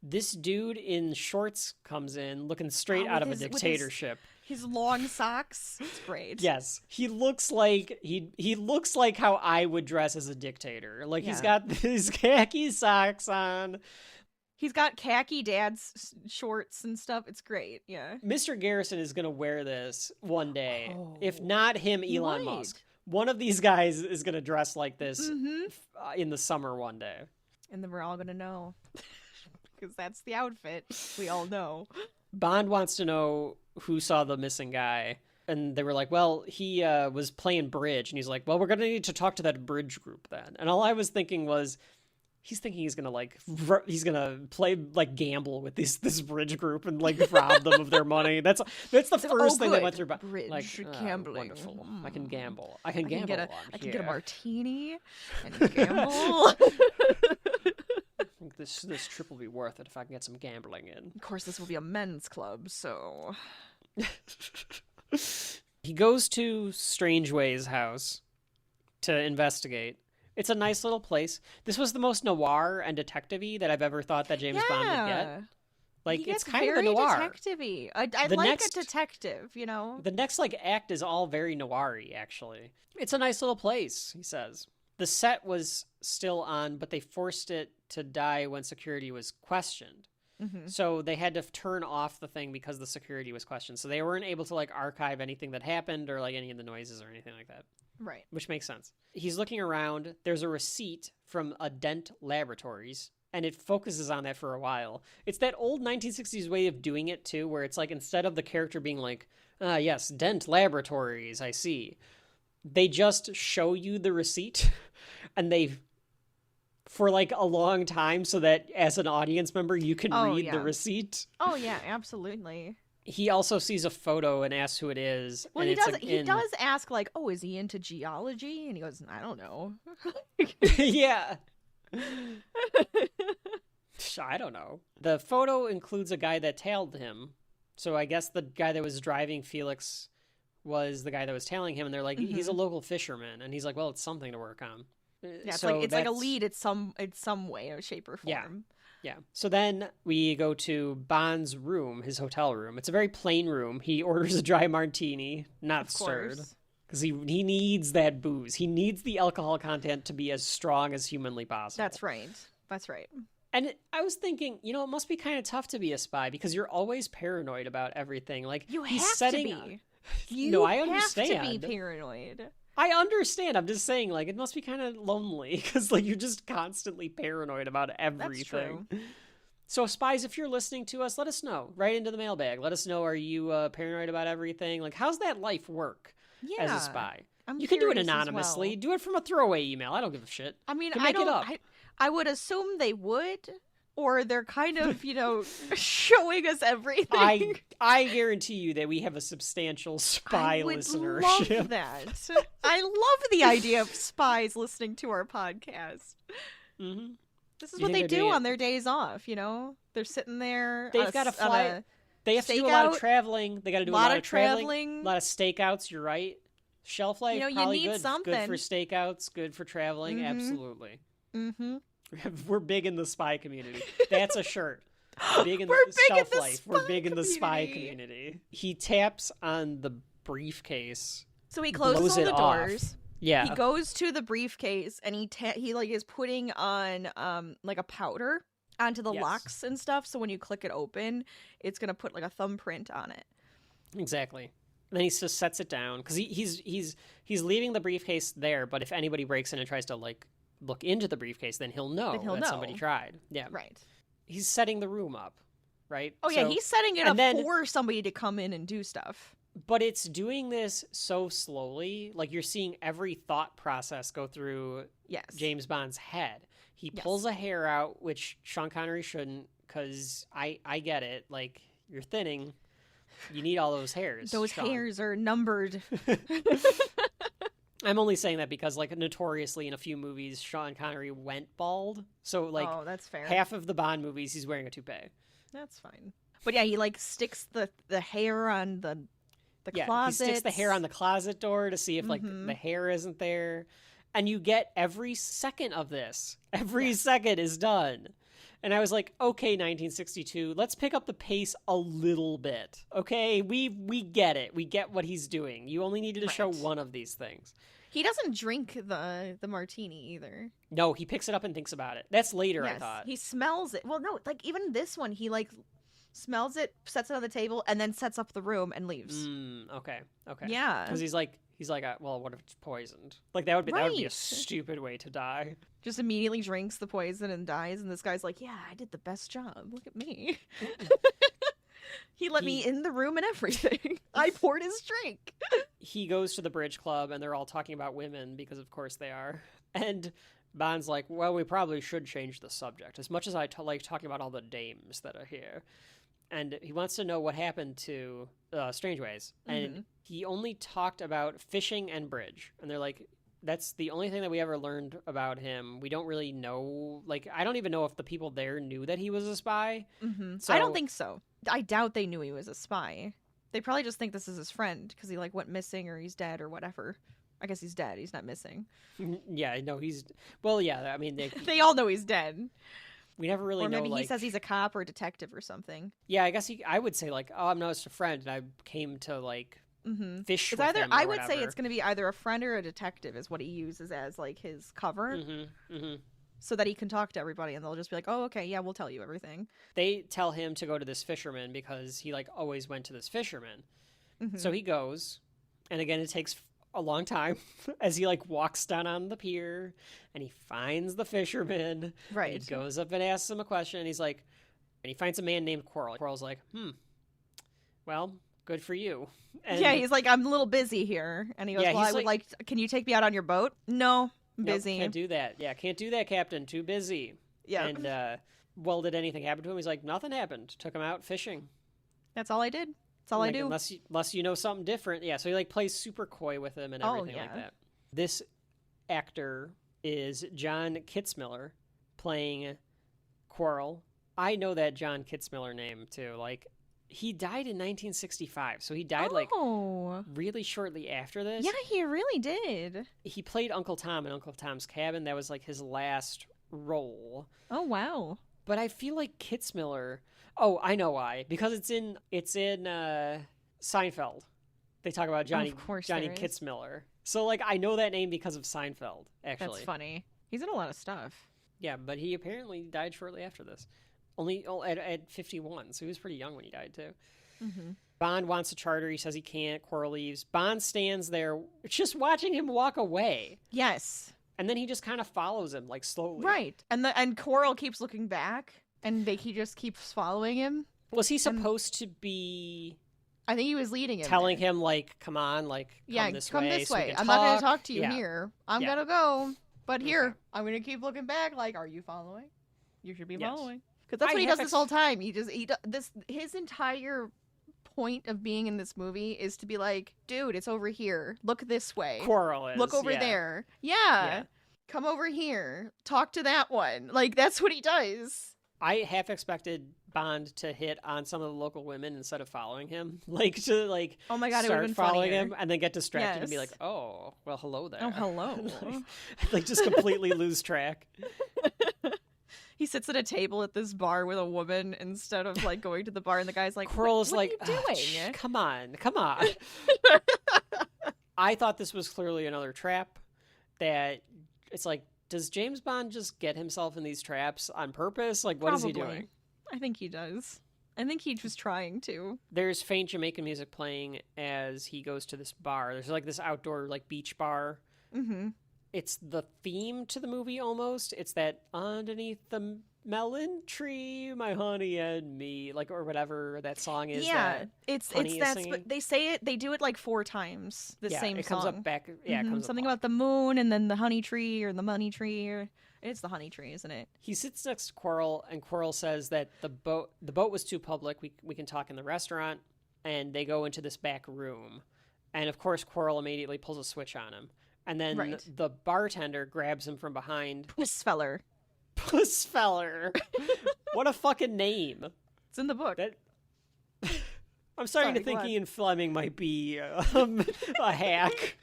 This dude in shorts comes in looking straight out of a dictatorship. His long socks. It's great. Yes. He looks like he looks like how I would dress as a dictator. Like he's got his khaki socks on. He's got khaki dad's shorts and stuff. It's great. Yeah. Mr. Garrison is going to wear this one day. If not him, Elon Musk. One of these guys is going to dress like this in the summer one day. And then we're all going to know. Because that's the outfit. We all know. Bond wants to know who saw the missing guy. And they were like, well, he was playing bridge. And he's like, well, we're going to need to talk to that bridge group then. And all I was thinking was, he's thinking he's going to play, like, gamble with this bridge group and, like, rob them of their money. That's the first thing that went through. Bridge like, gambling. Wonderful. I can gamble. I can get a martini and gamble. I think this trip will be worth it if I can get some gambling in. Of course, this will be a men's club, so... He goes to Strangeway's house to investigate. It's a nice little place. This was the most noir and detective-y that I've ever thought that James Bond would get. Like, he it's gets kind of a very noir. detective-y. I The like next- a detective, you know? The next, like, act is all very noir-y, actually. It's a nice little place, he says. The set was still on, but they forced it to die when security was questioned. So they had to turn off the thing because the security was questioned. So they weren't able to, like, archive anything that happened or, like, any of the noises or anything like that. Right. Which makes sense. He's looking around. There's a receipt from a Dent Laboratories, and it focuses on that for a while. It's that old 1960s way of doing it, too, where it's like instead of the character being like, yes, Dent Laboratories, I see, they just show you the receipt, and they for like a long time so that as an audience member you can read the receipt. Oh, yeah, absolutely. He also sees a photo and asks who it is. Well, and he it's does. He does ask, like, "Oh, is he into geology?" And he goes, "I don't know." Yeah. I don't know. The photo includes a guy that tailed him. So I guess the guy that was driving Felix was the guy that was tailing him. And they're like, he's a local fisherman. And he's like, well, it's something to work on. Yeah, it's so like a lead. It's some way, or shape, or form. Yeah. So then we go to Bond's room, his hotel room. It's a very plain room. He orders a dry martini, not stirred. Because he needs that booze. He needs the alcohol content to be as strong as humanly possible. That's right. And I was thinking, it must be kind of tough to be a spy because you're always paranoid about everything. Like, You he's have setting to be. No, I have understand. to be paranoid. I understand. I'm just saying, like, it must be kind of lonely because, like, you're just constantly paranoid about everything. That's true. So, spies, if you're listening to us, let us know. Right into the mailbag. Let us know, are you paranoid about everything? Like, how's that life work as a spy? I'm you can do it curious as anonymously. well. Do it from a throwaway email. I don't give a shit. I mean, You can make it up. I would assume they would, or they're kind of, showing us everything. I guarantee you that we have a substantial spy I would listenership. love that. I love the idea of spies listening to our podcast. Mm-hmm. This is You what think they they're do doing on their days off, They're sitting there. They've got to fly. They have to do a lot of traveling. They got to do a lot of traveling. A lot of stakeouts. You're right. Shelf life, you probably need good. something. Good for stakeouts. Good for traveling. Absolutely. Mm-hmm. We're big in the spy community. That's a shirt. Big in We're the big in shelf the life. spy We're big in the spy community. community. He taps on the briefcase. So he closes all it the off. doors. Yeah. He goes to the briefcase and he like is putting on like a powder onto the locks and stuff. So when you click it open, it's gonna put like a thumbprint on it. Exactly. And then he just sets it down because he's leaving the briefcase there. But if anybody breaks in and tries to like look into the briefcase, then he'll know that somebody tried. Yeah. Right. He's setting the room up. Right. Oh yeah, So- he's setting it and up then- for somebody to come in and do stuff. But it's doing this so slowly, like you're seeing every thought process go through Yes. James Bond's head. He Yes. pulls a hair out, which Sean Connery shouldn't, because I get it. Like, you're thinning. You need all those hairs. Those Sean. hairs are numbered. I'm only saying that because, like, notoriously in a few movies, Sean Connery went bald. So, like, oh, that's fair. half of the Bond movies, he's wearing a toupee. That's fine. But yeah, he like sticks the hair on the Yeah, closet. he sticks the hair on the closet door to see if like the hair isn't there, and you get every second of this. Every second is done, and I was like, okay, 1962, let's pick up the pace a little bit. Okay, we get it. We get what he's doing. You only needed to show one of these things. He doesn't drink the martini either. No, he picks it up and thinks about it. That's later, Yes, I thought. he smells it. Well, no, like even this one, he like smells it, sets it on the table, and then sets up the room and leaves. Okay. Yeah. Because he's like, well, what if it's poisoned? Like that would be a Right. stupid way to die. Just immediately drinks the poison and dies, and this guy's like, yeah, I did the best job. Look at me. He let me in the room and everything. I poured his drink. He goes to the bridge club and they're all talking about women because of course they are. And Bond's like, well, we probably should change the subject as much as I like talking about all the dames that are here. And he wants to know what happened to Strangeways. And he only talked about fishing and bridge. And they're like, that's the only thing that we ever learned about him. We don't really know. Like, I don't even know if the people there knew that he was a spy. So, I don't think so. I doubt they knew he was a spy. They probably just think this is his friend because he like went missing or he's dead or whatever. I guess he's dead. He's not missing. Yeah, no, he's... Well, yeah, I mean... They all know he's dead. We never really know, Or maybe like... he says he's a cop or a detective or something. Yeah, I guess I would say, like, oh, I'm not just a friend, and I came to, like, fish It's with either him or I would say whatever. it's going to be either a friend or a detective is what he uses as, like, his cover. So that he can talk to everybody, and they'll just be like, oh, okay, yeah, we'll tell you everything. They tell him to go to this fisherman because he, like, always went to this fisherman. So he goes, and again, it takes a long time as he, like, walks down on the pier, and he finds the fisherman. Right. He goes up and asks him a question, and he's like... And he finds a man named Quarrel. Quarrel's like, well, good for you. And Yeah, he's like, I'm a little busy here. And he goes, Yeah, well, he's I would like- can you take me out on your boat? No, I'm "Nope, busy. can't do that. Yeah, can't do that, Captain. Too busy. Yeah. And, well, did anything happen to him? He's like, nothing happened. Took him out fishing. That's all I did. That's all I Like, do. Unless you know something different. Yeah, so he, like, plays super coy with him and everything like yeah. that. This actor is John Kitzmiller playing Quarrel. I know that John Kitzmiller name, too. Like, he died in 1965, so he died, like, really shortly after this. Yeah, he really did. He played Uncle Tom in Uncle Tom's Cabin. That was, like, his last role. Oh, wow. But I feel like Kitzmiller... Oh, I know why. Because it's in Seinfeld. They talk about Johnny Of course there is. Kitzmiller. So, like, I know that name because of Seinfeld, actually. That's funny. He's in a lot of stuff. Yeah, but he apparently died shortly after this. Only at 51, so he was pretty young when he died, too. Bond wants a charter. He says he can't. Quarrel leaves. Bond stands there just watching him walk away. Yes. And then he just kind of follows him, like, slowly. Right. And Coral keeps looking back, and he just keeps following him. Was he supposed to be... I think he was leading him. telling him, like, come on, like, come this come way. this so we way. can I'm not going to talk. talk to you Yeah. here. I'm Yeah. going to go. But here, I'm going to keep looking back like, are you following? You should be Yes. following. Because that's I what he have does this whole time. His entire point of being in this movie is to be like, dude, it's over here. Look this way. Quarrel is. Look over yeah. there. Yeah. Yeah. Come over here. Talk to that one. Like, that's what he does. I half expected Bond to hit on some of the local women instead of following him. Like, to, like, Oh my God, it start would've been following funnier. him and then get distracted and be Yes. like, oh, well, hello there. Oh, hello. like, just completely lose track. He sits at a table at this bar with a woman instead of like going to the bar, and the guy's like, Quarrel's what like, are you "Ah, doing? come on. I thought this was clearly another trap that it's like, does James Bond just get himself in these traps on purpose? Like, what is he Probably. doing? I think he does. I think he was trying to. There's faint Jamaican music playing as he goes to this bar. There's like this outdoor like beach bar. Mm-hmm. It's the theme to the movie almost. It's that underneath the melon tree, my honey and me, like, or whatever that song is. Yeah, that it's Honey is that. singing. But they say it. They do it like 4 times. The yeah, same it song. comes up back. Yeah, it Mhm, comes something up. about the moon and then the honey tree or the money tree. Or it's the honey tree, isn't it? He sits next to Quarrel, and Quarrel says that the boat was too public. We can talk in the restaurant, and they go into this back room, and of course Quarrel immediately pulls a switch on him, and then Right. the bartender grabs him from behind. Puss feller. Pussfeller. What a fucking name. It's in the book. That I'm starting to Sorry, think go on. Ian Fleming might be a hack.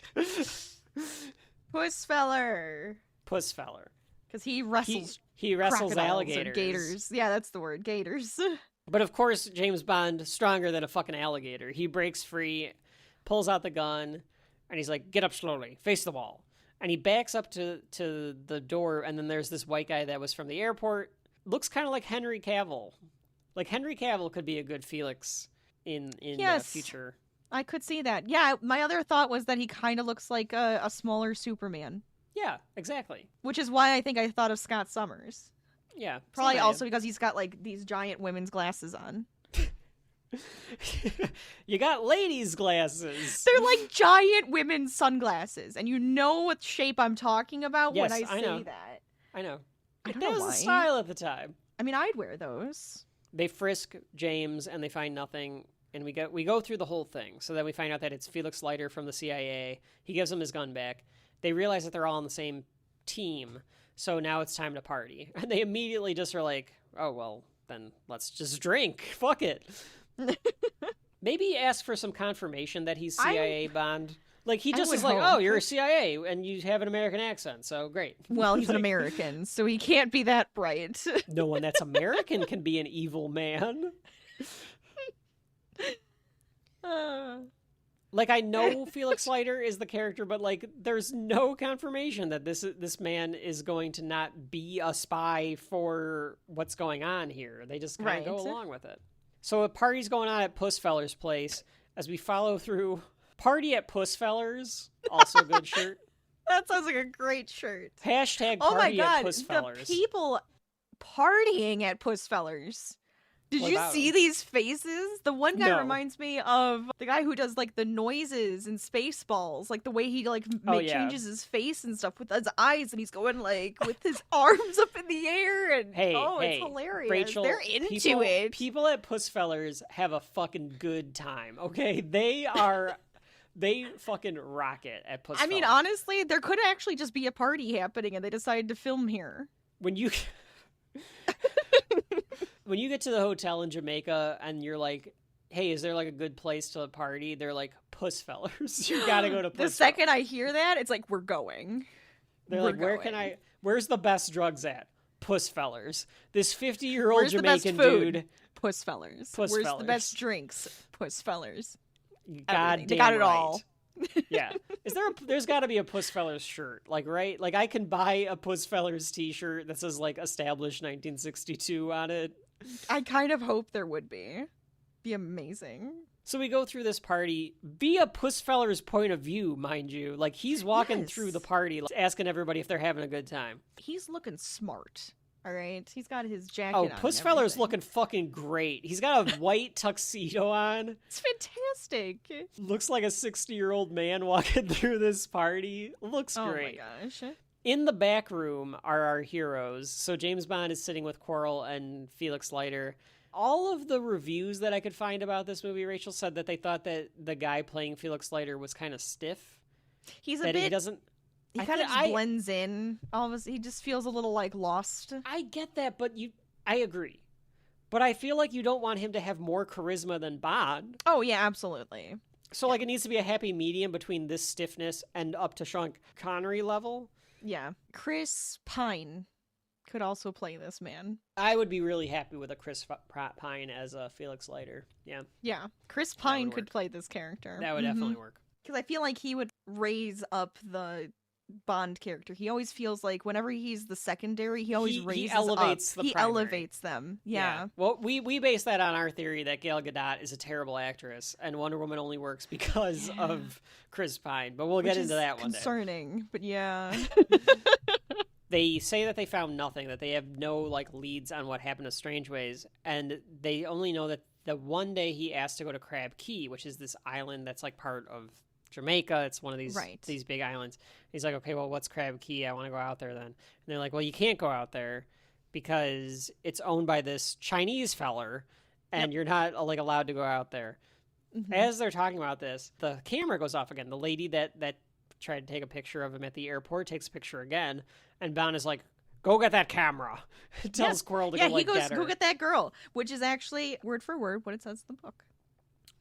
Puss feller. Pussfeller. Because he wrestles. He wrestles crocodiles or alligators. Gators. Yeah, that's the word. Gators. But of course, James Bond, stronger than a fucking alligator. He breaks free, pulls out the gun, and he's like, get up slowly, face the wall. And he backs up to the door, and then there's this white guy that was from the airport. Looks kind of like Henry Cavill. Like, Henry Cavill could be a good Felix in Yes. future. I could see that. Yeah, my other thought was that he kind of looks like a smaller Superman, Yeah, exactly. which is why I think I thought of Scott Summers. Yeah. Probably somebody- also because he's got like these giant women's glasses on. You got ladies' glasses. They're like giant women's sunglasses, and you know what shape I'm talking about Yes, when I I say know. that. I know. I don't That know was why. the style at the time. I mean, I'd wear those. They frisk James and they find nothing, and we go through the whole thing. So then we find out that it's Felix Leiter from the CIA. He gives him his gun back. They realize that they're all on the same team, so now it's time to party. And they immediately just are like, oh well, then let's just drink. Fuck it. Maybe ask for some confirmation that he's CIA Bond. Like, he just would is like, hope. oh, you're a CIA, and you have an American accent, so great. Well, he's an Like, American, so he can't be that bright. no one that's American can be an evil man. Like, I know Felix Leiter is the character, but, like, there's no confirmation that this man is going to not be a spy for what's going on here. They just kind of go along with it. So a party's going on at Pussfeller's place as we follow through Party at Pussfeller's, also a good shirt. That sounds like a great shirt. Hashtag Oh my Party at god, Pussfeller's. the people partying at Pussfeller's. Did What you about see these faces? The one guy No. reminds me of the guy who does like the noises in Spaceballs, like the way he like changes his face and stuff with his eyes, and he's going like with his arms up in the air, and it's hilarious. Rachel, They're into it. People at Pussfeller's have a fucking good time, okay? They fucking rock it at Pussfeller's. I mean, honestly, there could actually just be a party happening, and they decided to film here. When you when you get to the hotel in Jamaica and you're like, hey, is there like a good place to party? They're like, Pussfeller's. You gotta go to Pussfeller's. The second I hear that, it's like, we're going. They're We're like, where's the best drugs at? Pussfeller's. This 50-year-old Where's Jamaican the best food? dude. Pussfeller's. Where's the best drinks? Pussfeller's. God They damn got it right. all. Yeah. There's got to be a Pussfeller's shirt, like, right? Like, I can buy a Pussfeller's t-shirt that says, like, established 1962 on it. I kind of hope there would be. Be amazing. So we go through this party via Pussfeller's point of view, mind you. Like, he's walking Yes. through the party, asking everybody if they're having a good time. He's looking smart. All right, he's got his jacket Oh, on. and Pussfeller's everything. looking fucking great. He's got a white tuxedo on. It's fantastic. Looks like a 60-year-old man walking through this party. Looks Oh great. my gosh. In the back room are our heroes. So James Bond is sitting with Coral and Felix Leiter. All of the reviews that I could find about this movie, Rachel, said that they thought that the guy playing Felix Leiter was kind of stiff. He's a That bit. he doesn't. He I kind of feel- just blends in. All of us. He just feels a little like lost. I get that, but I agree. But I feel like you don't want him to have more charisma than Bond. Oh yeah, absolutely. So like it needs to be a happy medium between this stiffness and up to Sean Connery level. Yeah. Chris Pine could also play this man. I would be really happy with a Chris Pine as a Felix Leiter. Yeah, Yeah. Chris Pine could work. play this character. that would definitely work. Because I feel like he would raise up the Bond character. He always feels like whenever he's the secondary, he always raises elevates up. the He primary. elevates them. Yeah. Well, we base that on our theory that Gal Gadot is a terrible actress and Wonder Woman only works because of Chris Pine. But we'll Which get is into that one day. concerning, but yeah. They say that they found nothing, that they have no like leads on what happened to Strangeways, and they only know that the one day he asked to go to Crab Key, which is this island that's like part of Jamaica. It's one of these big islands. He's like, okay, well, what's Crab Key? I want to go out there then. And they're like, well, you can't go out there because it's owned by this Chinese feller, and you're not like allowed to go out there. Mhm. As they're talking about this, the camera goes off again. The lady that tried to take a picture of him at the airport takes a picture again, and Bond is like, go get that camera. Tells Squirrel to go he goes, get her. go get that girl, which is actually word for word what it says in the book.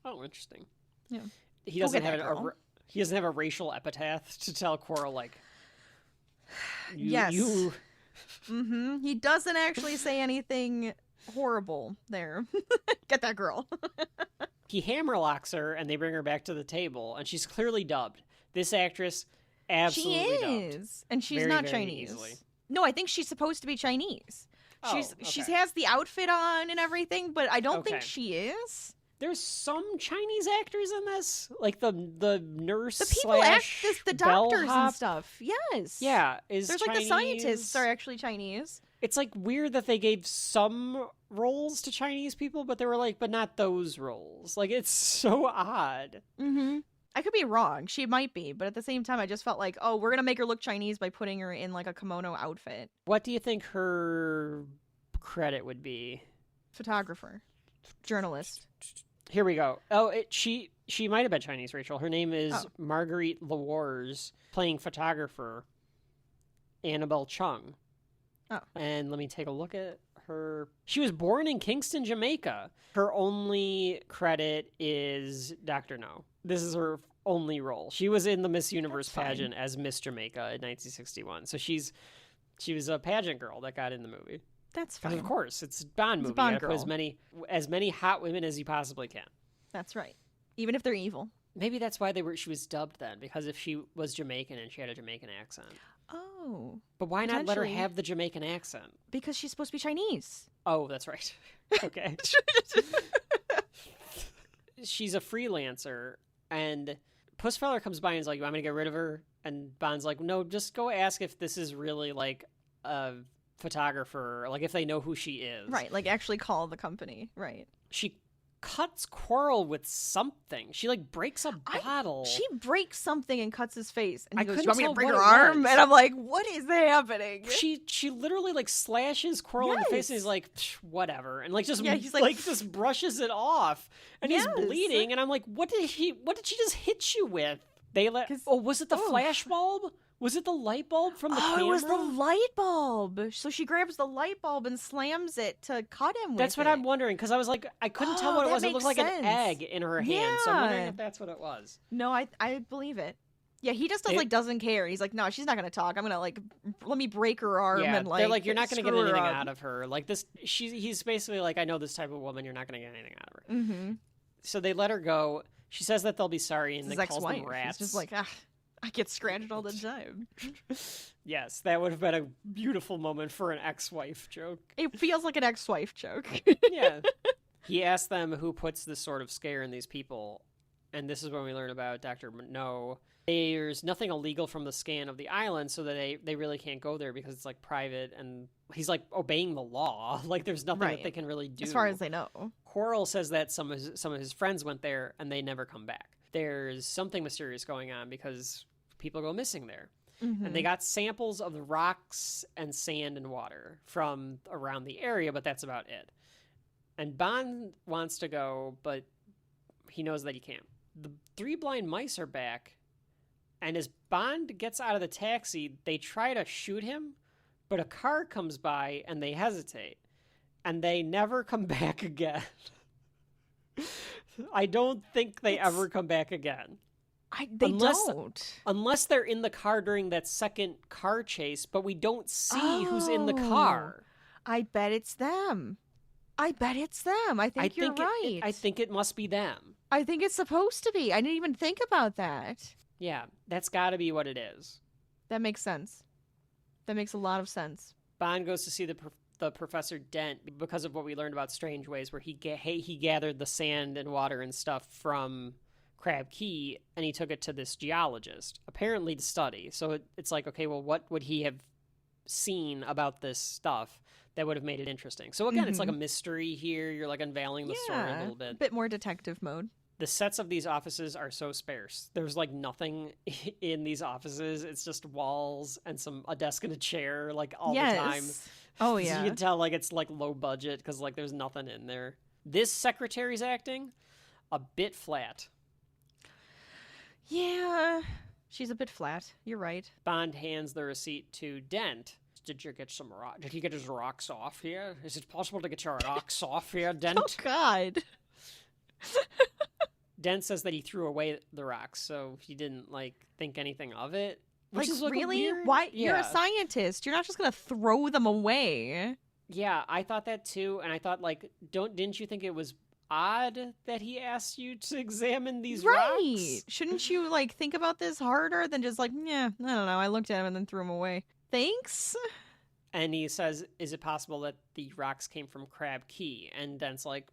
Oh, interesting. Yeah. He Go doesn't get have that girl. he doesn't have a racial epitaph to tell Quirrell like. Yes. You. Mm-hmm. He doesn't actually say anything horrible there. Get that girl. He hammerlocks her, and they bring her back to the table, and she's clearly dubbed. This actress, absolutely She dubbed. is, and she's Very, not very Chinese. easily. No, I think she's supposed to be Chinese. Oh, She okay. has the outfit on and everything, but I don't think Okay. she is. There's some Chinese actors in this, like the nurse. The people act slash the doctors and bellhop. stuff. Yes. Yeah, is There's Chinese. like the scientists are actually Chinese. It's like weird that they gave some roles to Chinese people, but they were like, but not those roles. Like it's so odd. Mm-hmm. I could be wrong. She might be, but at the same time, I just felt like, oh, we're gonna make her look Chinese by putting her in like a kimono outfit. What do you think her credit would be? Photographer, journalist. Here we go. Oh, she might have been Chinese, Rachel. Her name is Oh. Marguerite Lawars, playing photographer Annabelle Chung. Oh. And let me take a look at She was born in Kingston, Jamaica. Her only credit is Dr. No. This is her only role. She was in the Miss Universe pageant as Miss Jamaica in 1961. So she was a pageant girl that got in the movie. That's fine. Of course, it's a Bond movie. Bond you gotta put as many hot women as you possibly can. That's right. Even if they're evil. Maybe that's why she was dubbed then, because if she was Jamaican and she had a Jamaican accent. Oh. But why not let her have the Jamaican accent? Because she's supposed to be Chinese. Oh, that's right. Okay. She's a freelancer, and Pussfeller comes by and is like, you want me to get rid of her? And Bond's like, no, just go ask if this is really, like, a photographer, like, if they know who she is. Right, like, actually call the company. Right. She cuts Quarrel with something. She, like, breaks a bottle. She breaks something and cuts his face. And he goes, couldn't you want me to tell break what her it arm? was. And I'm like, what is happening? She literally, like, slashes Quarrel in the face, and he's like, whatever. And, like, just, he's like, just brushes it off. And he's Yes. bleeding, and I'm like, what did she just hit you with? Was it the flash bulb? Was it the light bulb from the camera? It was the light bulb. So she grabs the light bulb and slams it to cut him with That's what I'm wondering, because I was like, I couldn't tell what it that was. It looked like makes an sense. egg in her hand, so I'm wondering Yeah. if that's what it was. No, I believe it. Yeah, he just doesn't care. He's like, no, she's not going to talk. I'm going to, like, let me break her arm Yeah, and, like, they're like, you're not going to get screw her anything up. out of her. Like, he's basically like, I know this type of woman, you're not going to get anything out of her. Mm-hmm. So they let her go. She says that they'll be sorry, and His they calls ex-wife. them rats. He's just like, I get scratched all the time. Yes, that would have been a beautiful moment for an ex-wife joke. It feels like an ex-wife joke. Yeah. He asked them who puts this sort of scare in these people, and this is when we learn about Dr. No. There's nothing illegal from the scan of the island, so that they really can't go there because it's, like, private, and he's, like, obeying the law. Like, there's nothing that they can really do. As far as they know. Quarrel says that some of his friends went there, and they never come back. There's something mysterious going on because people go missing there. Mm-hmm. And they got samples of the rocks and sand and water from around the area, but that's about it. And Bond wants to go, but he knows that he can't. The three blind mice are back, and as Bond gets out of the taxi, they try to shoot him, but a car comes by and they hesitate. And they never come back again. I don't think they ever come back again. They don't. Unless they're in the car during that second car chase, but we don't see who's in the car. I bet it's them. I think you're right. I think it must be them. I think it's supposed to be. I didn't even think about that. Yeah, that's got to be what it is. That makes sense. That makes a lot of sense. Bond goes to see the Professor Dent because of what we learned about Strange Ways, where he gathered the sand and water and stuff from Crab Key, and he took it to this geologist, apparently to study. So it's like, okay, well, what would he have seen about this stuff that would have made it interesting? So again, it's like a mystery here. You're like unveiling the story a little bit. A bit more detective mode. The sets of these offices are so sparse. There's like nothing in these offices. It's just walls and a desk and a chair, like all the time. Oh, So yeah. you can tell like it's like low budget because like there's nothing in there. This secretary's acting a bit flat. Yeah, she's a bit flat. You're right. Bond hands the receipt to Dent. Did you get Did he get his rocks off here? Is it possible to get your rocks off here, Dent? Oh, God. Dent says that he threw away the rocks, so he didn't like think anything of it. Which Like, is like really? weird... Why? You're a Yeah. scientist. You're not just going to throw them away. Yeah, I thought that too, and I thought like, didn't you think it was odd that he asked you to examine these Right. rocks? Shouldn't you, like, think about this harder than just like, yeah, I don't know. I looked at him and then threw him away. Thanks? And he says, is it possible that the rocks came from Crab Key? And Dent's like,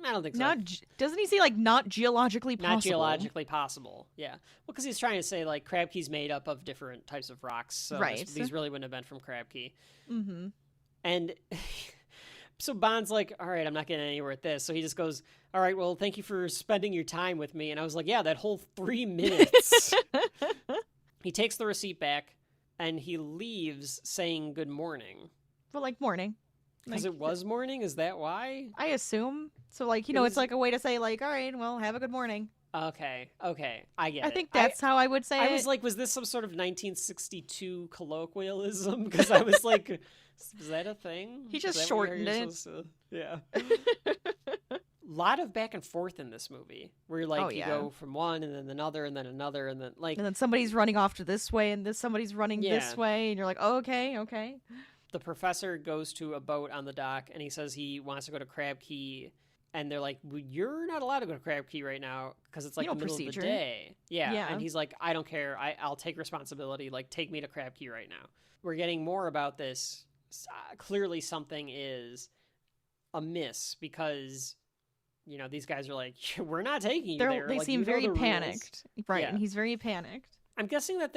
I don't think so. Doesn't he say, like, not geologically possible? Not geologically possible. Yeah. Well, because he's trying to say, like, Crab Key's made up of different types of rocks. So Right. these really wouldn't have been from Crab Key. Mm-hmm. And so Bond's like, all right, I'm not getting anywhere with this. So he just goes, all right, well, thank you for spending your time with me. And I was like, yeah, that whole 3 minutes. He takes the receipt back and he leaves saying good morning. But, like, morning. Because Like, it was morning? Is that why? I assume. So, like, It it's was- like a way to say, like, all right, well, have a good morning. Okay, I get it. I think that's how I would say it. I was like, was this some sort of 1962 colloquialism? Because I was like, was that a thing? He just Is that shortened what it. Yeah. A lot of back and forth in this movie, where like you go from one and then another and then another and then like, and then somebody's running off to this way and somebody's running this way, and you're like, oh, okay. The professor goes to a boat on the dock and he says he wants to go to Crab Key. And they're like, well, you're not allowed to go to Crab Key right now because it's like the middle of the day. Yeah. And he's like, I don't care. I'll take responsibility. Like, take me to Crab Key right now. We're getting more about this. Clearly something is amiss because, you know, these guys are like, we're not taking you there. They like, seem very the panicked. rules. Right. Yeah. And he's very panicked. I'm guessing that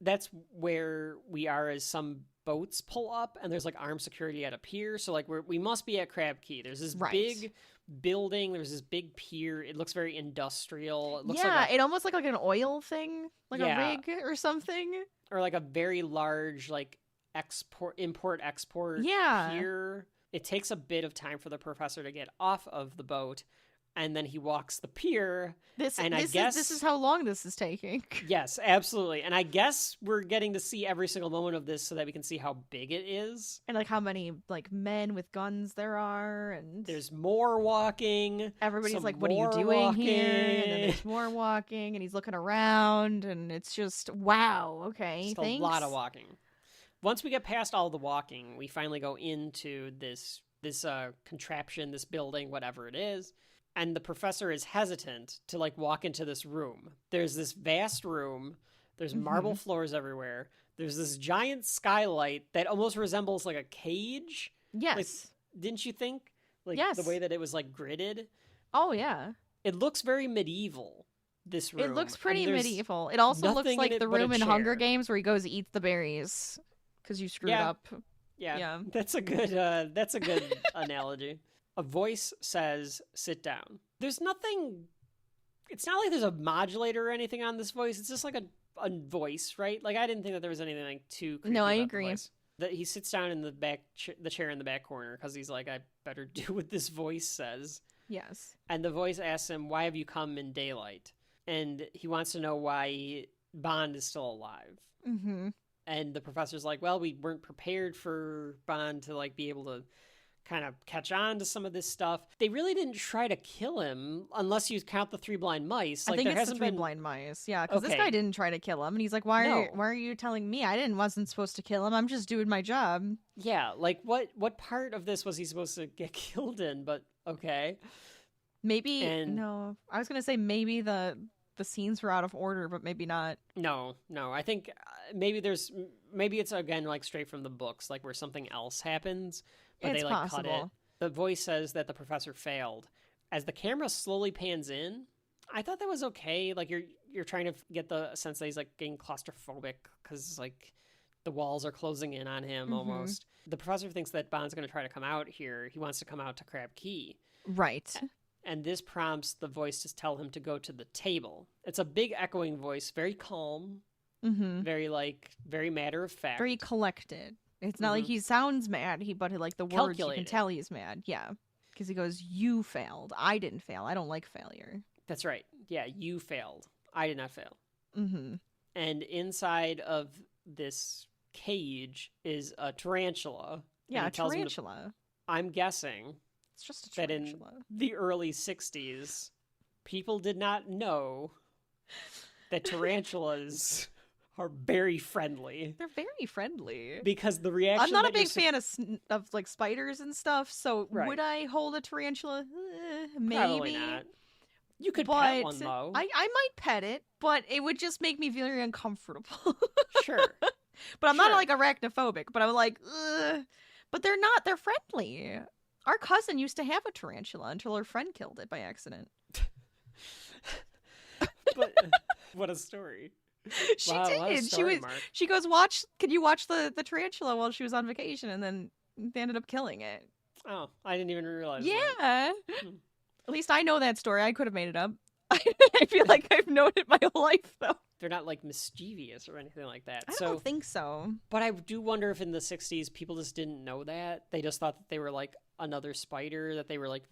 that's where we are as some boats pull up and there's like armed security at a pier. So like we must be at Crab Key. There's this big building. There's this big pier. It looks very industrial. It looks like it almost like an oil thing, like a rig or something, or like a very large like import export pier. It takes a bit of time for the professor to get off of the boat, and then he walks the pier. This is how long this is taking. Yes, absolutely. And I guess we're getting to see every single moment of this so that we can see how big it is. And like how many like men with guns there are, and there's more walking. Everybody's like, what are you doing here? And then there's more walking, and he's looking around, and it's just wow, okay. Just a lot of walking. Once we get past all the walking, we finally go into this contraption, this building, whatever it is. And the professor is hesitant to like walk into this room. There's this vast room. There's marble floors everywhere. There's this giant skylight that almost resembles like a cage. Yes. Like, didn't you think? Like the way that it was like gridded. Oh yeah. It looks very medieval. This room. It looks pretty medieval. It also looks like the room in Hunger Games where he goes to eat the berries because you screwed up. Yeah. That's a good analogy. A voice says, sit down. There's nothing... It's not like there's a modulator or anything on this voice. It's just like a voice, right? Like, I didn't think that there was anything like too creepy. No, I about agree. The voice. That he sits down in the chair in the back corner because he's like, I better do what this voice says. Yes. And the voice asks him, why have you come in daylight? And he wants to know why Bond is still alive. Mm-hmm. And the professor's like, well, we weren't prepared for Bond to like be able to kind of catch on to some of this stuff. They really didn't try to kill him unless you count the three blind mice. Like, I think there it's hasn't the three been... blind mice. Yeah, because this guy didn't try to kill him, and he's like, why are you telling me? Wasn't supposed to kill him. I'm just doing my job. Yeah, like what part of this was he supposed to get killed in? But okay, maybe no. I was gonna say maybe the scenes were out of order, but maybe not. No. I think maybe it's again like straight from the books, like where something else happens. But it's they like possible. cut it. The voice says that the professor failed. As the camera slowly pans in, I thought that was okay. Like you're trying to get the sense that he's like getting claustrophobic because like the walls are closing in on him almost. The professor thinks that Bond's going to try to come out here. He wants to come out to Crab Key. Right. And this prompts the voice to tell him to go to the table. It's a big echoing voice, very calm, very matter of fact, very collected. It's not like he sounds mad, but like the words, you can tell he's mad. Yeah. Because he goes, you failed. I didn't fail. I don't like failure. That's right. Yeah, you failed. I did not fail. Mm-hmm. And inside of this cage is a tarantula. Yeah, a tarantula. I'm guessing it's just a tarantula. That in the early 60s, people did not know that tarantulas... are very friendly. They're very friendly. Because the reaction... I'm not a big fan of like spiders and stuff, so right. Would I hold a tarantula? Maybe. Probably not. You could pet one, though. I might pet it, but it would just make me very uncomfortable. Sure. But I'm not like arachnophobic, but I'm like, ugh. But they're not. They're friendly. Our cousin used to have a tarantula until her friend killed it by accident. But what a story. She did. She goes, could you watch the tarantula while she was on vacation, and then they ended up killing it. Oh, I didn't even realize. Yeah. That. At least I know that story. I could have made it up. I feel like I've known it my whole life, though. They're not like mischievous or anything like that. I don't think so. But I do wonder if in the 60s people just didn't know that. They just thought that they were like another spider, that they were like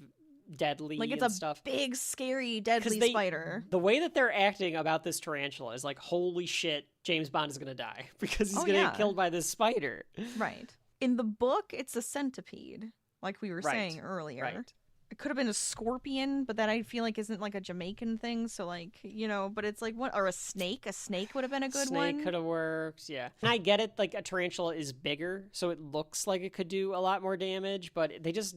deadly Like it's and a stuff. big, scary, deadly spider. The way that they're acting about this tarantula is like, holy shit, James Bond is going to die because he's going to get killed by this spider. Right. In the book, it's a centipede, like we were Right. saying earlier. Right. It could have been a scorpion, but that I feel like isn't like a Jamaican thing. So like, but it's like what? Or a snake? A snake would have been a good one. Snake could have worked, yeah. And I get it, like a tarantula is bigger, so it looks like it could do a lot more damage, but they just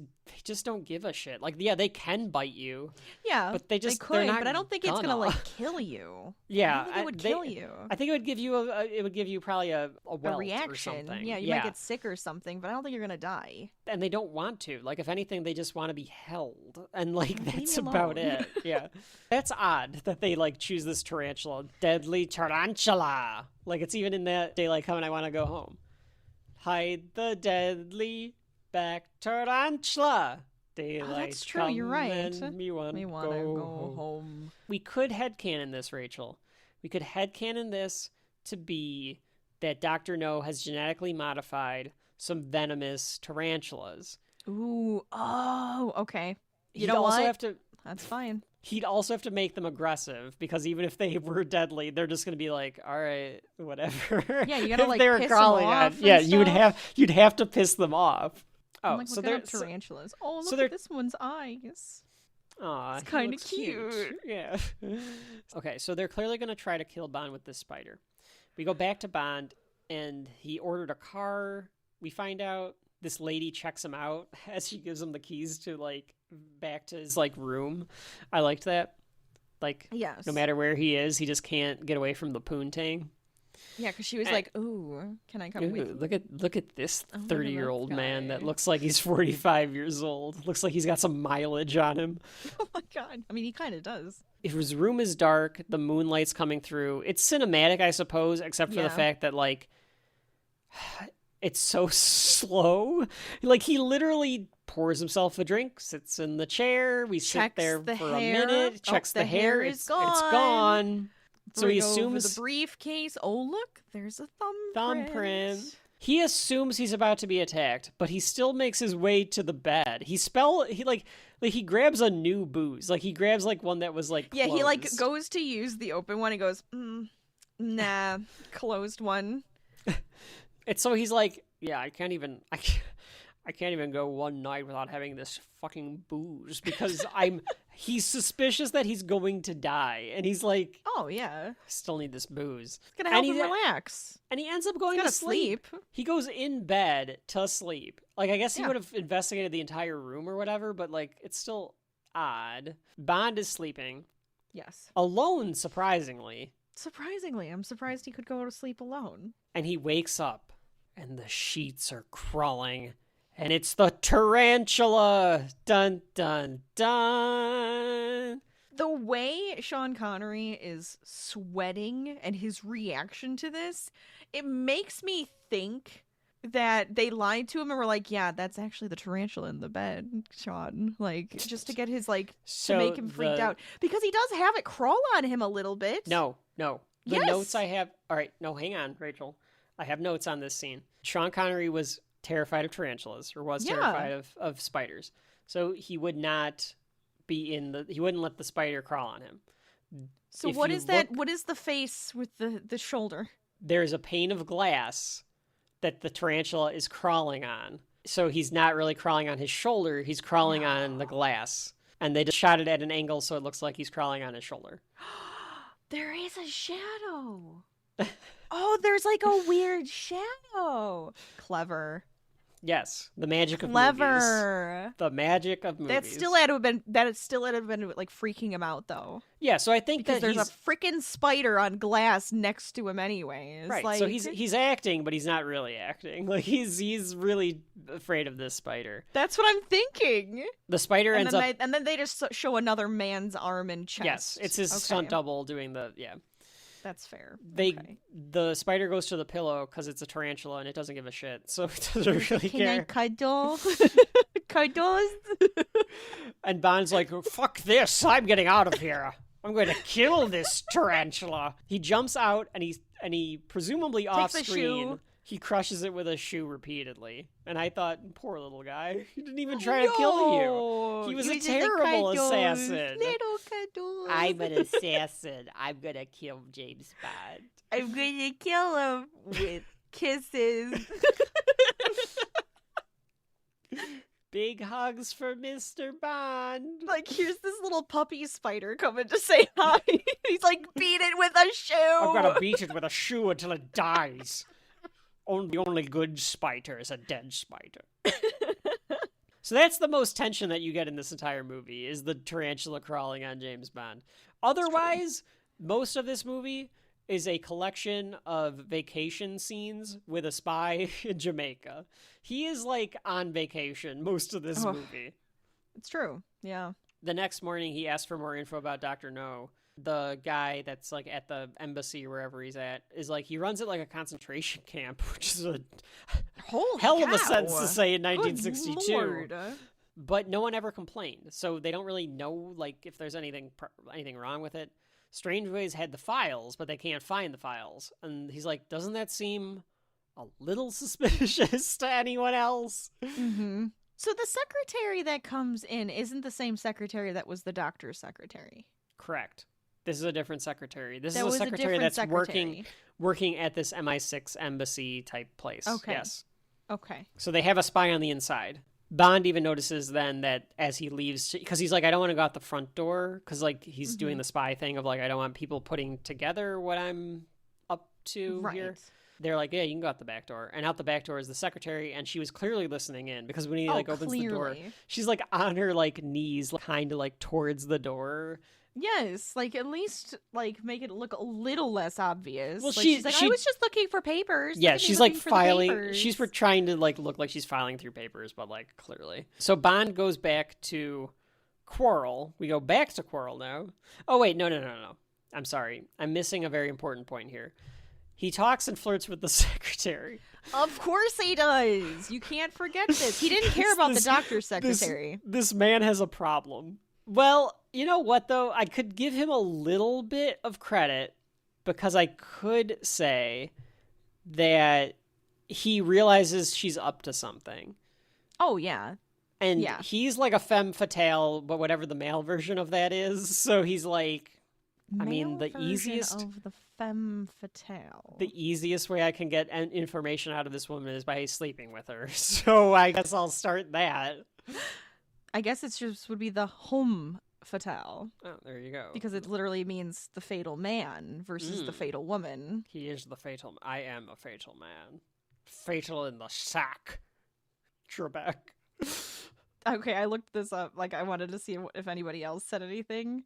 don't give a shit. Like, yeah, they can bite you. Yeah, but they could, they're not but I don't think it's gonna like kill you. Yeah, I don't think it would kill you. I think it would give you probably a welt reaction. or something. Yeah, you might get sick or something, but I don't think you're gonna die. And they don't want to. Like, if anything, they just want to be held. And like Leave that's me about alone. it. Yeah. That's odd that they like choose this tarantula. Deadly tarantula. Like it's even in that Daylight Come and I Want to Go Home. Hide the deadly back tarantula. Daylight that's true, come you're right. and we want to go home. We could headcanon this, Rachel. We could headcanon this to be that Dr. No has genetically modified some venomous tarantulas. Ooh, oh, okay. He'd also have to. That's fine. He'd also have to make them aggressive because even if they were deadly, they're just going to be like, all right, whatever. Yeah, you gotta If like they were piss them crawling off. on, yeah, and stuff. you'd have to piss them off. Oh, I'm like, so looking they're up tarantulas. Oh, look so they're- at this one's eyes. Aw, It's he kinda looks cute. Yeah. Okay, so they're clearly going to try to kill Bond with this spider. We go back to Bond, and he ordered a car. We find out this lady checks him out as she gives him the keys to like back to his like room. I liked that. Like, Yes. no matter where he is, he just can't get away from the poontang. Yeah, because she was like, "Ooh, can I come with you?" Look at this Oh, look at 30-year-old this man guy. that looks like he's 45 years old. Looks like he's got some mileage on him. Oh my god! I mean, he kind of does. If his room is dark, the moonlight's coming through. It's cinematic, I suppose, except for the Yeah. fact that like it's so slow. Like he literally pours himself a drink, sits in the chair. We sit Checks there the for hair. a minute, Oh, checks the the hair. hair is It's gone. gone. So he Bring over assumes the briefcase. Oh, look, there's a thumbprint. He assumes he's about to be attacked, but he still makes his way to the bed. He grabs a new booze. Like he grabs like one that was like Yeah, he like closed. goes to use the open one. He goes, nah, closed one. And so he's like, yeah, I can't even go one night without having this fucking booze because he's suspicious that he's going to die. And he's like, Oh yeah, I still need this booze. it's gonna help And him relax. And he ends up going He's to gonna sleep. sleep. He goes in bed to sleep. Like, I guess he Yeah. would have investigated the entire room or whatever, but like, it's still odd. Bond is sleeping. Yes. Alone, surprisingly. Surprisingly, I'm surprised he could go to sleep alone. And he wakes up, and the sheets are crawling, and it's the tarantula! Dun, dun, dun! The way Sean Connery is sweating and his reaction to this, it makes me think that they lied to him and were like, yeah, that's actually the tarantula in the bed, Sean. Like, just to get his, like, So to make him freaked out. Because he does have it crawl on him a little bit. No. The Yes. notes I have... All right, no, hang on, Rachel. I have notes on this scene. Sean Connery was terrified of tarantulas, or was Yeah. terrified of spiders. So he would not be he wouldn't let the spider crawl on him. So If what you is that? look- What is the face with the shoulder? There's a pane of glass that the tarantula is crawling on. So he's not really crawling on his shoulder, he's crawling on the glass. And they just shot it at an angle so it looks like he's crawling on his shoulder. There is a shadow. Oh, there's like a weird shadow. Clever. Yes, the magic of movies. Clever. The magic of movies. That still had to have been like freaking him out though. Yeah, so I think Because that there's a freaking spider on glass next to him anyways. right. Like, So he's acting, but he's not really acting. Like he's really afraid of this spider. that's what I'm thinking. The spider And ends then, up. and then they just show another man's arm and chest. Yes, it's his Okay. stunt double doing the That's fair. They Okay. the spider goes to the pillow because it's a tarantula and it doesn't give a shit, so it doesn't really Can I care. cuddle? Cuddles? And Bond's like, "Fuck this! I'm getting out of here. I'm going to kill this tarantula." He jumps out and he presumably off Takes a screen shoe. He crushes it with a shoe repeatedly. And I thought, poor little guy. He didn't even try to kill you. He was a terrible assassin. Little cuddles. I'm an assassin. I'm going to kill James Bond. I'm going to kill him with kisses. Big hugs for Mr. Bond. Like, here's this little puppy spider coming to say hi. He's like, beat it with a shoe. I'm going to beat it with a shoe until it dies. The only good spider is a dead spider. So that's the most tension that you get in this entire movie, is the tarantula crawling on James Bond. Otherwise, most of this movie is a collection of vacation scenes with a spy in Jamaica. He is like on vacation most of this movie. It's true. Yeah. The next morning, he asks for more info about Dr. No. The guy that's like at the embassy, wherever he's at, is like, he runs it like a concentration camp, which is a hell of a sentence to say in 1962. But no one ever complained, so they don't really know like if there's anything wrong with it. Strangeways had the files, but they can't find the files. And he's like, doesn't that seem a little suspicious to anyone else? Mm-hmm. So the secretary that comes in isn't the same secretary that was the doctor's secretary. Correct. This is a different secretary. This That is was a a secretary different that's secretary. working at this MI6 embassy type place. Okay. Yes. Okay. So they have a spy on the inside. Bond even notices then that as he leaves, because he's like, I don't want to go out the front door, because like he's doing the spy thing of like, I don't want people putting together what I'm up to here. They're like, yeah, you can go out the back door. And out the back door is the secretary, and she was clearly listening in, because when he like opens the door, she's like on her like knees, kind of like towards the door. Yes, like at least like make it look a little less obvious. Well, like, she's like, I was just looking for papers. Yeah, Look at me she's like looking for the filing. papers. She's trying to like look like she's filing through papers, but like clearly. So Bond goes back to Quarrel. We go back to Quarrel now. Oh wait, no. I'm sorry. I'm missing a very important point here. He talks and flirts with the secretary. Of course he does. You can't forget this. He didn't care about the doctor's secretary. This man has a problem. Well, you know what, though? I could give him a little bit of credit, because I could say that he realizes she's up to something. Oh, yeah. And he's like a femme fatale, but whatever the male version of that is. So he's like, the easiest of the femme fatale. The easiest way I can get information out of this woman is by sleeping with her. So I guess I'll start that. I guess it just would be the homme fatale. Oh, there you go. Because it literally means the fatal man versus the fatal woman. He is the fatal. I am a fatal man. Fatal in the sack. Trebek. Okay, I looked this up. Like, I wanted to see if anybody else said anything.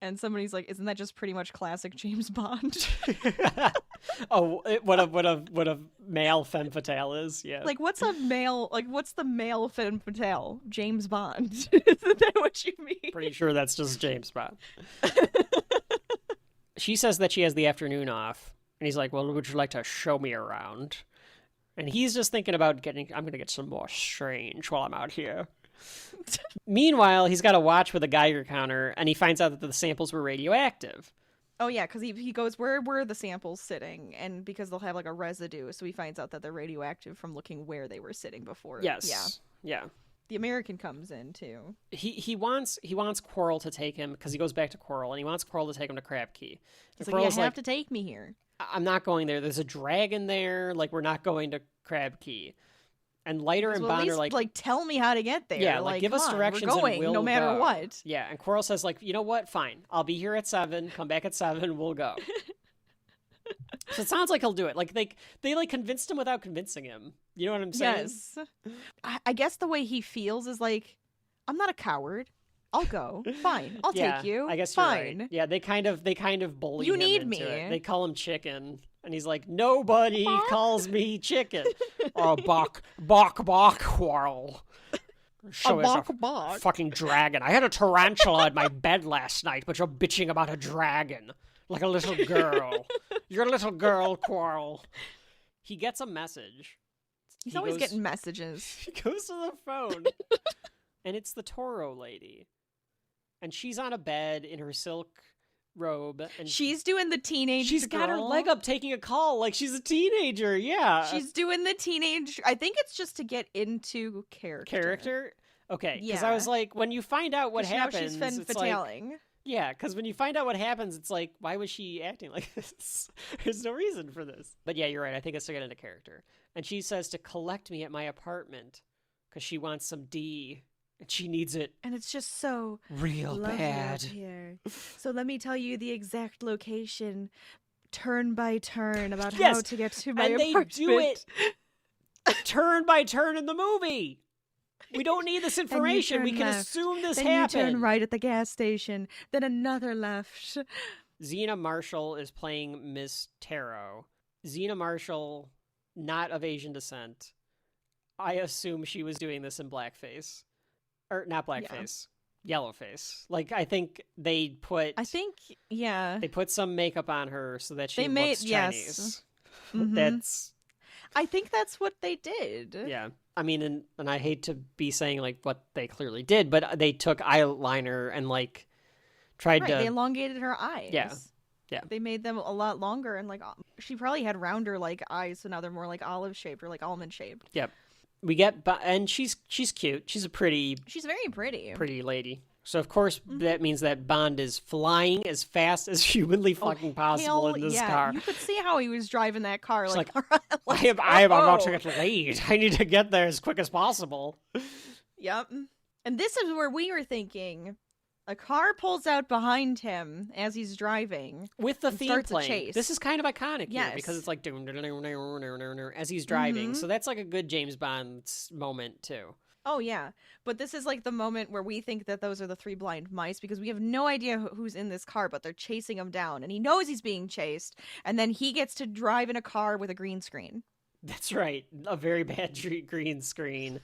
And somebody's like, "Isn't that just pretty much classic James Bond?" Oh, what a male femme fatale is? Yeah. Like, what's the male femme fatale? James Bond. Isn't that what you mean? Pretty sure that's just James Bond. She says that she has the afternoon off, and he's like, "Well, would you like to show me around?" And he's just thinking about I'm going to get some more strange while I'm out here. Meanwhile, he's got a watch with a Geiger counter, and he finds out that the samples were radioactive. Oh, yeah, because he goes, where were the samples sitting? And because they'll have, like, a residue, so he finds out that they're radioactive from looking where they were sitting before. Yes. Yeah. The American comes in, too. He wants Quarrel to take him, because he goes back to Quarrel, and he wants Quarrel to take him to Crab Key. He's like, you have to take me here. I'm not going there. There's a dragon there. Like, we're not going to Crab Key. And Leiter and Bond are like, tell me how to get there. Yeah, like give us directions. We're going, and we'll no matter go. what. Yeah, and Quarrel says, like, you know what? Fine. I'll be here at 7. Come back at 7. We'll go. So it sounds like he'll do it. Like they like convinced him without convincing him. You know what I'm saying? Yes. I guess the way he feels is like, I'm not a coward. I'll go. Fine. I'll take you. I guess fine. You're right. Yeah, they kind of bully you him need into me. It. They call him Chicken. And he's like, nobody calls me Chicken. Oh, Bach, Quarrel. Show us a fucking dragon. I had a tarantula in my bed last night, but you're bitching about a dragon. Like a little girl. You're a little girl, Quarrel. He gets a message. He's always getting messages. He goes to the phone. And it's the Toro lady. And she's on a bed in her silk robe. And She's doing the teenage she's got her girl. leg up taking a call like she's a teenager. Yeah. She's doing the teenage. I think it's just to get into character. Okay, because I Yeah. was like, when you find out what 'Cause now happens, she's femme it's like, fataling. yeah, because when you find out what happens, it's like, why was she acting like this? There's no reason for this. But yeah, you're right. I think it's to get into character. And she says to collect me at my apartment because she wants some D and she needs it And it's just so real lovely bad. up here. So let me tell you the exact location, turn by turn, about Yes, how to get to my And they apartment. do it turn by turn in the movie. We don't need this information. We turn can left. assume this Then happened. you turn right at the gas station, then another left. Zena Marshall is playing Miss Tarot. Zena Marshall, not of Asian descent. I assume she was doing this in blackface. Or not blackface. Yellowface. Like, I think they put... Yeah. They put some makeup on her so that she They made- looks Chinese. yes. Mhm. That's... I think that's what they did. Yeah. I mean, and I hate to be saying, like, what they clearly did, but they took eyeliner and, like, tried Right, to... they elongated her eyes. Yeah. Yeah. They made them a lot longer, and, like, she probably had rounder, like, eyes, so now they're more, like, olive-shaped or, like, almond-shaped. Yep. We get... And she's cute. She's a pretty She's very pretty. lady. So, of course, that means that Bond is flying as fast as humanly fucking possible Hell in this yeah. car. You could see how he was driving that car. It's Like, I am about to get late. I need to get there as quick as possible. Yep. And this is where we were thinking. A car pulls out behind him as he's driving. With the and theme starts a playing. chase. This is kind of iconic here Yes. because it's like as he's driving. Mhm. So that's like a good James Bond moment too. Oh, yeah. But this is like the moment where we think that those are the three blind mice because we have no idea who's in this car, but they're chasing him down. And he knows he's being chased. And then he gets to drive in a car with a green screen. That's right. A very bad green screen.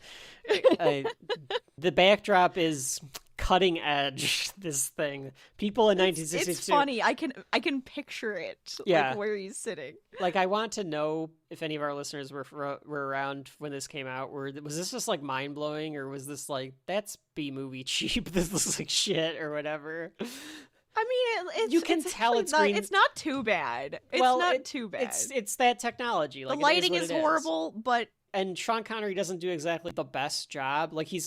The backdrop is cutting edge, this thing. People in 1962. It's funny. I can picture it. Yeah. Like where he's sitting. Like, I want to know if any of our listeners were around when this came out. Was this just like mind blowing, or was this like, that's B movie cheap? This looks like shit or whatever. I mean, it's You can it's tell actually it's not, green. It's not too bad. It's Well, not too bad. It's that technology. The Like, lighting it is what it horrible, but and Sean Connery doesn't do exactly the best job. Like, he's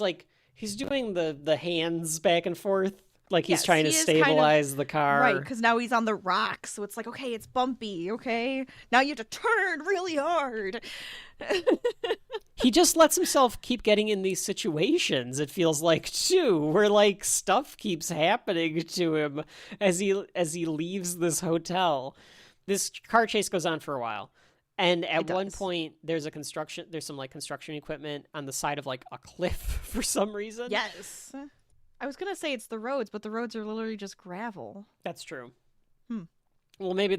doing the hands back and forth. Like, he's Yes, trying to he is kind of- stabilize the car. right, because now he's on the rocks, so it's like, okay, it's bumpy, okay? Now you have to turn really hard. He just lets himself keep getting in these situations, it feels like, too, where, like, stuff keeps happening to him as he leaves this hotel. This car chase goes on for a while. And at one point, there's some, like, construction equipment on the side of, like, a cliff for some reason. Yes. I was going to say it's the roads, but the roads are literally just gravel. That's true. Hmm. Well, maybe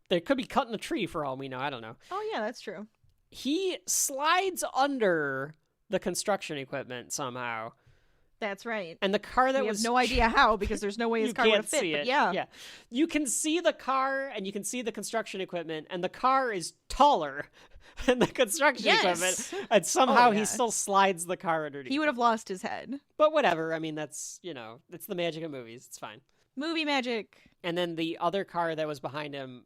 they could be cutting a tree for all we know. I don't know. Oh, yeah, that's true. He slides under the construction equipment somehow. That's right. And the car that We was have no idea how, because there's no way his you car would can't have fit, see but it. yeah. You can see the car and you can see the construction equipment, and the car is taller than the construction Yes. equipment. And somehow Oh, yeah. he still slides the car underneath. He would have lost his head. But whatever. I mean, that's, it's the magic of movies. It's fine. Movie magic. And then the other car that was behind him,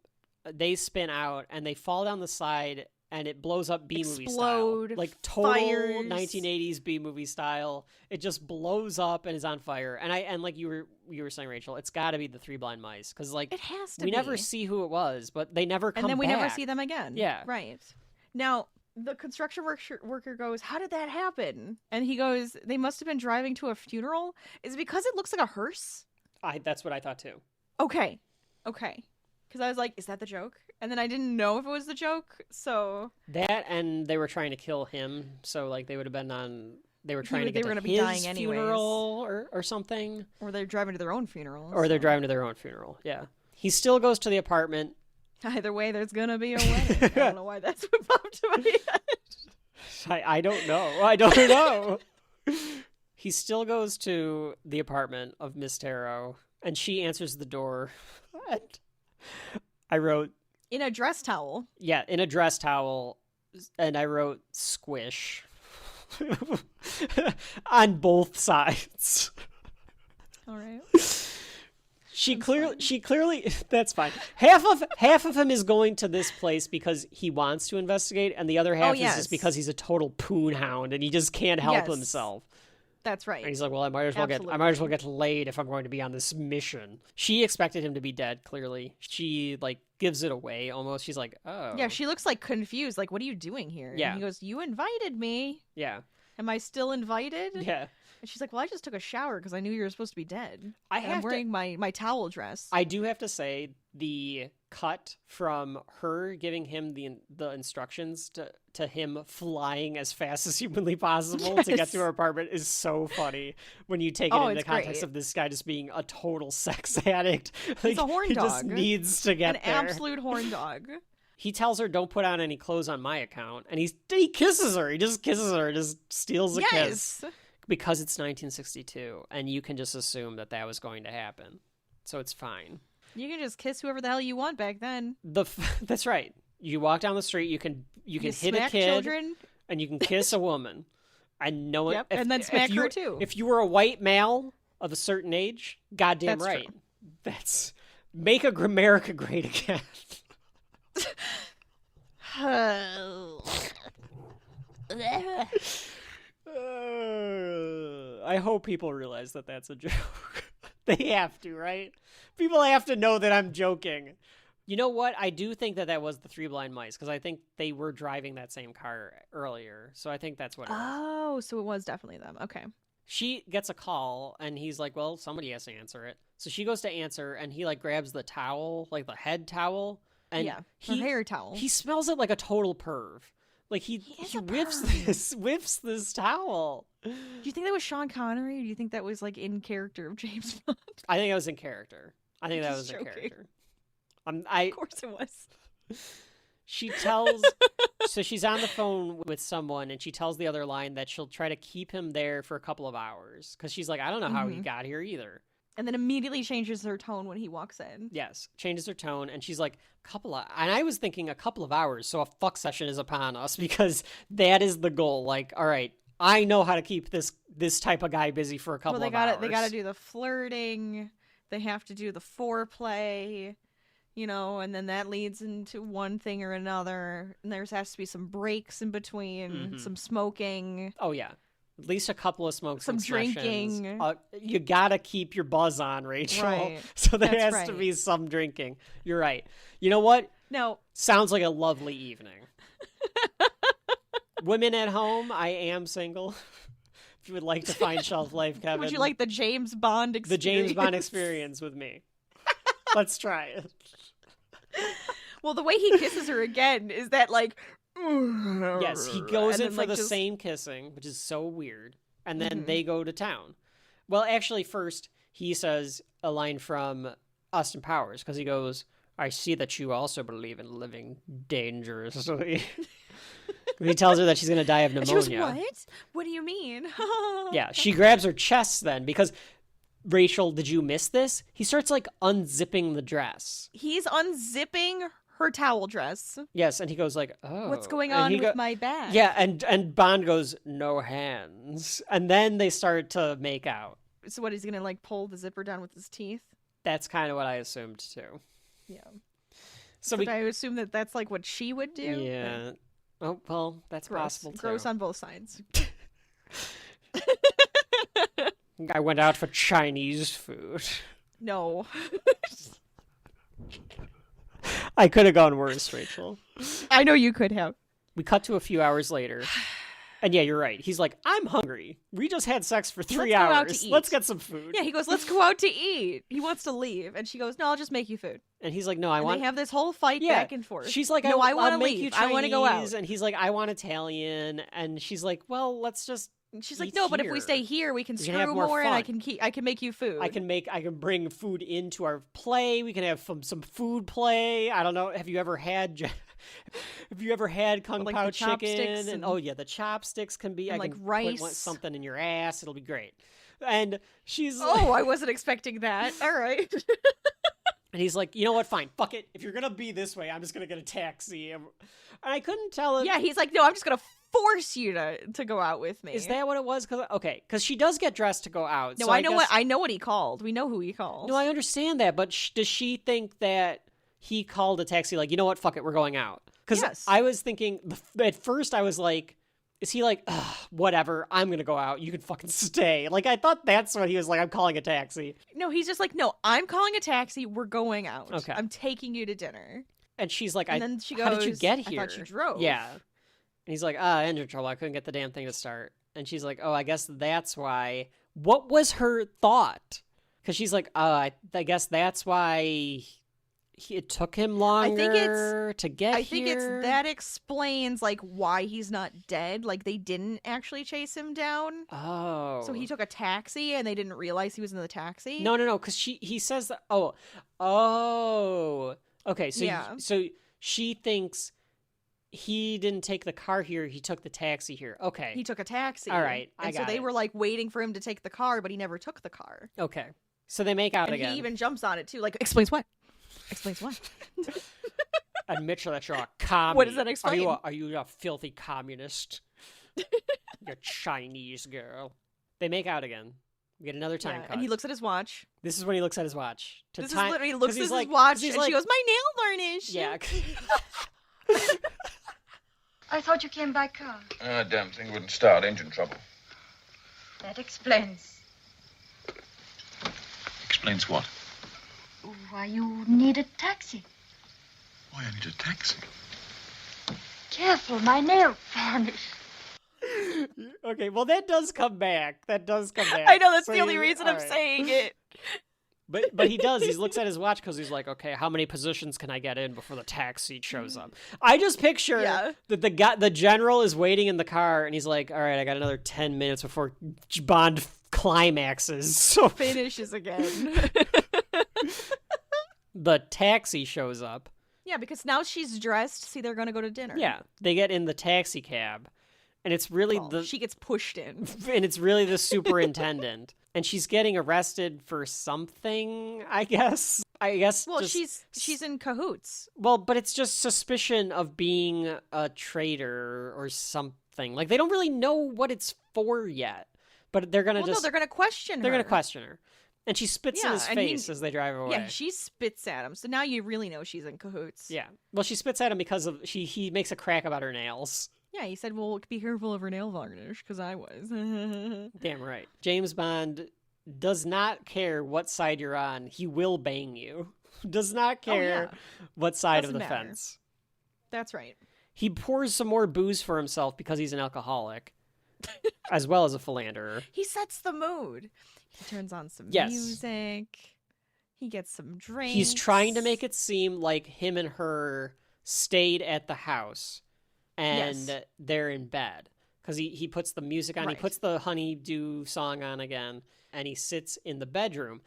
they spin out and they fall down the side, and it blows up B-movie style. Explode, Like total fires. 1980s B-movie style. It just blows up and is on fire. And like you were saying, Rachel, it's got to be the Three Blind Mice, because like It has to we be. never see who it was, but they never come And then we back. never see them again. Yeah. Right. Now, the construction worker goes, how did that happen? And he goes, they must have been driving to a funeral. Is it because it looks like a hearse? That's what I thought too. Okay. Because I was like, is that the joke? And then I didn't know if it was the joke, so... That, and they were trying to kill him, so like they would have been on... They were trying to get they were to gonna his be dying anyways. funeral or something. Or they're driving to their own funerals. Or they're driving to their own funeral, yeah. He still goes to the apartment. Either way, there's gonna be a wedding. I don't know why that's what popped to my head. I don't know. I don't know. He still goes to the apartment of Miss Tarot, and she answers the door. And I wrote... In a dress towel. Yeah, in a dress towel, and I wrote squish. On both sides. All right. She clearly that's fine. Half of him is going to this place because he wants to investigate, and the other half is just because he's a total poon hound and he just can't help himself. That's right. And he's like, well, I might as well get laid if I'm going to be on this mission. She expected him to be dead, clearly. She like gives it away almost. She's like, oh. Yeah, she looks like confused, like, what are you doing here? Yeah. And he goes, you invited me. Yeah. Am I still invited? Yeah. And she's like, well, I just took a shower because I knew you were supposed to be dead. I'm wearing my towel dress. I do have to say the cut from her giving him the instructions to him flying as fast as humanly possible to get to her apartment is so funny when you take it in the context of this guy just being a total sex addict. He's a horn dog. He just needs to get there. An absolute horn dog. He tells her, don't put on any clothes on my account. And he kisses her. He just kisses her, just steals a kiss. Because it's 1962, and you can just assume that was going to happen. So it's fine. You can just kiss whoever the hell you want back then. That's right. You walk down the street, you can hit a kid, children. And you can kiss a woman. And no one, and then smack her too. If you were a white male of a certain age, goddamn That's right. True. That's make America great again. I hope people realize that that's a joke. They have to, right? People have to know that I'm joking. You know what? I do think that was the Three Blind Mice, because I think they were driving that same car earlier. So I think that's what it was. Oh, so it was definitely them. Okay. She gets a call, and he's like, well, somebody has to answer it. So she goes to answer, and he, like, grabs the towel, like the head towel. And her hair towel. He smells it like a total perv. Like, he whiffs this towel. Do you think that was Sean Connery, or do you think that was, like, in character of James Bond? I think that was in character. I think that was in character. Of course it was. She tells... So she's on the phone with someone, and she tells the other line that she'll try to keep him there for a couple of hours. Because she's like, I don't know how he got here either. And then immediately changes her tone when he walks in. Yes, changes her tone, and she's like, and I was thinking a couple of hours, so a fuck session is upon us, because that is the goal. Like, all right, I know how to keep this type of guy busy for a couple of hours. They gotta do the flirting, they have to do the foreplay, and then that leads into one thing or another, and there has to be some breaks in between, some smoking. Oh, yeah. At least a couple of smokes, some drinking. You gotta keep your buzz on, Rachel. Right. So there has to be some drinking. You're right. You know what? No. Sounds like a lovely evening. Women at home, I am single. If you would like to find Shelf Life, Kevin. Would you like the James Bond experience? The James Bond experience with me. Let's try it. Well, the way he kisses her again is that, like... Yes, he goes in for the same kissing, which is so weird. And then they go to town. Well, actually, first, he says a line from Austin Powers, because he goes, I see that you also believe in living dangerously. He tells her that she's going to die of pneumonia. She goes, what? What do you mean? Yeah, she grabs her chest then, because... Rachel, did you miss this? He starts, like, unzipping the dress. He's unzipping her towel dress. Yes, and he goes like, oh. What's going on with my bag? Yeah, and Bond goes, no hands. And then they start to make out. So what, he's going to, like, pull the zipper down with his teeth? That's kind of what I assumed, too. Yeah. So I assume that that's, like, what she would do? Yeah. Oh, well, that's possible, too. Gross on both sides. I went out for Chinese food. No. I could have gone worse, Rachel. I know you could have. We cut to a few hours later. And yeah, you're right. He's like, I'm hungry. We just had sex for 3 hours. Go out to eat. Let's get some food. Yeah, he goes, let's go out to eat. He wants to leave. And she goes, no, I'll just make you food. And he's like, no, I want... They have this whole fight back and forth. She's like, no, I want to leave. leave. I want to go out. And he's like, I want Italian. And she's like, well, let's just... She's like, no, but if we stay here, we can screw more, and I can make you food. I can bring food into our play. We can have some food play. I don't know. Have you ever had Kung Pao chicken? And oh yeah, the chopsticks can be. And I can rice. Put something in your ass. It'll be great. And she's I wasn't expecting that. All right. And he's like, you know what? Fine. Fuck it. If you're going to be this way, I'm just going to get a taxi. And I couldn't tell if... Yeah, he's like, no, I'm just going to force you to go out with me. Is that what it was? Because she does get dressed to go out. No, so I know what he called. We know who he called. No, I understand that, but does she think that he called a taxi like, you know what? Fuck it. We're going out. Because yes. I was thinking, at first I was like, is he like, whatever, I'm going to go out. You can fucking stay. Like, I thought that's what he was like, I'm calling a taxi. No, he's just like, no, I'm calling a taxi. We're going out. Okay. I'm taking you to dinner. And she's like, and then she goes, how did you get here? I thought you drove. Yeah. And he's like, engine trouble. I couldn't get the damn thing to start. And she's like, oh, I guess that's why. What was her thought? Because she's like, I guess that's why it took him longer to get here. I think that explains like why he's not dead. Like they didn't actually chase him down. Oh. So he took a taxi and they didn't realize he was in the taxi? No, because he says that. Oh. Okay, so yeah. So she thinks he didn't take the car here, he took the taxi here. Okay. He took a taxi. All right, and so they were like waiting for him to take the car, but he never took the car. Okay. So they make out and again. He even jumps on it too, like explains what? Explains what? Admit that you're a commie. What does that explain? Are you a filthy communist? You're Chinese girl. They make out again. We get another time cut. And he looks at his watch. This is when he looks at his watch. Is literally he looks at his watch and she goes, my nail varnish. Yeah. I thought you came by car. Damn thing wouldn't start. Engine trouble. That explains. Explains what? Why you need a taxi. Why I need a taxi? Careful, my nail varnish. Okay, well that does come back. I know, that's the only reason I'm right. saying it. But he does. He looks at his watch because he's like, okay, how many positions can I get in before the taxi shows up? I just picture that the general is waiting in the car and he's like, all right, I got another 10 minutes before Bond climaxes. So finishes again. The taxi shows up. Yeah, because now she's dressed. See, they're going to go to dinner. Yeah, they get in the taxi cab. And it's really she gets pushed in. And it's really the superintendent. And she's getting arrested for something, I guess. Well, she's in cahoots. Well, but it's just suspicion of being a traitor or something. Like, they don't really know what it's for yet. But they're going to they're going to question her. They're going to question her. And she spits in his face as they drive away. Yeah, she spits at him. So now you really know she's in cahoots. Yeah. Well, she spits at him because he makes a crack about her nails. Yeah, he said, well, be careful of her nail varnish, because I was. Damn right. James Bond does not care what side you're on. He will bang you. Does not care what side of the fence. That's right. He pours some more booze for himself because he's an alcoholic, as well as a philanderer. He sets the mood. He turns on some music. He gets some drinks. He's trying to make it seem like him and her stayed at the house. And they're in bed because he puts the music on. He puts the Honeydew song on again, and he sits in the bedroom.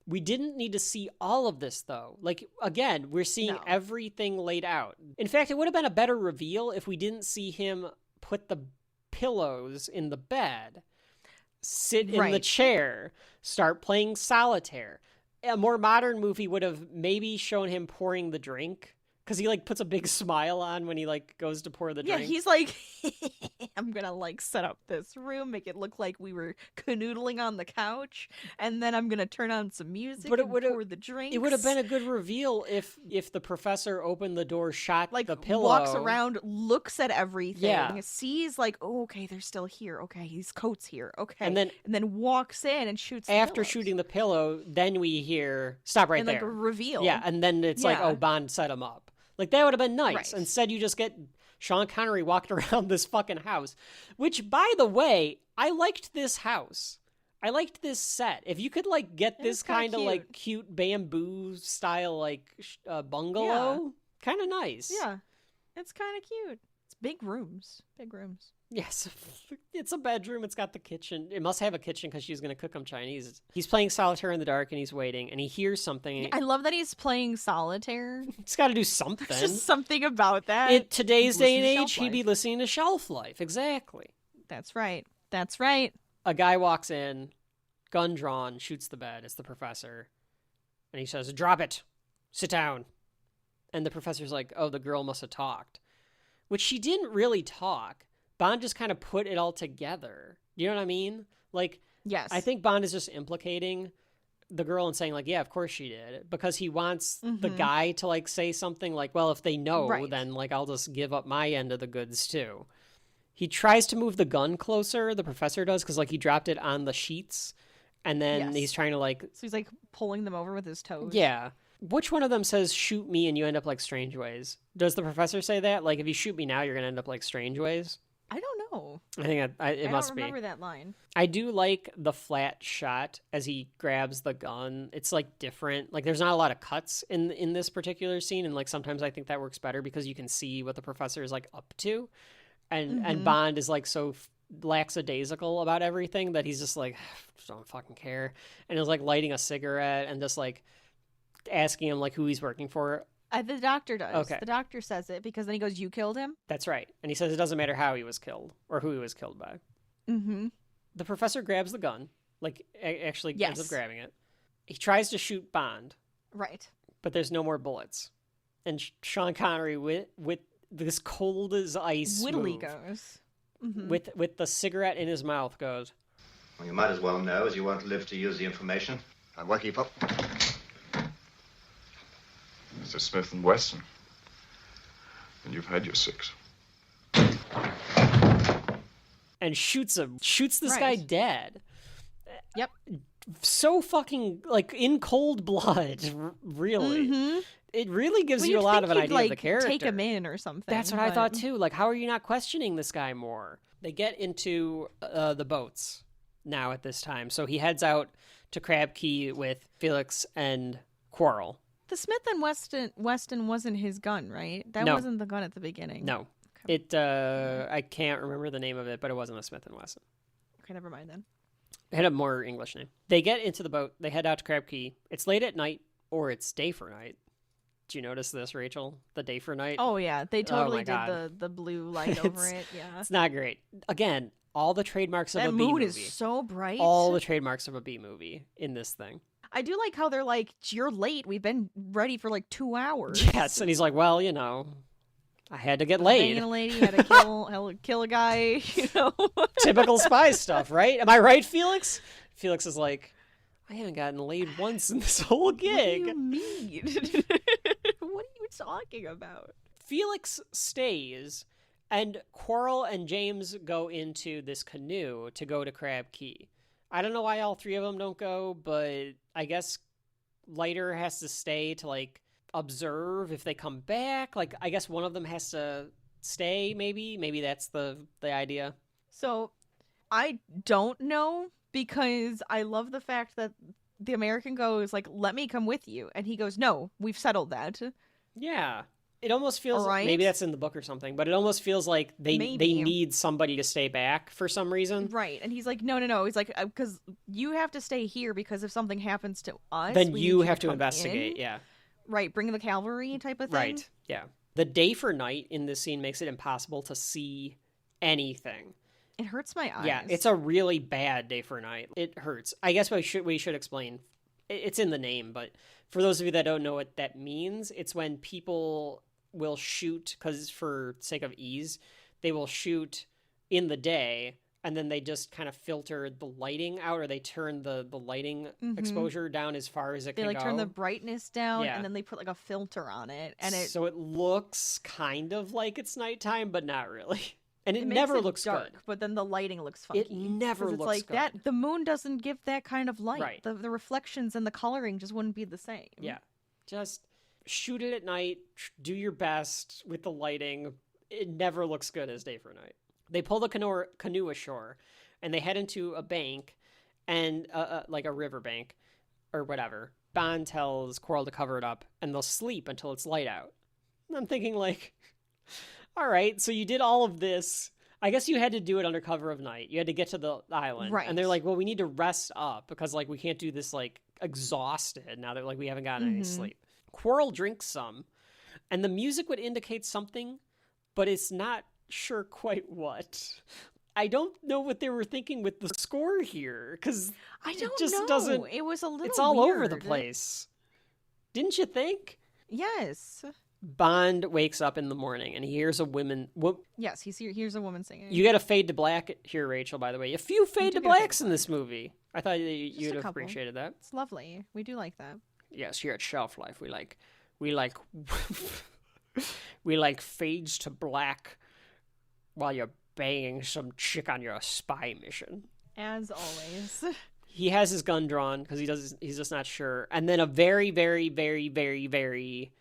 We didn't need to see all of this, though. Like, again, we're seeing everything laid out. In fact, it would have been a better reveal if we didn't see him put the pillows in the bed, sit in the chair, start playing solitaire. A more modern movie would have maybe shown him pouring the drink. Because he, like, puts a big smile on when he, like, goes to pour the drink. Yeah, he's like, I'm gonna, like, set up this room, make it look like we were canoodling on the couch, and then I'm gonna turn on some music and pour the drinks. It would have been a good reveal if the professor opened the door, shot the pillow. Walks around, looks at everything, sees, like, oh, okay, they're still here. Okay, his coat's here. Okay. And then walks in and shoots After shooting the pillow, then we hear, stop right there. And, like, a reveal. Yeah, and then it's like, oh, Bond set him up. Like, that would have been nice. Right. Instead, you just get Sean Connery walking around this fucking house. Which, by the way, I liked this house. I liked this set. If you could, like, get this kind of, like, cute bamboo style, like, bungalow, kind of nice. Yeah. It's kind of cute. It's big rooms. Big rooms. Yes. It's a bedroom. It's got the kitchen. It must have a kitchen because she's going to cook him Chinese. He's playing solitaire in the dark and he's waiting and he hears something. I love that he's playing solitaire. He's got to do something. There's just something about that. In today's day and age, he'd be listening to Shelf Life. Exactly. That's right. That's right. A guy walks in, gun drawn, shoots the bed. It's the professor. And he says, drop it. sit down. And the professor's like, oh, the girl must have talked. Which she didn't really talk. Bond just kind of put it all together. You know what I mean? Like, Yes. I think Bond is just implicating the girl and saying, like, yeah, of course she did. Because he wants the guy to, like, say something like, well, if they know, Right. then, like, I'll just give up my end of the goods, too. He tries to move the gun closer, the professor does, because, like, he dropped it on the sheets. And then Yes. he's trying to, like... So he's like pulling them over with his toes. Yeah. Which one of them says, shoot me and you end up like Strangeways? Does the professor say that? Like, if you shoot me now, you're going to end up like Strangeways? I don't know. I think it must be. I don't remember that line. I do like the flat shot as he grabs the gun. It's like different. Like, there's not a lot of cuts in this particular scene. And like, sometimes I think that works better because you can see what the professor is like up to. And Bond is like so lackadaisical about everything that he's just like, just don't fucking care. And is like lighting a cigarette and just like asking him like who he's working for. The doctor does. Okay. The doctor says it because then he goes, you killed him? That's right. And he says it doesn't matter how he was killed or who he was killed by. Mm-hmm. The professor grabs the gun, like actually ends up Yes. grabbing it. He tries to shoot Bond, Right. but there's no more bullets. And Sean Connery with this cold as ice Whittly move, goes. with the cigarette in his mouth goes, Well, you might as well know, as you won't live to use the information. I won't keep up. It's a Smith & Wesson. And you've had your 6. and shoots him. Shoots this guy Right. dead. Yep. So fucking, like, in cold blood, really. It really gives you a lot of an idea of the character. Take him in or something. That's what I thought too. Like, how are you not questioning this guy more? They get into the boats now at this time. So he heads out to Crab Key with Felix and Quarrel. The Smith and Weston wasn't his gun, right? That No. wasn't the gun at the beginning. No. It I can't remember the name of it, but it wasn't a Smith & Wesson. Okay, never mind then. It had a more English name. They get into the boat. They head out to Crab Key. It's late at night, or it's day for night. Did you notice this, Rachel? The day for night? Oh yeah, they totally my did God. the blue light over it. Yeah. It's not great. Again, all the trademarks of That a B moon movie. is so bright. All the trademarks of a B movie in this thing. I do like how they're like, you're late. We've been ready for like 2 hours. Yes, and he's like, well, you know, I had to get Banging laid. a lady, had to kill a guy, you know. Typical spy stuff, right? Am I right, Felix? Felix is like, I haven't gotten laid once in this whole gig. What do you mean? What are you talking about? Felix stays, and Quarrel and James go into this canoe to go to Crab Key. I don't know why all three of them don't go, but I guess Leiter has to stay to, like, observe if they come back. Like, I guess one of them has to stay, maybe. Maybe that's the idea. So, I don't know, because I love the fact that the American goes like, let me come with you. And he goes, no, we've settled that. Yeah. It almost feels All right. maybe that's in the book or something, but it almost feels like they Maybe. need somebody to stay back for some reason. Right. And he's like, no. He's like, because you have to stay here because if something happens to us, Then we you need have to come investigate. in. Yeah. Right. Bring the cavalry type of thing. Right. Yeah. The day for night in this scene makes it impossible to see anything. It hurts my eyes. Yeah, it's a really bad day for night. It hurts. I guess we should explain. It's in the name, but for those of you that don't know what that means, it's when people will shoot, because for sake of ease, they will shoot in the day, and then they just kind of filter the lighting out, or they turn the lighting exposure down as far as it They can like go. turn the brightness down, Yeah. and then they put like a filter on it, and it So it looks kind of like it's nighttime, but not really. And it makes never it looks dark, good. but then the lighting looks funky. It never 'Cause it's looks like good. that. The moon doesn't give that kind of light. Right. The reflections and the coloring just wouldn't be the same. Yeah. Just shoot it at night, do your best with the lighting. It never looks good as day for night. They pull the canoe ashore, and they head into a bank, and like a river bank or whatever. Bond tells Quarrel to cover it up, and they'll sleep until it's light out. And I'm thinking, like, all right, so you did all of this. I guess you had to do it under cover of night. You had to get to the island. Right. And they're like, well, we need to rest up because, like, we can't do this, like, exhausted now that, like, we haven't gotten any sleep. Quarrel drinks some, and the music would indicate something, but it's not sure quite what. I don't know what they were thinking with the score here, because I don't just know. doesn't. It was a little. It's all over the weird. place. Didn't you think? Yes. Bond wakes up in the morning and he hears a woman. Yes, here's a woman singing. You got a fade to black here, Rachel, by the way. A few fade to do get a fade blacks to in this movie. I thought you'd a have couple. appreciated that. It's lovely. We do like that. Yes, here at Shelf Life, we like we like fades to black while you're banging some chick on your spy mission. As always. He has his gun drawn because he's just not sure. And then a very, very, very, very, very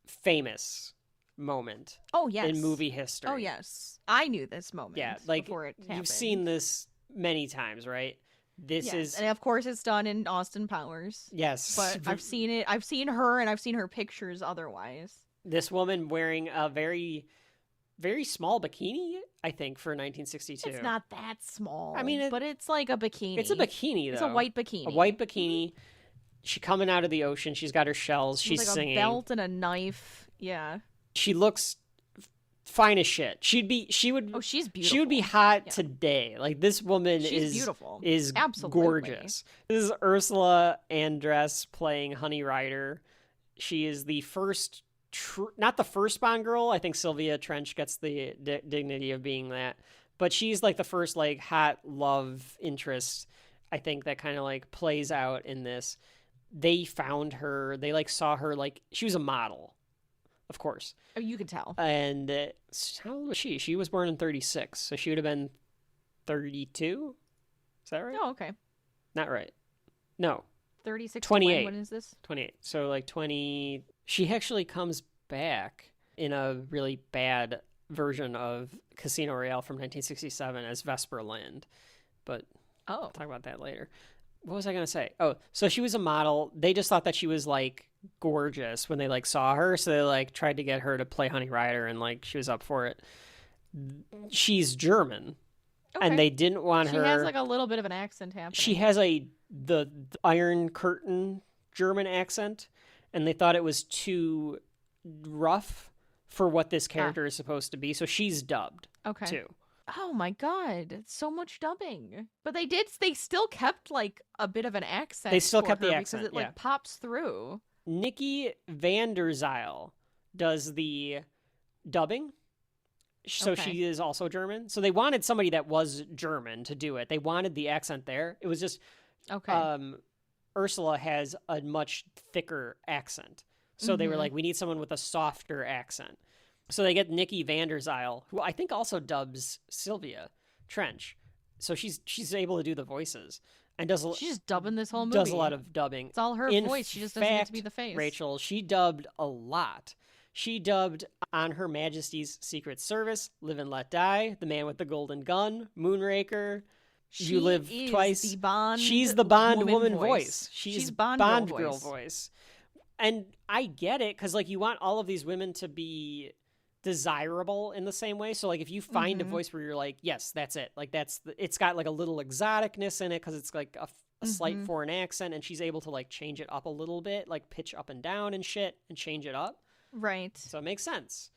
famous moment. Oh, yes. In movie history. Oh, yes. I knew this moment. Yeah, like before it happened. you've seen this many times, right? This is, and of course it's done in Austin Powers. yes, But I've seen it. I've seen her, and I've seen her pictures otherwise. this woman wearing a very, very small bikini, I think, for 1962. It's not that small. I mean, but it's like a bikini. It's a bikini, though. It's a white bikini. A white bikini. She coming out of the ocean. She's got her shells. She's With like singing. a belt and a knife. Yeah. She looks fine as shit. She would. Oh, she's beautiful. She would be hot today. Like, this woman She's is beautiful. Is Absolutely. gorgeous. This is Ursula Andress playing Honey Rider. She is the first, not the first Bond girl. I think Sylvia Trench gets the dignity of being that, but she's like the first like hot love interest. I think that kind of like plays out in this. They found her. They like saw her, like she was a model, of course. Oh, you could tell. And how old was she? She was born in 1936, so she would have been 32. Is that right? Oh, okay. Not right. No, 36. 28. When is this? 28. So like 20. She actually comes back in a really bad version of Casino Royale from 1967 as Vesper Lind, but Oh. I'll talk about that later. What was I going to say? Oh, so she was a model. They just thought that she was like gorgeous when they like saw her. So they like tried to get her to play Honey Rider, and like she was up for it. She's German, Okay. and they didn't want her. She has like a little bit of an accent happening. She has the Iron Curtain German accent, and they thought it was too rough for what this character is supposed to be. So she's dubbed too. Oh my god, so much dubbing. But they still kept like a bit of an accent. They still for kept the her accent, because it like pops through. Nikki van der Zyl does the dubbing. So she is also German. So they wanted somebody that was German to do it. They wanted the accent there. It was just Ursula has a much thicker accent. So they were like, we need someone with a softer accent. So they get Nikki van der Zyl, who I think also dubs Sylvia Trench. So she's able to do the voices and does. She's just dubbing this whole movie. Does a lot of dubbing. It's all her voice. She just doesn't get to be the face. Rachel, she dubbed a lot. She dubbed On Her Majesty's Secret Service, Live and Let Die, The Man with the Golden Gun, Moonraker, You Live Twice. The Bond She's the Bond woman voice. She's Bond girl voice. And I get it, because like you want all of these women to be desirable in the same way. So like if you find a voice where you're like, yes, that's it. Like it's got like a little exoticness in it because it's like a slight foreign accent, and she's able to like change it up a little bit, like pitch up and down and shit and change it up. Right. So it makes sense.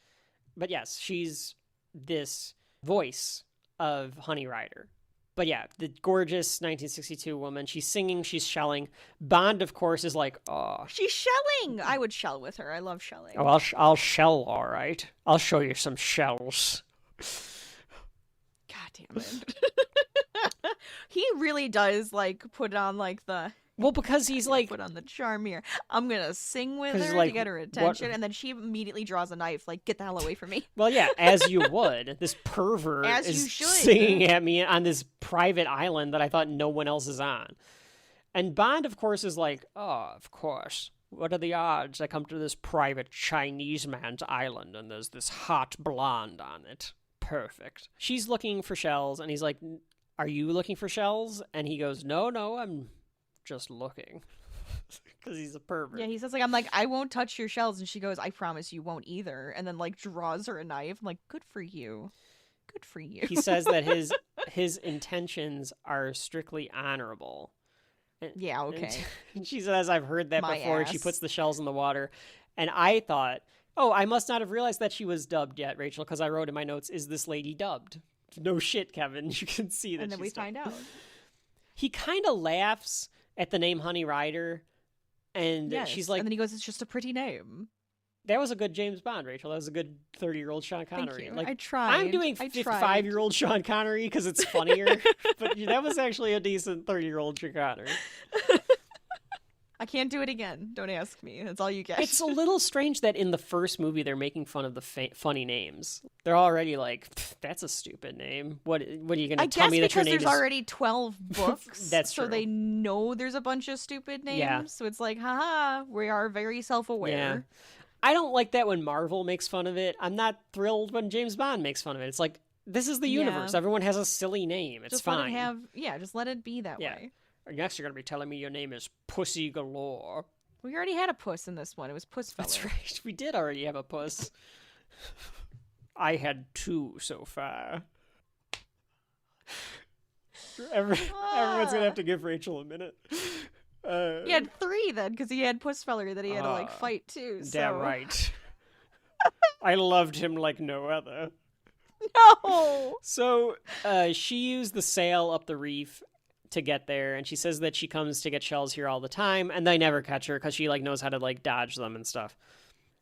But yes, she's this voice of Honey Rider. But yeah, the gorgeous 1962 woman. She's singing, she's shelling. Bond, of course, is like, oh. She's shelling. I would shell with her. I love shelling. Oh, I'll shell, all right. I'll show you some shells. God damn it. He really does, like, put on, like, the... Well, because he's like... Put on the charm here. I'm gonna sing with her like, to get her attention, and then she immediately draws a knife, like, get the hell away from me. Well, yeah, as you would. This pervert is singing at me on this private island that I thought no one else is on. And Bond, of course, is like, oh, of course. What are the odds I come to this private Chinese man's island and there's this hot blonde on it? Perfect. She's looking for shells, and he's like, are you looking for shells? And he goes, no, I'm just looking. Because he's a pervert. Yeah, he says, like, I'm like, I won't touch your shells. And she goes, I promise you won't either. And then, like, draws her a knife. I'm like, good for you. Good for you. He says that his intentions are strictly honorable. Yeah, okay. And she says, I've heard that My before. ass. She puts the shells in the water. And I thought, oh, I must not have realized that she was dubbed yet, Rachel, because I wrote in my notes, is this lady dubbed? No shit, Kevin. You can see that. And then we find out. He kind of laughs at the name Honey Rider, And Yes. she's like, and then he goes, "It's just a pretty name." that was a good James Bond, Rachel. That was a good 30-year-old Sean Thank Connery. you. Like, I tried. I'm doing I 55-year-old Sean Connery because it's funnier, but that was actually a decent 30-year-old Sean Connery. I can't do it again. Don't ask me. That's all you get. It's a little strange that in the first movie they're making fun of the funny names. They're already like, that's a stupid name. What are you going to tell me that your name is? I guess because there's already 12 books. That's so true. they know there's a bunch of stupid names. Yeah. So it's like, haha, we are very self-aware. Yeah. I don't like that when Marvel makes fun of it. I'm not thrilled when James Bond makes fun of it. It's like, this is the universe. Yeah. Everyone has a silly name. It's Just fine. just let it be that Yeah. way. Next, you're going to be telling me your name is Pussy Galore. We already had a puss in this one. It was Puss Feller. That's right. We did already have a puss. I had 2 so far. Everyone's going to have to give Rachel a minute. He had 3 then, because he had Puss Feller that he had to fight too. Damn right. I loved him like no other. No. So she used the sail up the reef to get there, and she says that she comes to get shells here all the time, and they never catch her because she like knows how to like dodge them and stuff.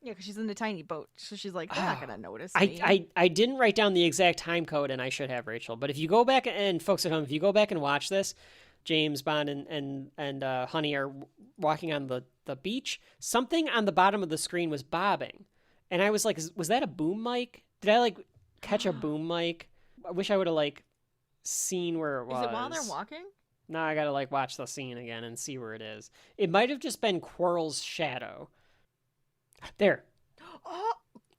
Yeah, because she's in a tiny boat, so she's like, they're not gonna notice me. I didn't write down the exact time code, and I should have, Rachel. But if you go back, and folks at home, if you go back and watch this, James Bond and Honey are walking on the beach. Something on the bottom of the screen was bobbing, and I was like, was that a boom mic? Did I like catch a boom mic? I wish I would have like seen where it was. Is it while they're walking? Now I gotta like watch the scene again and see where it is. It might have just been Quarrel's shadow. There. Oh,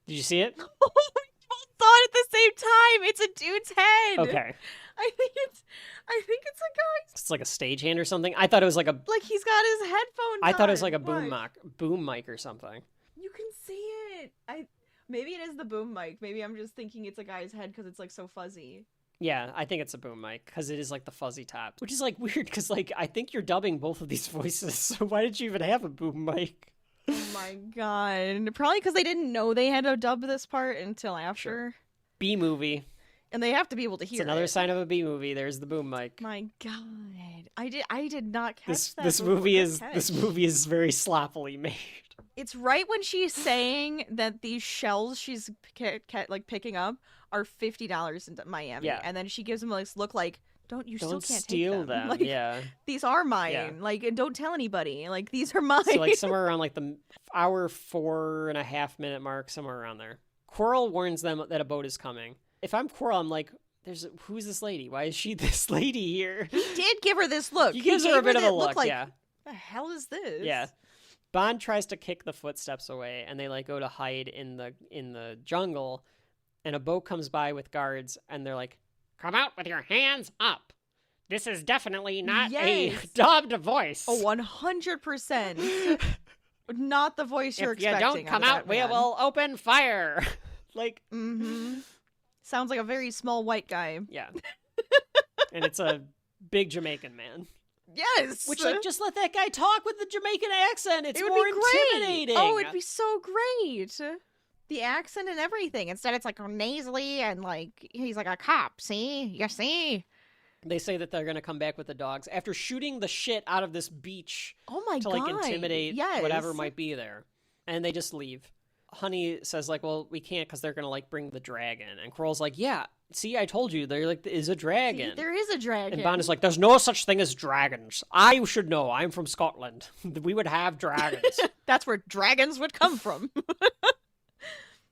Did you see it? we both saw it at the same time. It's a dude's head. Okay. I think it's a guy. It's like a stagehand or something. I thought it was like a. Like he's got his headphones. I thought it was on. like a What? boom mic or something. You can see it. Maybe it is the boom mic. Maybe I'm just thinking it's a guy's head because it's like so fuzzy. Yeah, I think it's a boom mic because it is like the fuzzy top, which is like weird because like I think you're dubbing both of these voices. So why did you even have a boom mic? Oh my god! Probably because they didn't know they had to dub this part until after. Sure. B movie. And they have to be able to hear It's another it. sign of a B movie. There's the boom mic. My god, I did not catch that. This before. movie Good is catch. very sloppily made. It's right when she's saying that these shells she's picking up are $50 in Miami, Yeah. and then she gives him this look like, still can't steal take them. Like, Yeah. these are mine. Yeah. Like, and don't tell anybody. Like, these are mine. So like somewhere around like the hour 4.5 minute mark, somewhere around there. Quarrel warns them that a boat is coming. If I'm Quarrel, I'm like, who's this lady? Why is she this lady here? He did give her this look. He gives her a bit of a that look, like, yeah. The hell is this? Yeah. Bond tries to kick the footsteps away, and they like go to hide in the jungle, and a boat comes by with guards, and they're like, "Come out with your hands up. This is definitely not a Yes. dubbed voice. Oh, 100%. Not the voice you're If you expecting. don't come out, we will open fire." Like, Mm-hmm. Sounds like a very small white guy. yeah. And it's a big Jamaican man. Yes. Which, like, just let that guy talk with the Jamaican accent. It's it would more be great. intimidating. Oh, it'd be so great. The accent and everything. Instead, it's like nasally and like he's like a cop. See, you see. They say that they're going to come back with the dogs after shooting the shit out of this beach Oh my to god. like intimidate yes. whatever might be there, and they just leave. Honey says like, "Well, we can't because they're going to like bring the dragon," and Quarrel's like, "Yeah, see, I told you, there like is a dragon." See, there is a dragon. And Bond is like, "There's no such thing as dragons. I should know. I'm from Scotland. We would have dragons." That's where dragons would come from.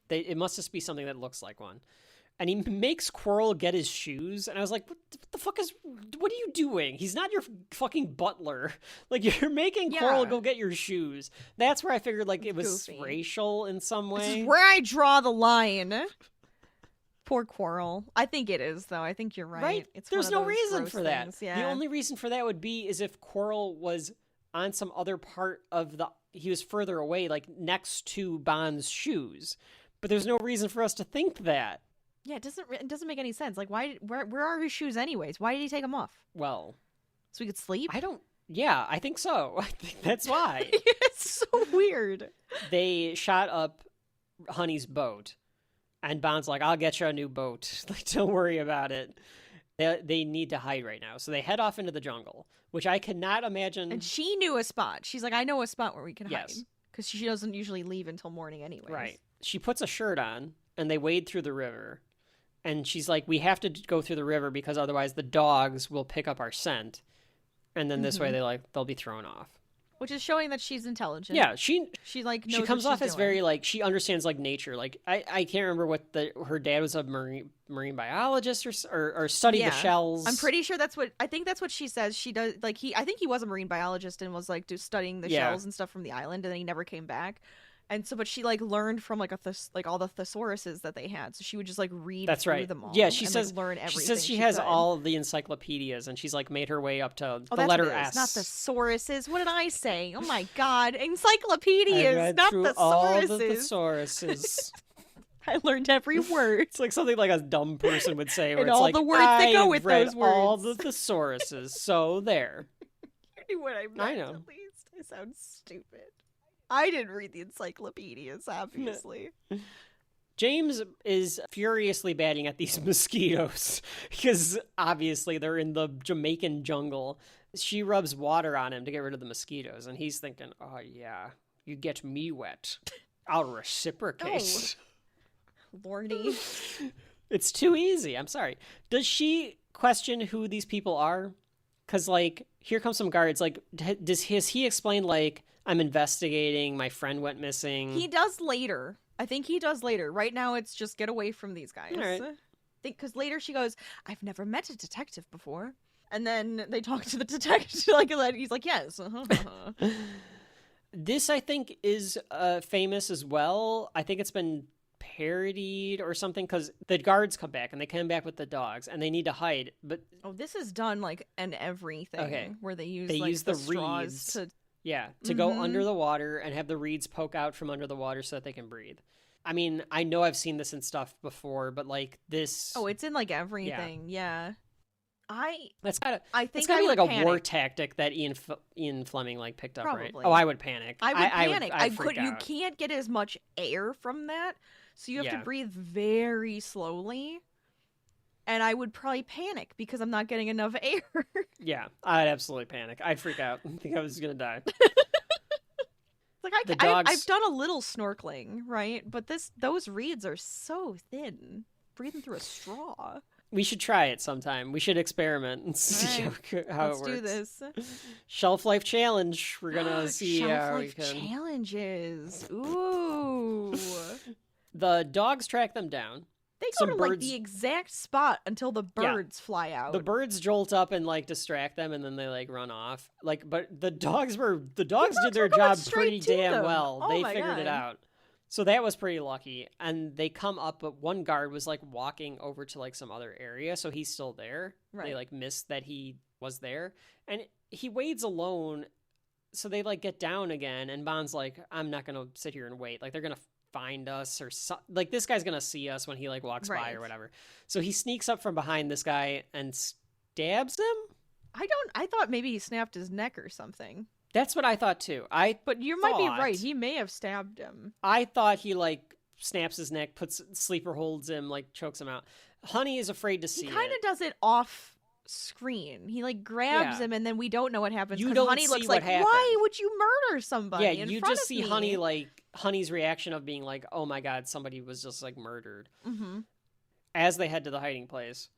It must just be something that looks like one. And he makes Quarrel get his shoes, and I was like, what the fuck what are you doing? He's not your fucking butler. Like, you're making Quarrel Yeah. go get your shoes. That's where I figured, like, it was Goofy. racial in some This way. is where I draw the line. Poor Quarrel. I think it is, though. I think you're right. Right? It's There's one no of those reason gross for that. things. Yeah. The only reason for that would be is if Quarrel was on some other part of he was further away, like, next to Bond's shoes. But there's no reason for us to think that. Yeah, it doesn't make any sense. Like, where are his shoes anyways? Why did he take them off? Well, So he could sleep? I think so. I think that's why. It's so weird. They shot up Honey's boat, and Bond's like, "I'll get you a new boat. Like, don't worry about it." They need to hide right now. So they head off into the jungle, which I cannot imagine. And she knew a spot. She's like, I know a spot where we can hide. Yes. Because she doesn't usually leave until morning anyways. Right. She puts a shirt on, and they wade through the river. And she's like, we have to go through the river because otherwise the dogs will pick up our scent. And then this way they'll be thrown off. Which is showing that she's intelligent. Yeah, she like knows she comes what off she's as doing. very like she understands like nature. Like I can't remember what her dad was a marine biologist or studied the shells. I'm pretty sure I think that's what she says. She does like I think he was a marine biologist and was like studying the shells and stuff from the island, and then he never came back. And so, but she like learned from like all the thesauruses that they had, so she would just like read through them all. Yeah, she and, says learn everything. She says she has all of the encyclopedias, and she's like made her way up to the letter S. Not thesauruses. What did I say? Oh my god, encyclopedias, not through thesauruses. all the thesauruses. I learned every word. It's like something like a dumb person would say, where and it's all like, the words that go with read those words. all the thesauruses, so there. You knew what I meant. I know. At least I sound stupid. I didn't read the encyclopedias, obviously. James is furiously batting at these mosquitoes because obviously they're in the Jamaican jungle. She rubs water on him to get rid of the mosquitoes, and he's thinking, oh yeah, you get me wet. I'll reciprocate. Oh. Lordy. It's too easy. I'm sorry. Does she question who these people are? Because, like, here come some guards. Like, has he explained, like, I'm investigating, my friend went missing? He does later. I think he does later. Right now, it's just get away from these guys. All right. Because later she goes, I've never met a detective before. And then they talk to the detective. Like, he's like, yes. This, I think, is famous as well. I think it's been parodied or something because the guards come back and they come back with the dogs and they need to hide. But this is done like in everything. Okay. Where they use the straws reeds to go under the water and have the reeds poke out from under the water so that they can breathe. I mean, I know I've seen this in stuff before, but like this. Oh, it's in like everything. Yeah. I think it's gotta be like panic. A war tactic that Ian Fleming like picked up, Probably. right? Oh, I would panic. I would panic. I'd freak out. You can't get as much air from that, so you have to breathe very slowly. And I would probably panic because I'm not getting enough air. Yeah, I'd absolutely panic. I'd freak out. I think I was gonna die. Like I've done a little snorkeling, right? But those reeds are so thin. Breathing through a straw. We should try it sometime. We should experiment and see how it works. Let's do this. Shelf life challenge. We're gonna see how we can. Shelf life challenges. Ooh. The dogs track them down. They go to like the exact spot until the birds fly out. The birds jolt up and like distract them, and then they like run off. Like, but the dogs did their job pretty damn well. Oh, they figured it out. So that was pretty lucky. And they come up, but one guard was like walking over to like some other area, so he's still there. Right. They like missed that he was there, and he wades alone. So they like get down again, and Bond's like, "I'm not gonna sit here and wait. Like they're gonna find us or like this guy's gonna see us when he like walks by or whatever." So he sneaks up from behind this guy and stabs him. I thought maybe he snapped his neck or something. That's what I thought too. But you might be right. He may have stabbed him. I thought he like snaps his neck, sleeper holds him, like chokes him out. Honey is afraid to see it. He kind of does it off screen. He like grabs him, and then we don't know what happens. You don't Honey see looks what like, happened. why would you murder somebody? Yeah, in you front just of see me? Honey's reaction of being like, "Oh my god, somebody was just like murdered." Mm-hmm. As they head to the hiding place,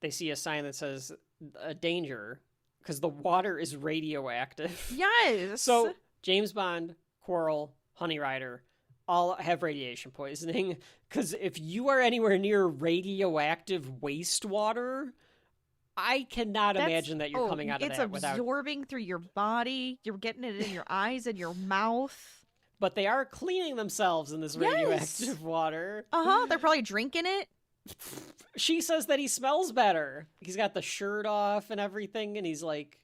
they see a sign that says "a danger" because the water is radioactive. Yes. So James Bond, Quarrel, Honey Rider all have radiation poisoning because if you are anywhere near radioactive wastewater, I cannot imagine that you're coming out of that without... It's absorbing through your body. You're getting it in your eyes and your mouth. But they are cleaning themselves in this radioactive water. Uh-huh. They're probably drinking it. She says that he smells better. He's got the shirt off and everything, and he's like,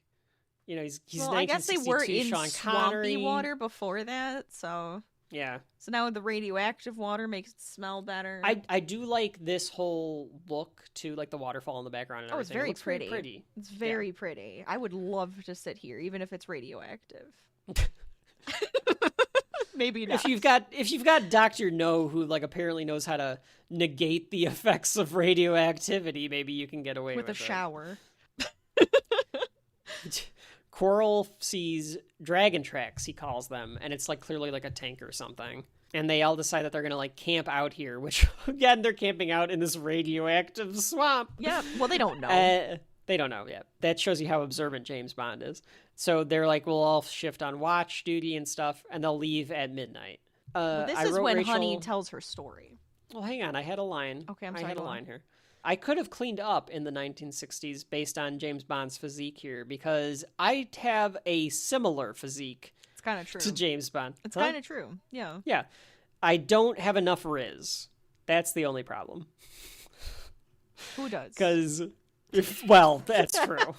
you know, he's I guess they were in Sean swampy Connery. water before that, so... Yeah. So now the radioactive water makes it smell better. I do like this whole look too, like the waterfall in the background and everything. It's very pretty. pretty. It's very pretty. I would love to sit here, even if it's radioactive. Maybe not. If you've got Dr. No, who like apparently knows how to negate the effects of radioactivity, maybe you can get away with a it. shower. Coral sees dragon tracks, he calls them, and it's like clearly like a tank or something. And they all decide that they're gonna like camp out here, which again they're camping out in this radioactive swamp. Yeah, well they don't know. They don't know yet. That shows you how observant James Bond is. So they're like, we'll all shift on watch duty and stuff, and they'll leave at midnight. This is when Honey tells her story. Well, hang on. I had a line. Okay, I'm sorry. I had a line here. I could have cleaned up in the 1960s based on James Bond's physique here, because I have a similar physique It's kind of true. to James Bond. It's kind of true. Yeah. Yeah. I don't have enough Riz. That's the only problem. Who does? Because... well, that's true.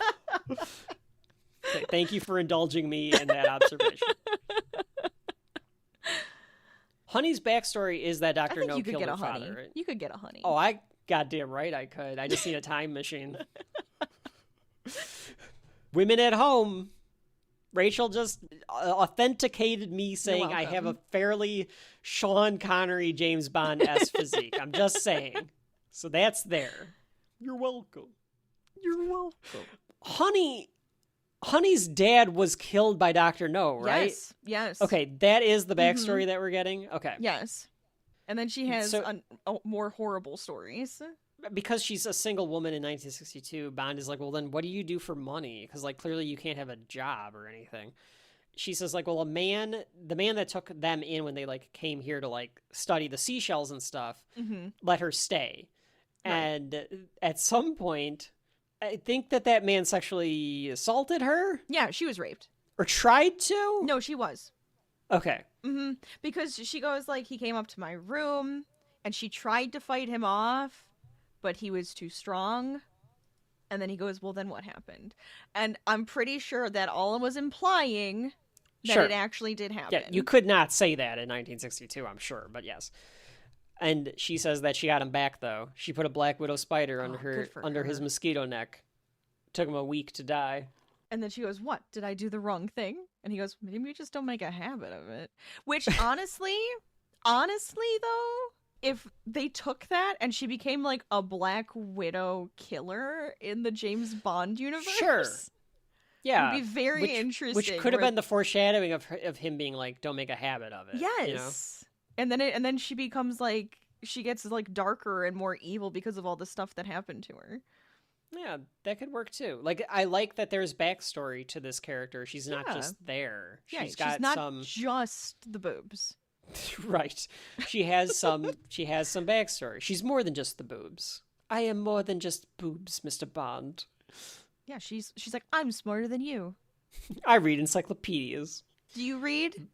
Okay, thank you for indulging me in that observation. Honey's backstory is that Dr. No killed her father. Right? You could get a Honey. Oh, I goddamn right I could. I just need a time machine. Women at home. Rachel just authenticated me saying I have a fairly Sean Connery, James Bond-esque physique. I'm just saying. So that's there. You're welcome. You're welcome. Honey's dad was killed by Dr. No, right? Yes. Okay, that is the backstory that we're getting? Okay. Yes. And then she has more horrible stories. Because she's a single woman in 1962, Bond is like, well, then what do you do for money? Because, like, clearly you can't have a job or anything. She says, like, well, the man that took them in when they, like, came here to, like, study the seashells and stuff, let her stay. Right. And at some point... I think that man sexually assaulted her? Yeah, she was raped. Or tried to? No, she was. Okay. Because she goes, like, he came up to my room, and she tried to fight him off, but he was too strong. And then he goes, well, then what happened? And I'm pretty sure that all was implying that it actually did happen. Yeah, you could not say that in 1962, I'm sure, but yes. And she says that she got him back, though. She put a black widow spider under his mosquito neck. Took him a week to die. And then she goes, what? Did I do the wrong thing? And he goes, maybe you just don't make a habit of it. Which, honestly, though, if they took that and she became, like, a Black Widow killer in the James Bond universe... Sure. Yeah. It would be very interesting. Which could have been the foreshadowing of him being like, don't make a habit of it. Yes. You know? And then she becomes like, she gets like darker and more evil because of all the stuff that happened to her. Yeah, that could work too. Like, I like that there's backstory to this character. She's not just there. Yeah, she's got not just the boobs. Right. She has some backstory. She's more than just the boobs. I am more than just boobs, Mr. Bond. Yeah, she's like, I'm smarter than you. I read encyclopedias. Do you read?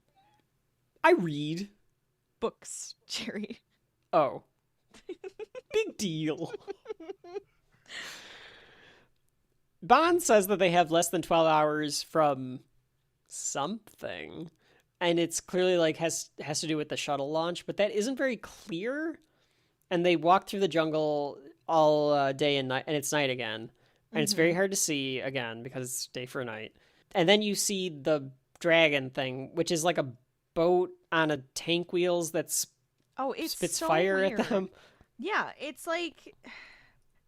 I read. Books, Jerry. Oh. Big deal. Bond says that they have less than 12 hours from something. And it's clearly like has to do with the shuttle launch, but that isn't very clear. And they walk through the jungle all day and night, and it's night again. And it's very hard to see again because it's day for night. And then you see the dragon thing, which is like a boat on a tank wheels that's spits so fire weird. at them. Yeah, it's like,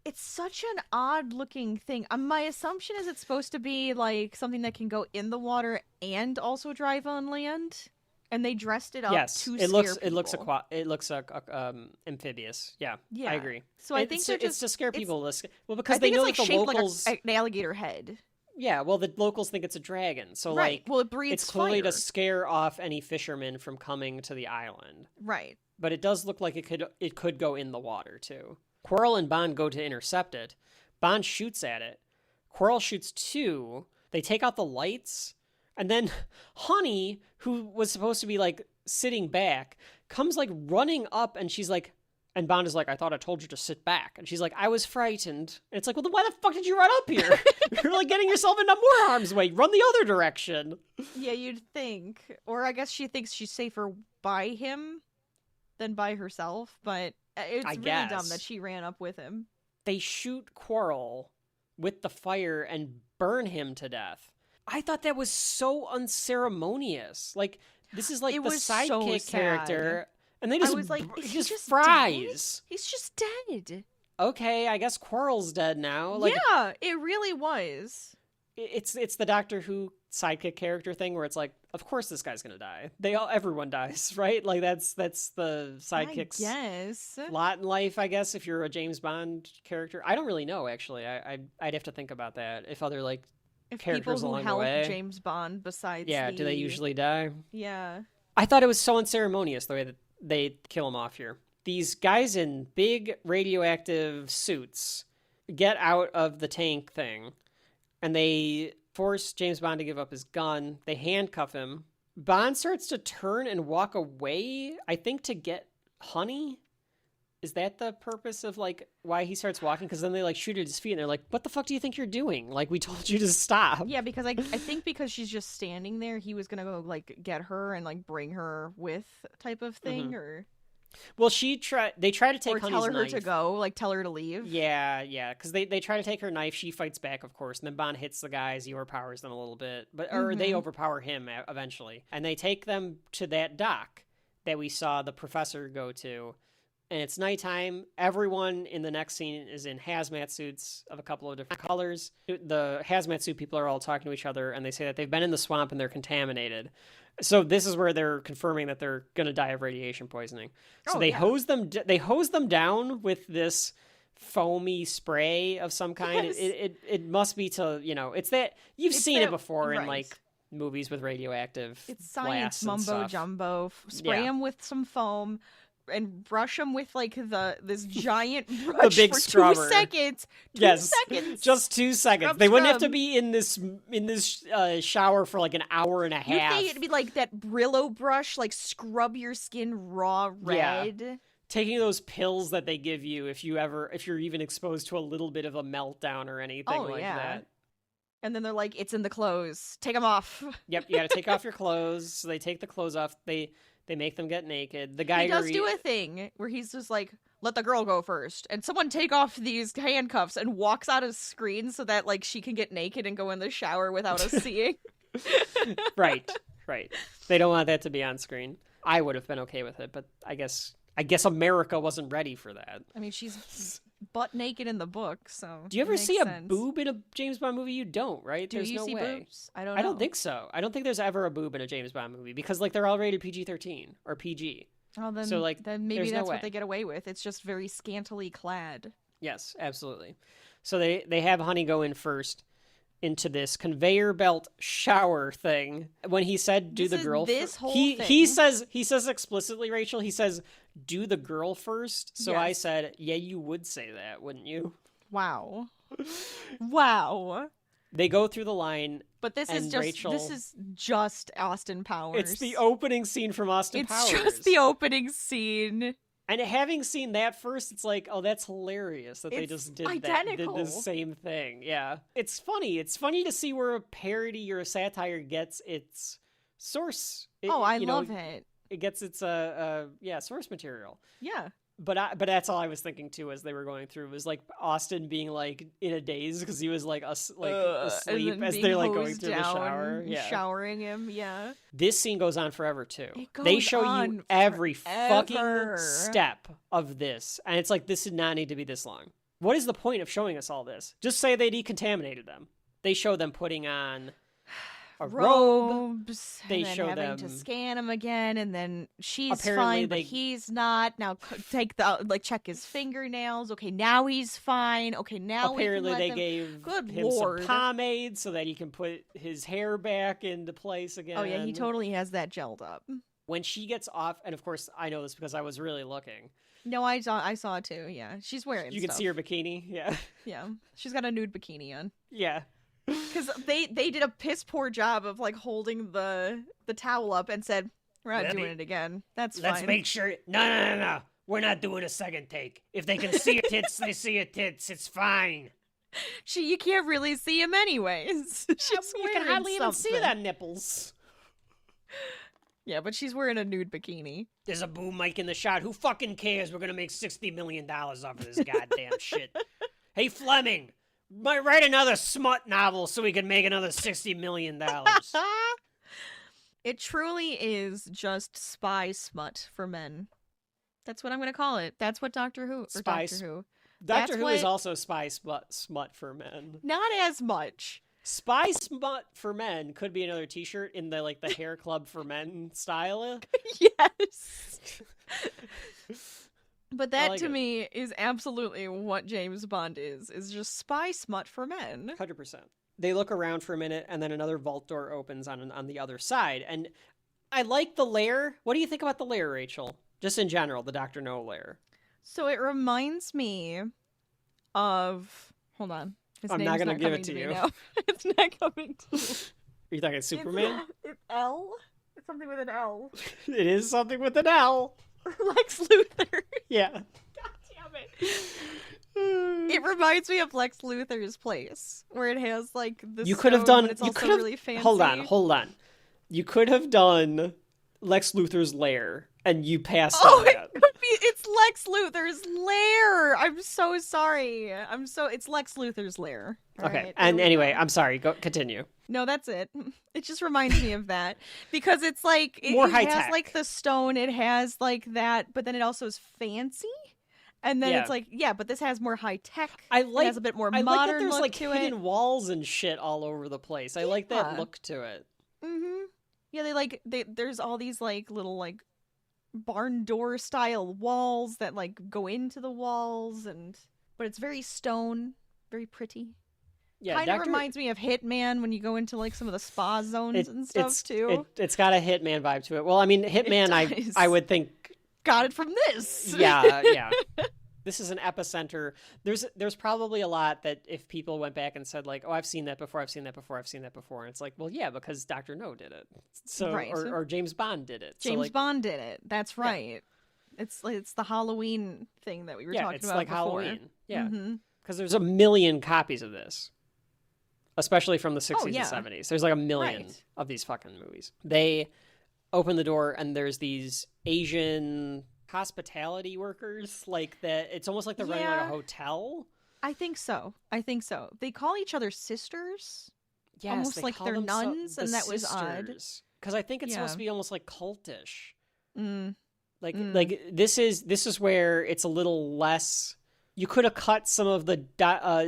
it's such an odd looking thing. My assumption is it's supposed to be like something that can go in the water and also drive on land. And they dressed it up to scare people. It looks amphibious. Yeah, I agree. So I think it's to scare people. Well, because they know that the locals like an alligator head. Yeah, well, the locals think it's a dragon. So it breathes it's clearly fire. to scare off any fishermen from coming to the island. Right. But it does look like it could go in the water too. Quarrel and Bond go to intercept it. Bond shoots at it. Quarrel shoots too. They take out the lights. And then Honey, who was supposed to be, like, sitting back, comes, like, running up, and she's like, and Bond is like, I thought I told you to sit back. And she's like, I was frightened. And it's like, well, then why the fuck did you run up here? You're, like, getting yourself into more harm's way. Run the other direction. Yeah, you'd think. Or I guess she thinks she's safer by him than by herself, but it's really dumb that she ran up with him. They shoot Quarrel with the fire and burn him to death. I thought that was so unceremonious. Like, This is like It the was so sidekick sad. character, and they I just was like, is he just just fries. dead? He's just dead. Okay, I guess Quarrel's dead now. Like, yeah, it really was. it's the Doctor Who sidekick character thing where it's like, of course this guy's gonna die. Everyone dies, right? Like that's the sidekick's Yes. lot in life, I guess. If you're a James Bond character, I don't really know actually. I'd have to think about that. If other like If characters people who along the help way, James Bond besides do they usually die? Yeah. I thought it was so unceremonious the way that they kill him off here. These guys in big radioactive suits get out of the tank thing, and they force James Bond to give up his gun. They handcuff him. Bond starts to turn and walk away, I think to get honey. Is that the purpose of, like, why he starts walking? Because then they, like, shoot at his feet, and they're like, what the fuck do you think you're doing? Like, we told you to stop. Yeah, because I think because she's just standing there, he was gonna go, like, get her and, like, bring her with type of thing, or... Well, they try to take or Honey's tell her knife. to go, like, tell her to leave. Yeah, because they try to take her knife. She fights back, of course, and then Bond hits the guys. He overpowers them a little bit, or they overpower him eventually, and they take them to that dock that we saw the professor go to. And it's nighttime. Everyone in the next scene is in hazmat suits of a couple of different colors. The hazmat suit people are all talking to each other, and they say that they've been in the swamp and they're contaminated. So this is where they're confirming that they're going to die of radiation poisoning. So they hose them down with this foamy spray of some kind. Yes. It must be to, it's that you've seen it before in right. like movies with radioactive It's science blasts and mumbo stuff. jumbo. Spray them with some foam and brush them with like this giant brush big for scrubber. 2 seconds. 2 Yes, seconds. just 2 seconds. Scrub, they wouldn't have scrub. to be in this shower for like an hour and a You'd half. think it'd be like that Brillo brush, like scrub your skin raw red. Taking those pills that they give you if you're even exposed to a little bit of a meltdown or anything like that. And then they're like, it's in the clothes. Take them off. Yep, you got to take off your clothes. So they take the clothes off. They make them get naked. The guy He does do a thing where he's just like, let the girl go first. And someone take off these handcuffs and walks out of screen so that like she can get naked and go in the shower without us seeing. Right. They don't want that to be on screen. I would have been okay with it, but I guess America wasn't ready for that. I mean, she's butt naked in the book, so. Do you ever see sense. a boob in a James Bond movie? You don't, right? Do There's you no see way. boobs? I don't know. I don't think so. I don't think there's ever a boob in a James Bond movie because like they're all rated PG-13 or PG. Oh, then, so like then maybe there's that's no way. what they get away with. It's just very scantily clad. Yes, absolutely. So they have Honey go in first into this conveyor belt shower thing. When he said do the girl this whole he thing. he says explicitly, Rachel, he says do the girl first. So I Yes. said, yeah, you would say that, wouldn't you? Wow. Wow. They go through the line. But this and is just Rachel, this is just Austin Powers. it's the opening scene from Austin Powers. It's just the opening scene. And having seen that first, it's like, oh, that's hilarious that they It's just did identical. the same thing. Yeah. It's funny. It's funny to see where a parody or a satire gets its source. I love it. It gets its source material. Yeah. But that's all I was thinking too as they were going through was like Austin being like in a daze because he was like asleep as they're like going through the shower. Yeah. Showering him, yeah. This scene goes on forever too. They show on you every fucking forever. step of this, and it's like this did not need to be this long. What is the point of showing us all this? Just say they decontaminated them. They show them putting on a robe. Robes. They and then show having them to scan him again, and then she's Apparently fine, they- but he's not. Now check his fingernails. Okay, now he's fine. Okay, now Apparently we can they let them... gave Good him Lord. some pomade so that he can put his hair back into place again. Oh yeah, he totally has that gelled up. When she gets off, and of course I know this because I was really looking. No, I saw it too. Yeah, she's wearing. You can stuff. see her bikini. Yeah. Yeah, she's got a nude bikini on. Yeah. Because they did a piss poor job of like holding the towel up and said, "We're not doing it again. That's Let's fine." make sure. No. We're not doing a second take. If they can see your tits, they see your tits. It's fine. You can't really see him anyways. She's You can wearing hardly even see something. them nipples. Yeah, but she's wearing a nude bikini. There's a boom mic in the shot. Who fucking cares? We're gonna make $60 million off of this goddamn shit. Hey, Fleming, write another smut novel so we can make another $60 million. It truly is just spy smut for men. That's what I'm going to call it. That's what Doctor Who. Doctor Who is also spy smut for men. Not as much. Spy smut for men could be another T-shirt in the the hair club for men style. Yes. But that like to it. me is absolutely what James Bond is just spy smut for men. 100%. They look around for a minute, and then another vault door opens on the other side. And I like the lair. What do you think about the lair, Rachel? Just in general, the Dr. No lair. So it reminds me of... Hold on. His I'm name's not going to give it to me you. now. It's not coming to me. Are you talking Superman? It's L? It's something with an L. It is something with an L. Lex Luthor. Yeah. God damn it. It reminds me of Lex Luthor's place, where it has like the You could have stone, done. but it's You also could have. really fancy. Hold on. You could have done Lex Luthor's lair, and you passed on It that. could be. It's Lex Luthor's lair. I'm so sorry. It's Lex Luthor's lair. All Okay. right, And there we anyway, go. I'm sorry. Go continue. No, that's it. It just reminds me of that because it's like More it high has tech. like the stone. It has like that, but then it also is fancy. And then Yeah. it's like, yeah, but this has more high tech. I It like. has a bit more I modern like that there's look like to hidden it. walls and shit all over the place. I like that Yeah. look to it. Mm-hmm. Yeah, there's all these like little like barn door style walls that like go into the walls, but it's very stone, very pretty. Yeah, Kind of Doctor- reminds me of Hitman when you go into like some of the spa zones and stuff too. It's got a Hitman vibe to it. Well, I mean, Hitman, does. I would think. Got it from this. Yeah. This is an epicenter. There's probably a lot that if people went back and said like, oh, I've seen that before, and it's like, well, yeah, because Dr. No did it. So Right. or James Bond did it. James so, like, Bond did it. That's right. It's the Halloween thing that we were talking it's about like before. Halloween. Yeah. Mhm. Because there's a million copies of this. Especially from the 60s yeah. and 70s. There's like a million Right. of these fucking movies. They open the door and there's these Asian hospitality workers like that. It's almost like they're running like a Yeah. hotel. I think so. They call each other sisters. Yes, Almost they like call they're them nuns, the and that was odd. Because I think it's supposed Yeah. to be almost like cultish. Mm. Like this is where it's a little less. You could have cut some of the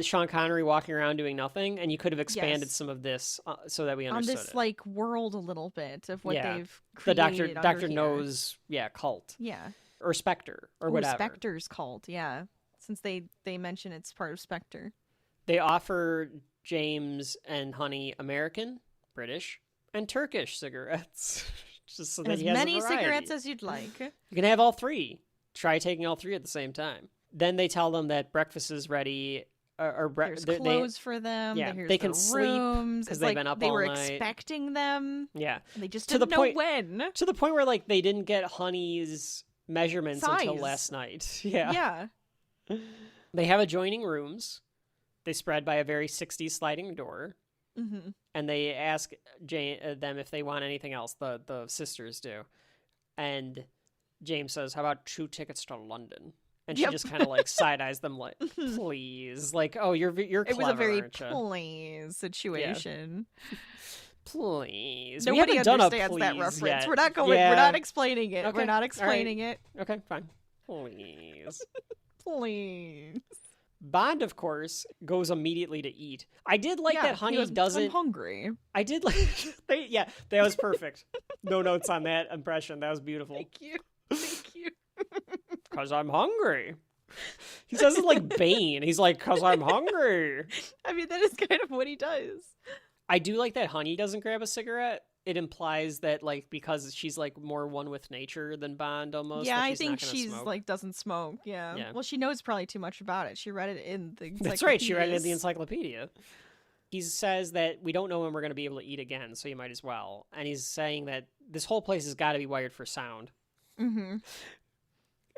Sean Connery walking around doing nothing, and you could have expanded Yes. some of this so that we On understood this it. like world a little bit of what Yeah. they've The created Doctor under knows, cult here. Yeah. or Spectre or Ooh, whatever. Spectre's cult, yeah. Since they mention it's part of Spectre. They offer James and Honey American, British, and Turkish cigarettes, just so that As he has a many variety. cigarettes as you'd like. You can have all three. Try taking all three at the same time. Then they tell them that breakfast is ready. There's clothes for them. yeah, Here's they can the sleep rooms. 'cause It's they've like been up they all were night. expecting them. Yeah, And they just To the didn't know point- when. to the point where like they didn't get Honey's measurements until Size. last night. Yeah. Yeah. They have adjoining rooms. They spread by a very 60s sliding door. Mm-hmm. And they ask them if they want anything else. The sisters do. And James says, how about 2 tickets to London? And she Yep. just kind of like side-eyes them like, please. Like, oh, you're clever, It was a very aren't you? please situation. Please. We Nobody haven't done a understands that please reference. yet. We're not going. Yeah. We're not explaining it. Okay, We're not all right. explaining it. Okay, fine. Please. Please. Bond, of course, goes immediately to eat. I did like Yeah, that he Honey goes, doesn't... I'm hungry. I did like... that was perfect. No notes on that impression. That was beautiful. Thank you. Thank you. Because I'm hungry. He says it like Bane. He's like, because I'm hungry. I mean, that is kind of what he does. I do like that Honey doesn't grab a cigarette. It implies that, like, because she's, like, more one with nature than Bond almost. Yeah, that I she's think not gonna she's smoke. like doesn't smoke. Yeah. Yeah. Well, she knows probably too much about it. She read it in the. That's right. She read it in the encyclopedia. encyclopedia. He says that we don't know when we're going to be able to eat again, so you might as well. And he's saying that this whole place has got to be wired for sound. Mm-hmm.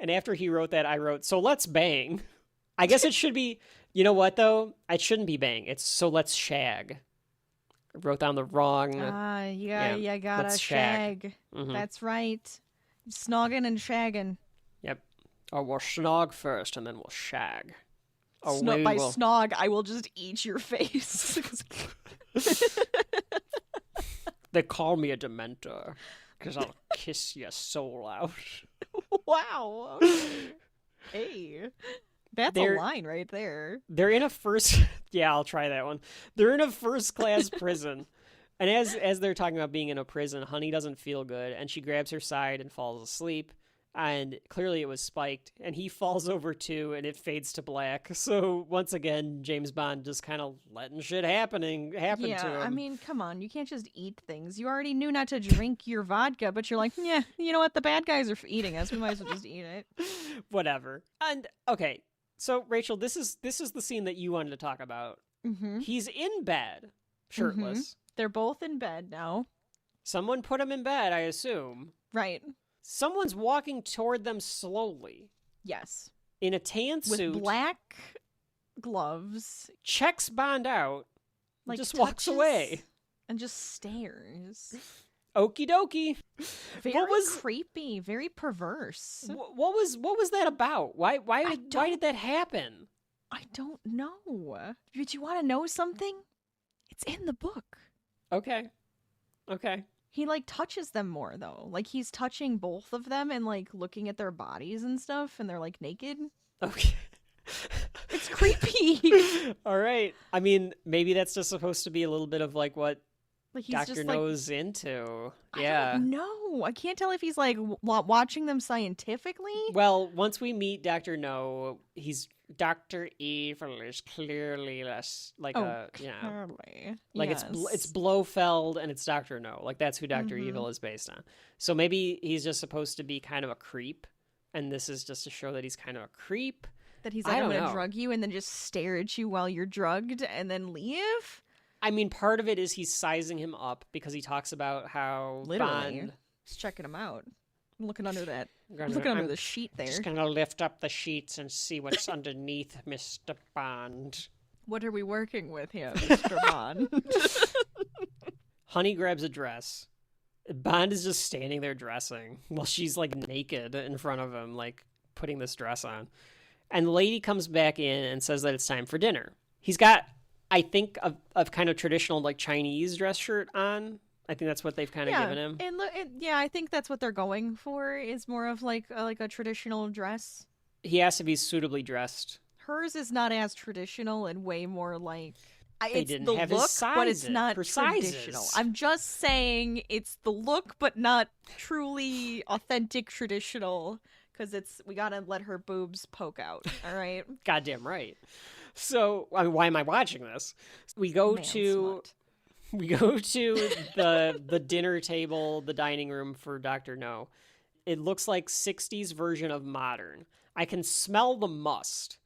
And after he wrote that, I wrote, so let's bang. I guess it should be, you know what, though? It shouldn't be bang. It's so let's shag. I wrote down the wrong... You gotta let's shag. shag. Mhm. That's right. Snogging and shagging. Yep. Or we'll snog first, and then we'll shag. Or By we will... snog, I will just eat your face. They call me a dementor because I'll kiss your soul out. Wow. Okay. Hey. That's a line right there. They're in a first... Yeah, I'll try that one. They're in a first-class prison. And as they're talking about being in a prison, Honey doesn't feel good, and she grabs her side and falls asleep. And clearly it was spiked, and he falls over too, and it fades to black. So once again, James Bond just kind of letting shit happen to him. Yeah, I mean, come on, you can't just eat things. You already knew not to drink your vodka, but you're like, yeah, you know what? The bad guys are eating us. We might as well just eat it. Whatever. And okay, so Rachel, this is the scene that you wanted to talk about. Mm-hmm. He's in bed, shirtless. Mm-hmm. They're both in bed now. Someone put him in bed, I assume. Right. Someone's walking toward them slowly. Yes. In a tan suit. With black gloves. Checks Bond out. Like just walks away. And just stares. Okie dokie. Very creepy. Very perverse. What was that about? Why did that happen? I don't know. But you want to know something? It's in the book. Okay. He, like, touches them more, though. Like, he's touching both of them and, like, looking at their bodies and stuff, and they're, like, naked. Okay. It's creepy. All right. I mean, maybe that's just supposed to be a little bit of, like, what he's Dr. just, No's into. Yeah. I don't know. I can't tell if he's, like, watching them scientifically. Well, once we meet Dr. No, Dr. Evil is clearly less like like it's Blofeld and it's Dr. No. Like that's who Dr. Evil is based on. So maybe he's just supposed to be kind of a creep, and this is just to show that he's kind of a creep. That he's like, I'm going to drug you and then just stare at you while you're drugged and then leave? I mean, part of it is he's sizing him up because he talks about how Bond... He's checking him out. Looking under the sheet there. Just gonna lift up the sheets and see what's underneath, Mr. Bond. What are we working with here, Mr. Bond? Honey grabs a dress. Bond is just standing there dressing while she's like naked in front of him, like putting this dress on. And the lady comes back in and says that it's time for dinner. He's got, I think, a kind of traditional like Chinese dress shirt on. I think that's what they've kind of given him. And I think that's what they're going for, is more of like a traditional dress. He asks if he's suitably dressed. Hers is not as traditional and way more like... They didn't have his sizes, but it's not traditional. I'm just saying it's the look, but not truly authentic traditional, because we gotta let her boobs poke out, all right? Goddamn right. So, I mean, why am I watching this? We go to the dinner table, the dining room for Dr. No. It looks like 60s version of modern. I can smell the must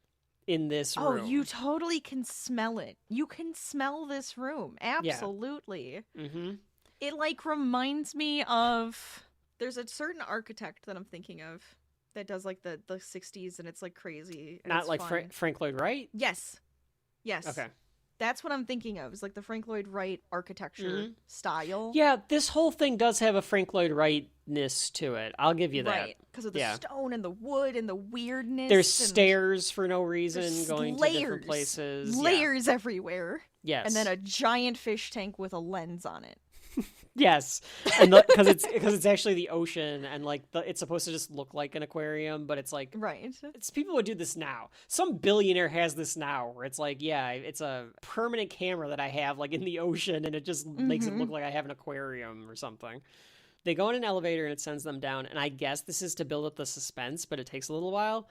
in this room. Oh, you totally can smell it. You can smell this room. Absolutely. Yeah. Mm-hmm. It, like, reminds me of... There's a certain architect that I'm thinking of that does, like, the 60s, and it's, like, crazy. Not like Frank Lloyd Wright? Yes. Okay. That's what I'm thinking of. It's like the Frank Lloyd Wright architecture style. Yeah, this whole thing does have a Frank Lloyd Wright-ness to it. I'll give you that. Right, because of the stone and the wood and the weirdness. There's stairs for no reason going to different places. Layers everywhere. Yes. And then a giant fish tank with a lens on it. Yes, and because it's actually the ocean, and like it's supposed to just look like an aquarium, but it's like it's people would do this now. Some billionaire has this now, where it's like it's a permanent camera that I have like in the ocean, and it just makes it look like I have an aquarium or something. They go in an elevator and it sends them down, and I guess this is to build up the suspense, but it takes a little while.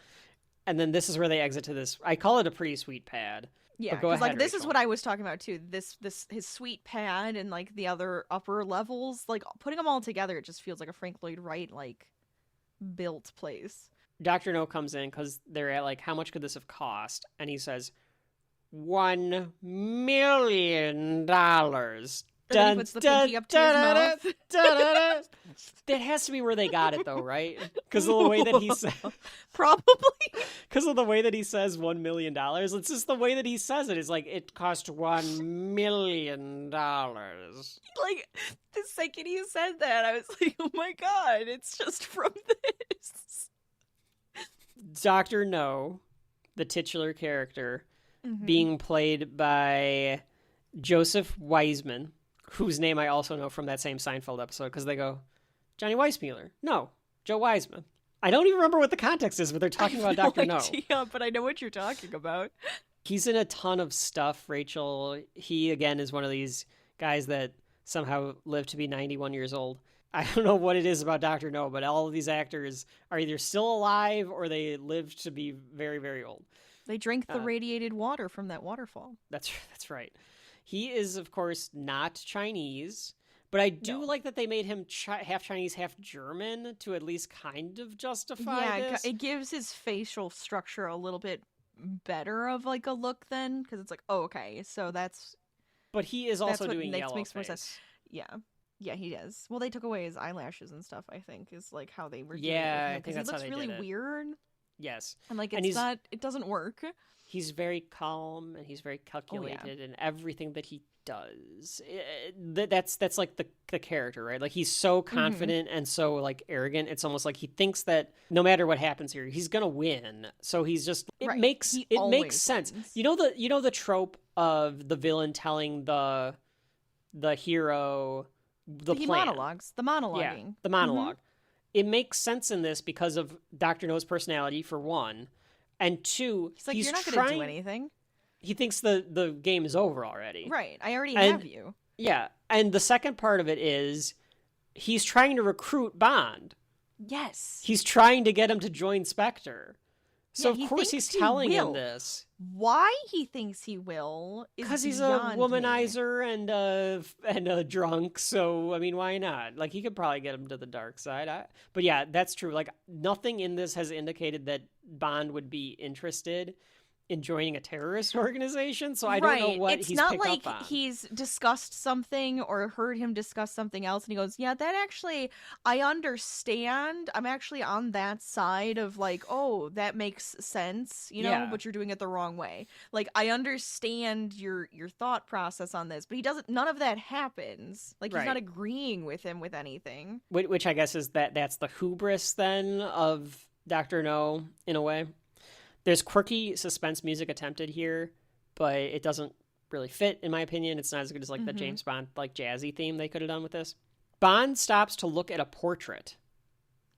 And then this is where they exit to this. I call it a pretty sweet pad. Yeah, because like this is what I was talking about too. This his sweet pad and like the other upper levels, like putting them all together, it just feels like a Frank Lloyd Wright like built place. Dr. No comes in because they're at like, how much could this have cost? And he says, $1 million. Then he puts the pinky up to his mouth. That has to be where they got it, though, right? Because of the way that he says, probably. Because of the way that he says $1 million. It's just the way that he says it. It's like it cost $1 million. Like the second he said that, I was like, oh my god, it's just from this. Dr. No, the titular character, being played by Joseph Wiseman, whose name I also know from that same Seinfeld episode, because they go, Johnny Weissmuller. No, Joe Wiseman. I don't even remember what the context is, but they're talking about Dr. No. Yeah, but I know what you're talking about. He's in a ton of stuff, Rachel. He, again, is one of these guys that somehow lived to be 91 years old. I don't know what it is about Dr. No, but all of these actors are either still alive or they lived to be very, very old. They drink the radiated water from that waterfall. That's right. He is, of course, not Chinese, but I do like that they made him half Chinese, half German to at least kind of justify this. It gives his facial structure a little bit better of like a look then, because it's like, oh, okay, so that's... But he is also doing yellow makes face. more sense. Yeah, he is. Well, they took away his eyelashes and stuff, I think, is like how they were doing it. Yeah, I think that's how they did it. He looks really weird. Yes. And like it doesn't work. He's very calm and he's very calculated in everything that he does. That's like the character, right? Like he's so confident and so like arrogant. It's almost like he thinks that no matter what happens here, he's gonna win. So he's just it makes sense. Wins. You know the trope of the villain telling the hero the plan. The monologuing. Yeah, the monologue. It makes sense in this because of Dr. No's personality, for one. And two, he's like, you're not going to do anything. He thinks the game is over already. Right. I already have you. Yeah. And the second part of it is he's trying to recruit Bond. Yes. He's trying to get him to join Spectre. So, yeah, of course, he's telling him this. Why he thinks he will is because he's a womanizer and a drunk. So, I mean, why not? Like, he could probably get him to the dark side. But yeah, that's true. Like, nothing in this has indicated that Bond would be interested in joining a terrorist organization, so I don't know what he's picked up on. It's not like he's discussed something or heard him discuss something else and he goes, yeah, that actually, I understand. I'm actually on that side of like, oh, that makes sense, you know, but you're doing it the wrong way. Like, I understand your thought process on this, but he doesn't, none of that happens. Like, he's not agreeing with him with anything. Which I guess is that's the hubris then of Dr. No, in a way. There's quirky suspense music attempted here, but it doesn't really fit, in my opinion. It's not as good as like the James Bond like jazzy theme they could have done with this. Bond stops to look at a portrait.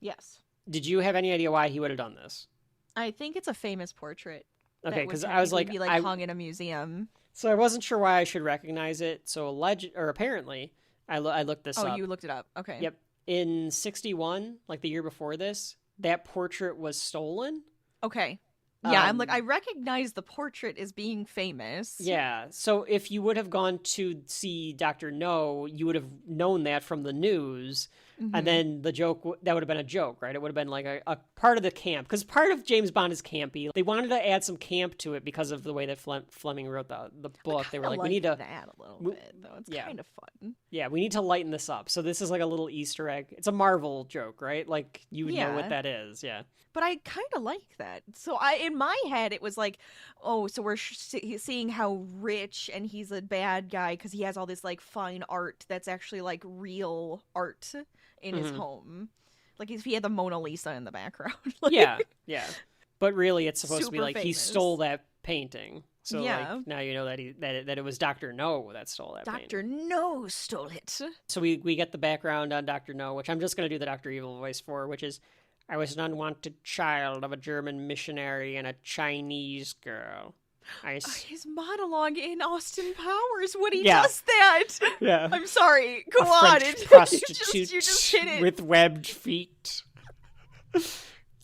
Yes. Did you have any idea why he would have done this? I think it's a famous portrait. Okay, because I was like, be like hung in a museum. So I wasn't sure why I should recognize it. So apparently, I looked this up. Oh, you looked it up. Okay. Yep. In 1961, like the year before this, that portrait was stolen. Okay. Yeah, I'm like, I recognize the portrait as being famous. Yeah, so if you would have gone to see Dr. No, you would have known that from the news, and then the joke, that would have been a joke, right? It would have been like a part of the camp, because part of James Bond is campy. They wanted to add some camp to it because of the way that Fleming wrote the book. They were like, we need to... that a little bit, though. It's kind of fun. Yeah, we need to lighten this up. So this is like a little Easter egg. It's a Marvel joke, right? Like, you would know what that is, yeah. But I kind of like that. So in my head, it was like, oh, so we're seeing how rich and he's a bad guy because he has all this like fine art that's actually like real art in his home. Like if he had the Mona Lisa in the background. Like, yeah. But really, it's supposed to be like famous. He stole that painting. So like now you know that that it was Dr. No that stole that painting. Dr. No stole it. So we get the background on Dr. No, which I'm just going to do the Dr. Evil voice for, which is, I was an unwanted child of a German missionary and a Chinese girl. His monologue in Austin Powers when he does that. Yeah. I'm sorry. Go on. French prostitute you just hit it. With webbed feet.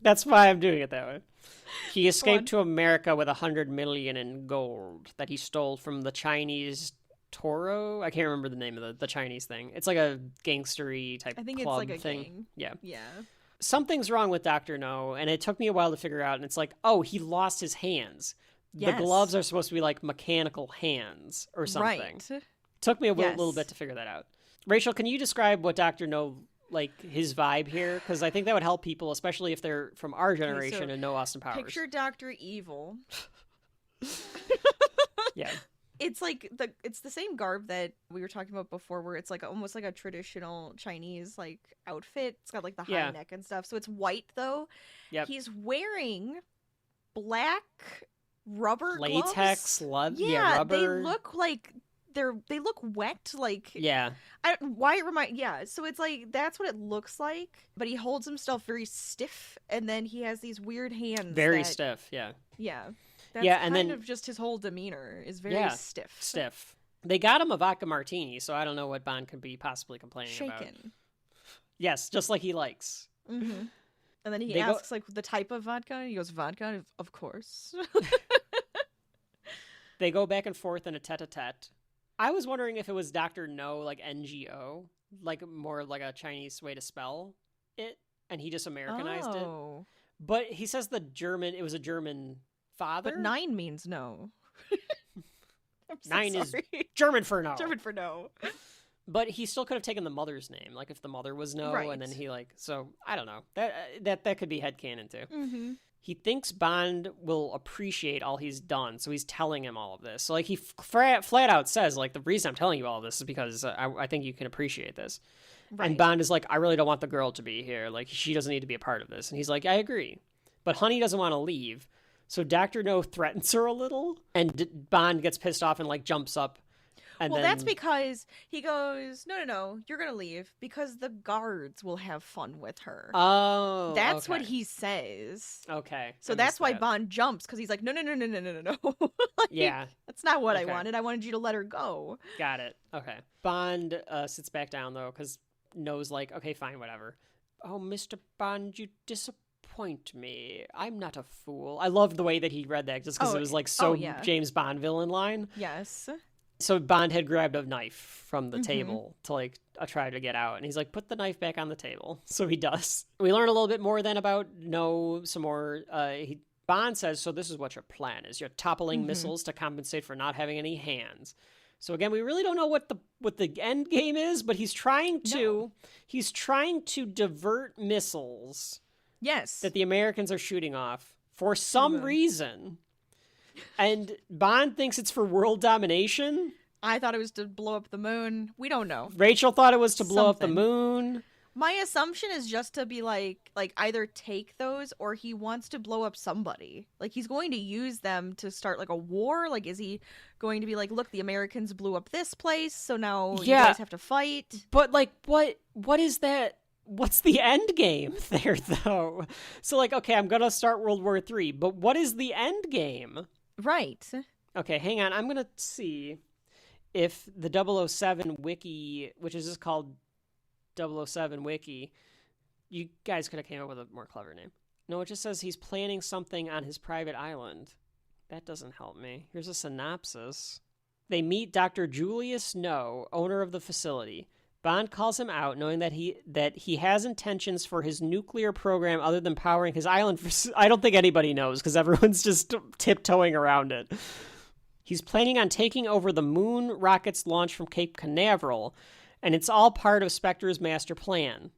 That's why I'm doing it that way. He escaped to America with $100 million in gold that he stole from the Chinese Toro. I can't remember the name of the Chinese thing. It's like a gangstery type club thing. I think it's like a gang. Yeah. Yeah. Something's wrong with Dr. No, and it took me a while to figure out, and it's like, oh, he lost his hands. Yes. The gloves are supposed to be like mechanical hands or something. Right. Took me a little bit to figure that out. Rachel, can you describe what Dr. No, like, his vibe here? Because I think that would help people, especially if they're from our generation and know Austin Powers. Picture Dr. Evil. Yeah. It's like it's the same garb that we were talking about before, where it's like almost like a traditional Chinese like outfit. It's got like the high neck and stuff. So it's white though. Yep. He's wearing black rubber latex gloves. rubber. Yeah, they look like they look wet, like Yeah. So it's like that's what it looks like, but he holds himself very stiff, and then he has these weird hands. Very stiff, yeah. Yeah. That's Yeah, and kind then of just his whole demeanor is very stiff. Stiff. They got him a vodka martini, so I don't know what Bond could be possibly complaining about. Shaken. Yes, just like he likes. Mm-hmm. And then he asks like the type of vodka. And he goes, vodka, of course. They go back and forth in a tete-a-tete. I was wondering if it was Dr. No, like NGO, like more like a Chinese way to spell it, and he just Americanized it. But he says it was a German father. But 9 means no. I'm so 9 sorry. is German for no. German for no. But he still could have taken the mother's name, like if the mother was no, Right. and then he so I don't know. That could be headcanon too. Mm-hmm. He thinks Bond will appreciate all he's done, so he's telling him all of this. So like he flat out says, like, the reason I'm telling you all of this is because I think you can appreciate this. Right. And Bond is like, I really don't want the girl to be here. Like, she doesn't need to be a part of this. And he's like, I agree. But Honey doesn't want to leave. So Dr. No threatens her a little, and Bond gets pissed off and like jumps up. And well, that's because he goes, no, you're going to leave because the guards will have fun with her. Oh, that's what he says. Okay. So that's why Bond jumps, because he's like, no. Like, yeah. That's not what I wanted. I wanted you to let her go. Got it. Okay. Bond sits back down, though, because No's like, okay, fine, whatever. Oh, Mr. Bond, you disappoint me. I'm not a fool. I loved the way that he read that, just because it was like James Bond villain line. Yes. So Bond had grabbed a knife from the table to like try to get out, and he's like, put the knife back on the table. So he does. We learn a little bit more then about some more. Bond says, so this is what your plan is. You're toppling missiles to compensate for not having any hands. So again, we really don't know what the end game is, but he's trying to divert missiles. Yes. That the Americans are shooting off for some reason. And Bond thinks it's for world domination. I thought it was to blow up the moon. We don't know. Rachel thought it was to blow up the moon. My assumption is just to be like either take those or he wants to blow up somebody. Like he's going to use them to start like a war. Like is he going to be like, look, the Americans blew up this place, so now you guys have to fight? But like what is that? What's the end game there though? So like, okay, I'm going to start World War III, but what is the end game? Right. Okay, hang on. I'm going to see if the 007 wiki, which is just called 007 wiki, you guys could have came up with a more clever name. No, it just says he's planning something on his private island. That doesn't help me. Here's a synopsis. They meet Dr. Julius No, owner of the facility. Bond calls him out, knowing that he has intentions for his nuclear program other than powering his island. I don't think anybody knows, because everyone's just tiptoeing around it. He's planning on taking over the moon rockets launched from Cape Canaveral, and it's all part of Spectre's master plan.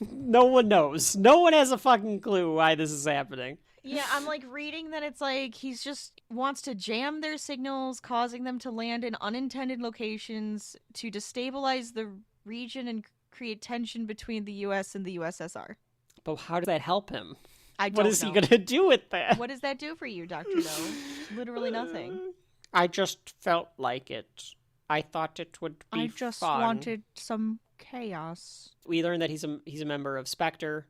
No one knows. No one has a fucking clue why this is happening. Yeah, I'm like reading that it's like he's just wants to jam their signals, causing them to land in unintended locations to destabilize the region and create tension between the U.S. and the USSR. But how does that help him? I don't What is know. he going to do with that? What does that do for you, Dr. No? Literally nothing. I just felt like it. I thought it would be I just fun. wanted some chaos. We learned that he's a member of Spectre.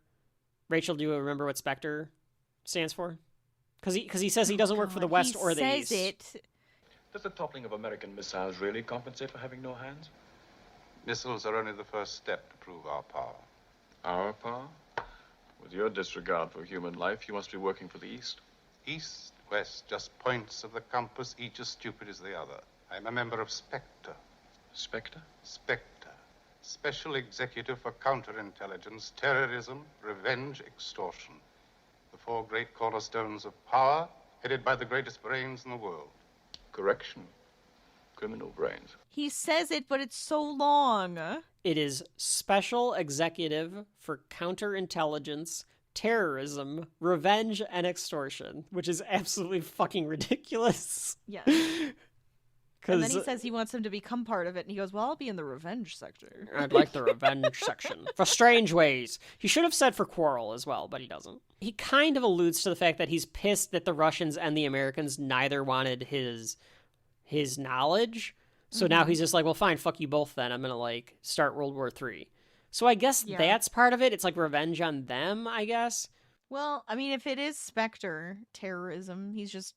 Rachel, do you remember what Spectre stands for? Because he says he doesn't work for the West or the East. He says it. Does the toppling of American missiles really compensate for having no hands? Missiles are only the first step to prove our power. Our power? With your disregard for human life, you must be working for the East. East, west, just points of the compass, each as stupid as the other. I'm a member of Spectre. Spectre? Spectre. Special Executive for Counterintelligence, Terrorism, Revenge, Extortion. The four great cornerstones of power, headed by the greatest brains in the world. Correction. Criminal brains. He says it, but it's so long. It is Special Executive for Counterintelligence, Terrorism, Revenge, and Extortion, which is absolutely fucking ridiculous. Yeah. And then he says he wants him to become part of it, and he goes, well, I'll be in the revenge sector. I'd like the revenge section. For strange ways. He should have said for quarrel as well, but he doesn't. He kind of alludes to the fact that he's pissed that the Russians and the Americans neither wanted his knowledge. So now he's just like, well, fine, fuck you both then. I'm going to, like, start World War III. So I guess that's part of it. It's like revenge on them, I guess. Well, I mean, if it is Spectre terrorism, he's just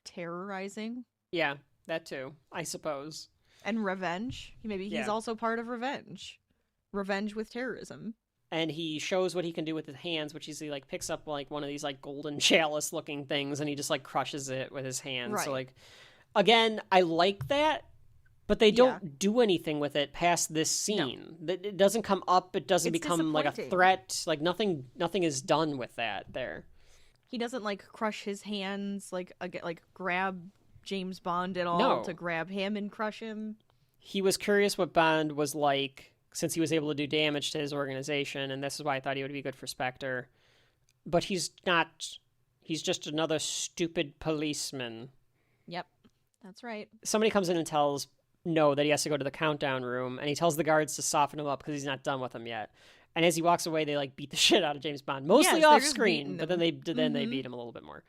terrorizing. Yeah, that too, I suppose. And revenge. Maybe he's also part of revenge. Revenge with terrorism. And he shows what he can do with his hands, which is he, like, picks up, like, one of these, like, golden chalice-looking things, and he just, like, crushes it with his hands. Right. So, like, again, I like that. But they don't do anything with it past this scene. No. It doesn't come up. It doesn't become like a threat. Like nothing is done with that there. He doesn't like crush his hands, like grab James Bond at all to grab him and crush him. He was curious what Bond was like since he was able to do damage to his organization, and this is why I thought he would be good for Spectre. But he's not. He's just another stupid policeman. Yep, that's right. Somebody comes in and tells No that he has to go to the countdown room, and he tells the guards to soften him up because he's not done with them yet. And as he walks away, they like beat the shit out of James Bond, mostly off screen, but then they beat him a little bit more.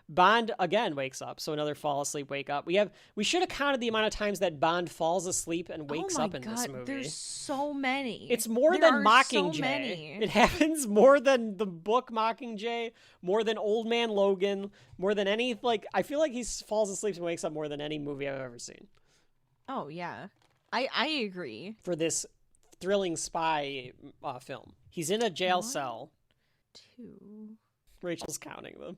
Bond again wakes up, so another fall asleep, wake up. We should have counted the amount of times that Bond falls asleep and wakes up in this movie. There's so many. It's more than Mockingjay. It happens more than the book Mockingjay, more than Old Man Logan, more than any I feel like he falls asleep and wakes up more than any movie I've ever seen. Oh, yeah. I agree. For this thrilling spy film. He's in a jail cell. 2. Rachel's counting them.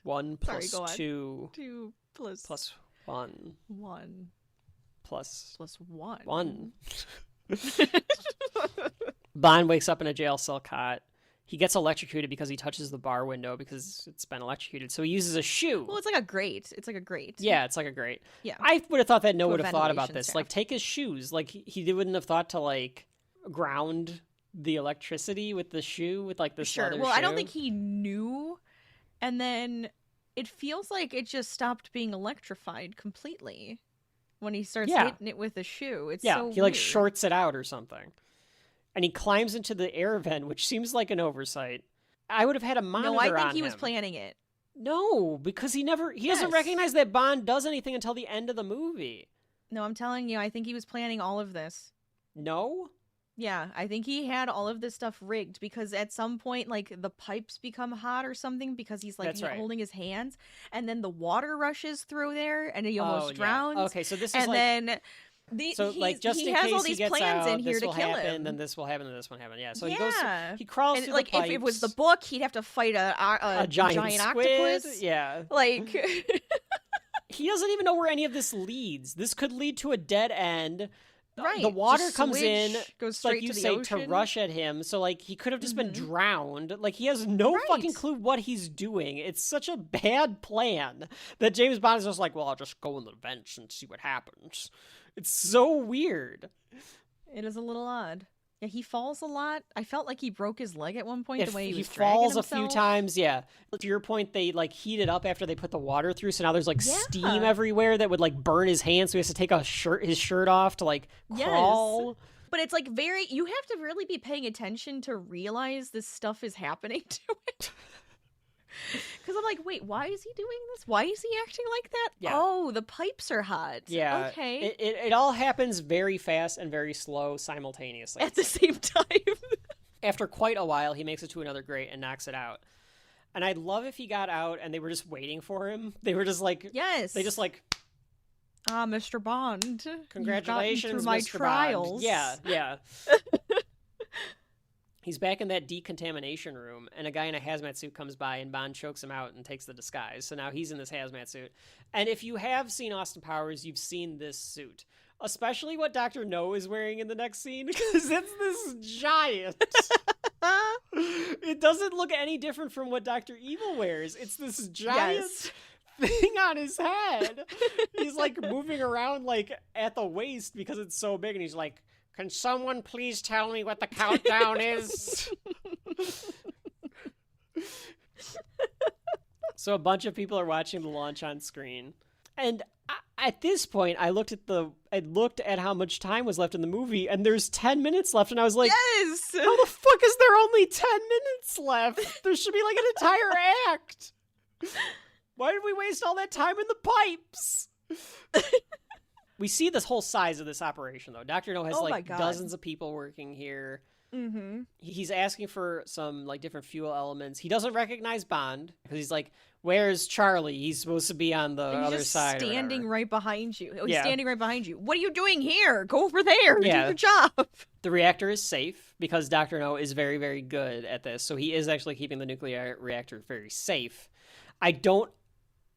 1 plus 2. 2 plus 1. 1. Plus 1. 1. Bond wakes up in a jail cell cot. He gets electrocuted because he touches the bar window because it's been electrocuted. So he uses a shoe. Well, it's like a grate. Yeah, it's like a grate. Yeah. I would have thought that would have thought about this. Shaft. Like, take his shoes. Like, he wouldn't have thought to, like, ground the electricity with the shoe, with, like, this leather shoe. I don't think he knew. And then it feels like it just stopped being electrified completely when he starts hitting it with a shoe. It's so he, like, weird. shorts it out or something. And he climbs into the air vent, which seems like an oversight. I would have had a monitor on him. No, I think he was planning it. No, because he doesn't recognize that Bond does anything until the end of the movie. No, I'm telling you, I think he was planning all of this. No? Yeah, I think he had all of this stuff rigged because at some point, like, the pipes become hot or something because he's, like, holding his hands. And then the water rushes through there and he almost drowns. Okay, so this is and then... just he in has case all these he gets plans out, in here this to will kill happen, him. then this will happen, then this will happen. Yeah, so he crawls through like the pipes. If it was the book, he'd have to fight a giant squid. octopus. Yeah, like he doesn't even know where any of this leads. This could lead to a dead end. Right. The water comes in, goes straight like you to the say, ocean. to rush at him. So, like, he could have just been drowned. Like, he has no fucking clue what he's doing. It's such a bad plan that James Bond is just like, well, I'll just go in the vents and see what happens. It's so weird. It is a little odd. Yeah, he falls a lot. I felt like he broke his leg at one point. The way he was falls dragging a few times. Yeah. To your point, they like heat it up after they put the water through, so now there's like steam everywhere that would like burn his hands. So he has to take his shirt off to like crawl. Yes. But it's like you have to really be paying attention to realize this stuff is happening to it. Because I'm like, wait, why is he doing this? Why is he acting like that? Yeah. Oh, the pipes are hot. Yeah. Okay. It all happens very fast and very slow simultaneously. At the same time. After quite a while, he makes it to another grate and knocks it out. And I'd love if he got out and they were just waiting for him. They were just like... Yes. They just like... Mr. Bond. Congratulations, through my Mr. trials. Bond. Yeah. He's back in that decontamination room, and a guy in a hazmat suit comes by, and Bond chokes him out and takes the disguise. So now he's in this hazmat suit. And if you have seen Austin Powers, you've seen this suit. Especially what Dr. No is wearing in the next scene, because it's this giant. It doesn't look any different from what Dr. Evil wears. It's this giant thing on his head. He's, like, moving around, like, at the waist because it's so big, and he's like... Can someone please tell me what the countdown is? So a bunch of people are watching the launch on screen. And at this point, I looked at how much time was left in the movie, and there's 10 minutes left, and I was like, yes! How the fuck is there only 10 minutes left? There should be like an entire act. Why did we waste all that time in the pipes? We see this whole size of this operation, though. Dr. No has, Oh my like, God. dozens of people working here. Mm-hmm. He's asking for some, like, different fuel elements. He doesn't recognize Bond, because he's like, where's Charlie? He's supposed to be on the other He's side. just standing right behind you. Oh, he's Yeah. standing right behind you. What are you doing here? Go over there. Yeah. Do your job. The reactor is safe, because Dr. No is very, very good at this. So he is actually keeping the nuclear reactor very safe. I don't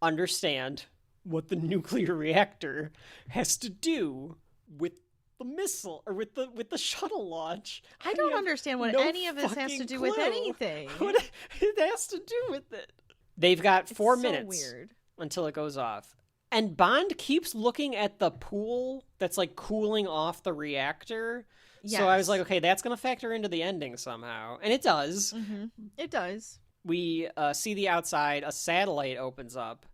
understand what the nuclear reactor has to do with the missile or with the shuttle launch. I don't understand what no any of this has to fucking do with clue anything. what it has to do with it. They've got 4 so minutes weird. until it goes off. And Bond keeps looking at the pool that's like cooling off the reactor. So I was Yes. like, okay, that's going to factor into the ending somehow. And it does. Mm-hmm. It does. We see the outside, a satellite opens up,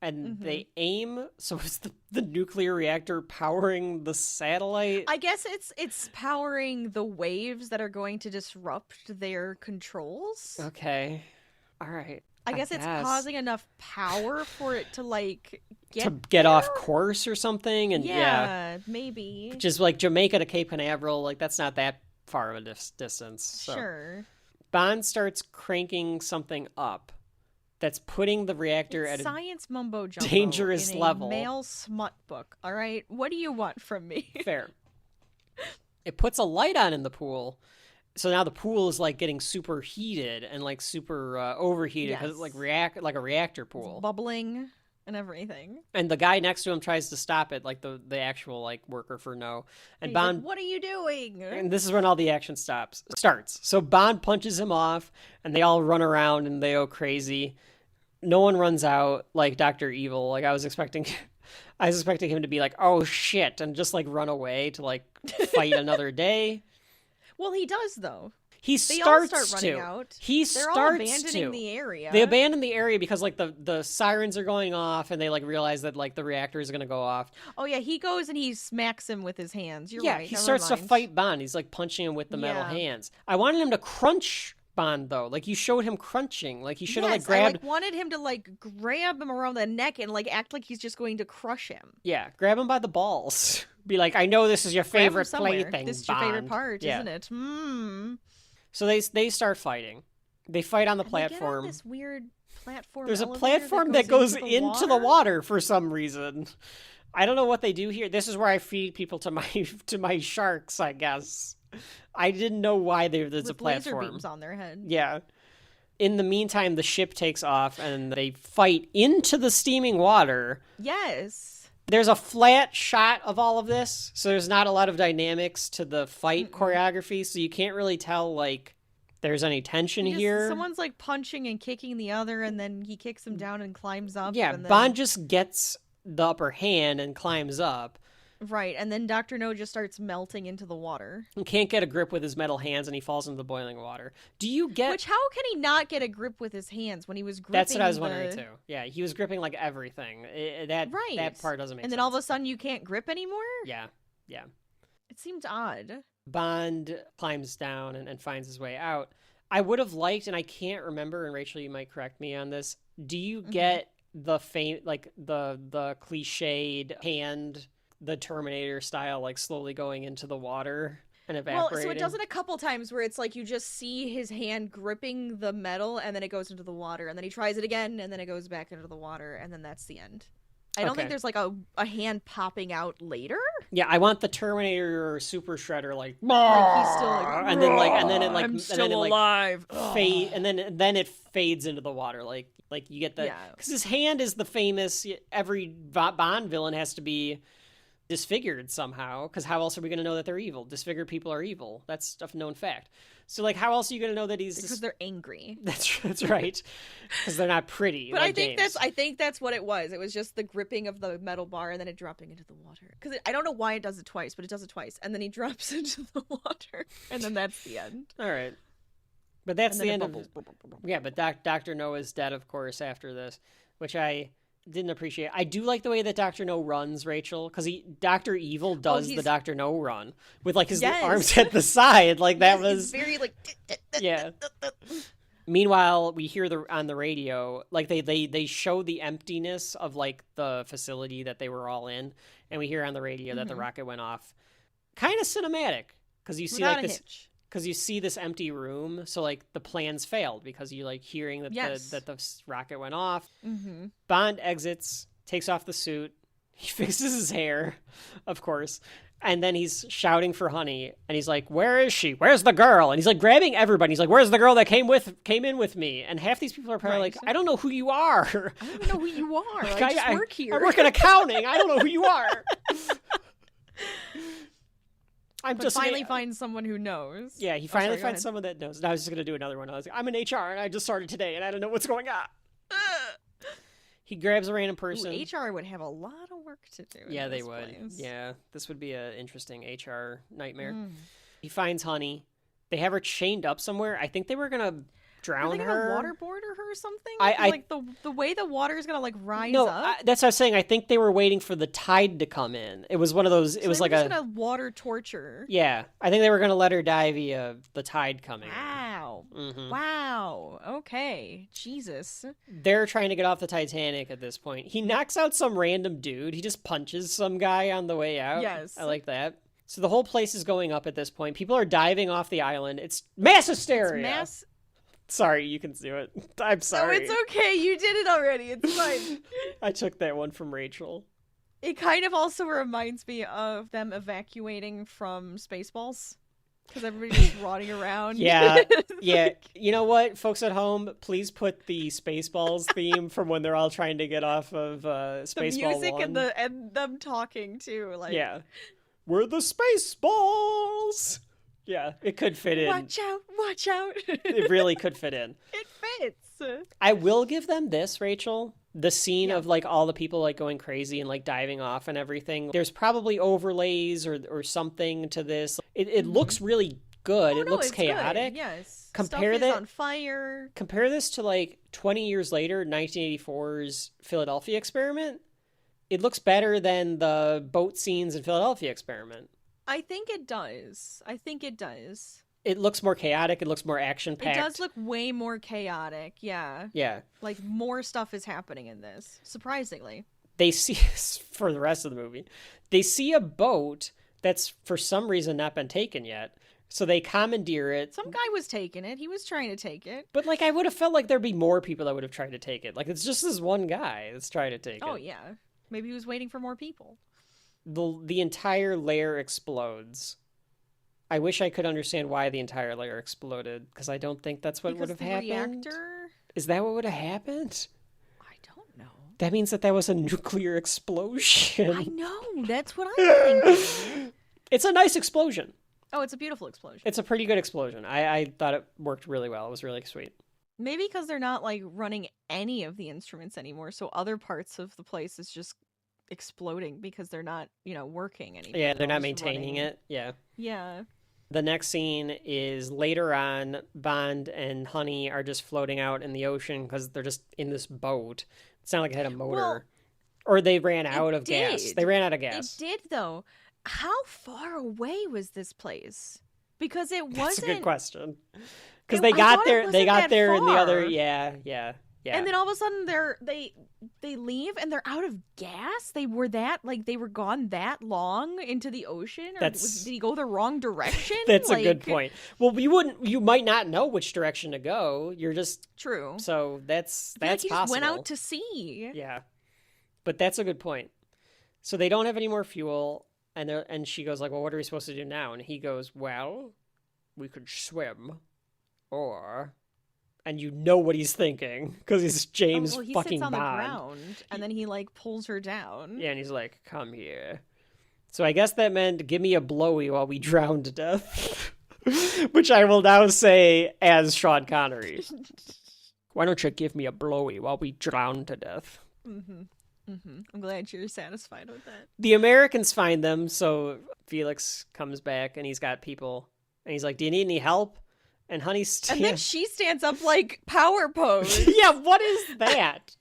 and Mm-hmm. they aim. So is the nuclear reactor powering the satellite? I guess it's powering the waves that are going to disrupt their controls. Okay. All right. I guess it's causing enough power for it to like get off course or something. And yeah, maybe. Which is like Jamaica to Cape Canaveral. Like, that's not that far of a distance. So. Sure. Bond starts cranking something up that's putting the reactor It's at a science mumbo jumbo dangerous in a level. Male smut book. All right, what do you want from me? Fair. It puts a light on in the pool, so now the pool is like getting super heated and like super overheated because it's like a reactor pool, It's bubbling and everything. And the guy next to him tries to stop it, like the actual like worker for No. And He's Bond, like, what are you doing? and this is when all the action starts. So Bond punches him off, and they all run around and they go crazy. No one runs out like Dr. Evil. Like I was expecting him to be like, oh shit, and just like run away to like fight another day. Well, he does though. They all start running out. He They're starts all abandoning to. the area. They abandon the area because like the sirens are going off, and they like realize that like the reactor is going to go off. Oh yeah, he goes and he smacks him with his hands. You're Yeah, right. he never starts mind. to fight Bond. He's like punching him with the metal Yeah. hands. I wanted him to crunch Bond though. Like you showed him crunching. Like he should have Yes, like grabbed. I wanted him to like grab him around the neck and like act like he's just going to crush him. Yeah, grab him by the balls. Be like, I know this is your Grab him favorite somewhere. plaything. This is Bond. your favorite part, Yeah. isn't it? Hmm. So they start fighting. They fight on the And they get on platform. this weird platform. There's a elevator platform that goes into the water. water for some reason. I don't know what they do here. This is where I feed people to my sharks, I guess. I didn't know why there's a with platform. laser beams on their head. Yeah. In the meantime, the ship takes off and they fight into the steaming water. Yes. There's a flat shot of all of this, so there's not a lot of dynamics to the fight choreography, so you can't really tell like there's any tension here. Someone's like punching and kicking the other, and then he kicks him down and climbs up. Yeah, and then... Bond just gets the upper hand and climbs up. Right, and then Dr. No just starts melting into the water. He can't get a grip with his metal hands, and he falls into the boiling water. Do you get... Which, how can he not get a grip with his hands when he was gripping That's what I was wondering, too. Yeah, he was gripping, like, everything. That part doesn't make sense. And then all of a sudden you can't grip anymore? Yeah. It seemed odd. Bond climbs down and finds his way out. I would have liked, and I can't remember, and Rachel, you might correct me on this, do you get the the cliched hand... the Terminator style, like slowly going into the water and evaporating. Well, so it does it a couple times where it's like you just see his hand gripping the metal and then it goes into the water and then he tries it again and then it goes back into the water and then that's the end. I don't think there's like a hand popping out later. Yeah, I want the Terminator or Super Shredder like he's still like, and then it like I'm and still then it, like, alive. Fade and then it fades into the water like you get the because his hand is the famous every Bond villain has to be disfigured somehow, because how else are we going to know that they're evil? Disfigured people are evil. That's a known fact. So, like, how else are you going to know that he's... Because they're angry. That's right. Because they're not pretty. But like I think that's what it was. It was just the gripping of the metal bar and then it dropping into the water. Because I don't know why it does it twice, but it does it twice. And then he drops into the water. And then that's the end. All right. But that's And the then end it of... Yeah, but Dr. No is dead, of course, after this, which I... didn't appreciate. I do like the way that Dr. No runs, Rachel, because Dr. Evil does the Dr. No run with like his arms at the side. Like that was very like yeah. Meanwhile, we hear on the radio, like they show the emptiness of like the facility that they were all in, and we hear on the radio that the rocket went off. Kind of cinematic, because you see Without like a this, hitch. because you see this empty room, so like the plans failed because you like hearing that the rocket went off. Mm-hmm. Bond exits, takes off the suit, he fixes his hair, of course. And then he's shouting for Honey, and he's like, "Where is she? Where's the girl?" And he's like grabbing everybody. He's like, "Where's the girl that came in with me?" And half these people are probably like, "I don't know who you are. I don't even know who you are. Like, I just work here. I work in accounting. I don't know who you are." But finally finds someone who knows. Yeah, he finally finds someone that knows. And I was just gonna do another one. I was like, "I'm in HR, and I just started today, and I don't know what's going on." He grabs a random person. Ooh, HR would have a lot of work to do. Yeah, they this would. place. Yeah, this would be an interesting HR nightmare. He finds Honey. They have her chained up somewhere. I think they were gonna drown Are they her. gonna waterboard her or something? I like the way the water is gonna like rise no, up. that's what I was saying. I think they were waiting for the tide to come in. It was one of those. It was like just gonna water torture. Yeah, I think they were gonna let her die via the tide coming. Wow. Mm-hmm. Wow. Okay. Jesus. They're trying to get off the Titanic at this point. He knocks out some random dude. He just punches some guy on the way out. Yes. I like that. So the whole place is going up at this point. People are diving off the island. It's mass hysteria. Sorry, you can do it. I'm sorry. No, it's okay. You did it already. It's fine. I took that one from Rachel. It kind of also reminds me of them evacuating from Spaceballs. Because everybody's just rotting around. Yeah, yeah. You know what, folks at home? Please put the Spaceballs theme from when they're all trying to get off of Spaceball the music 1. and them talking too. Like, yeah. We're the Spaceballs! Yeah, it could fit in. Watch out, watch out. It really could fit in. It fits. I will give them this, Rachel. The scene of like all the people like going crazy and like diving off and everything. There's probably overlays or something to this. It looks really good. Oh, it looks chaotic. Good. Yes. Compare Stuff that is on fire. Compare this to like 20 years later, 1984's Philadelphia Experiment. It looks better than the boat scenes in Philadelphia Experiment. I think it does. It looks more chaotic. It looks more action-packed. It does look way more chaotic, yeah. Yeah. Like, more stuff is happening in this, surprisingly. They see, for the rest of the movie, they see a boat that's for some reason not been taken yet. So they commandeer it. Some guy was taking it. He was trying to take it. But, like, I would have felt like there'd be more people that would have tried to take it. Like, it's just this one guy that's trying to take it. Oh, yeah. Maybe he was waiting for more people. The entire lair explodes. I wish I could understand why the entire lair exploded, because I don't think that's what would have happened. Reactor? Is that what would have happened? I don't know. That means that was a nuclear explosion. I know. That's what I'm thinking. It's a nice explosion. Oh, it's a beautiful explosion. It's a pretty good explosion. I thought it worked really well. It was really sweet. Maybe because they're not, like, running any of the instruments anymore, so other parts of the place is just exploding because they're not, working anymore. Yeah, they're not maintaining it. Yeah. Yeah. The next scene is later on. Bond and Honey are just floating out in the ocean because they're just in this boat. It's not like it had a motor. Well, or they ran out of gas. They ran out of gas. It did, though. How far away was this place? Because it wasn't... That's a good question. Because they got there in the other... Yeah. And then all of a sudden they leave and they're out of gas. They were gone that long into the ocean. Or did he go the wrong direction? That's a good point. Well, you might not know which direction to go. You're just true. So that's like possible. Just went out to sea. Yeah, but that's a good point. So they don't have any more fuel, and she goes like, "Well, what are we supposed to do now?" And he goes, "Well, we could swim, or." And you know what he's thinking, because he's James he fucking sits on Bond. the ground, and then he, pulls her down. Yeah, and he's like, come here. So I guess that meant give me a blowy while we drown to death. Which I will now say as Sean Connery. Why don't you give me a blowy while we drown to death? Mm-hmm. Mm-hmm. I'm glad you're satisfied with that. The Americans find them, so Felix comes back, and he's got people. And he's like, do you need any help? And Honey And then she stands up like power pose. Yeah, what is that?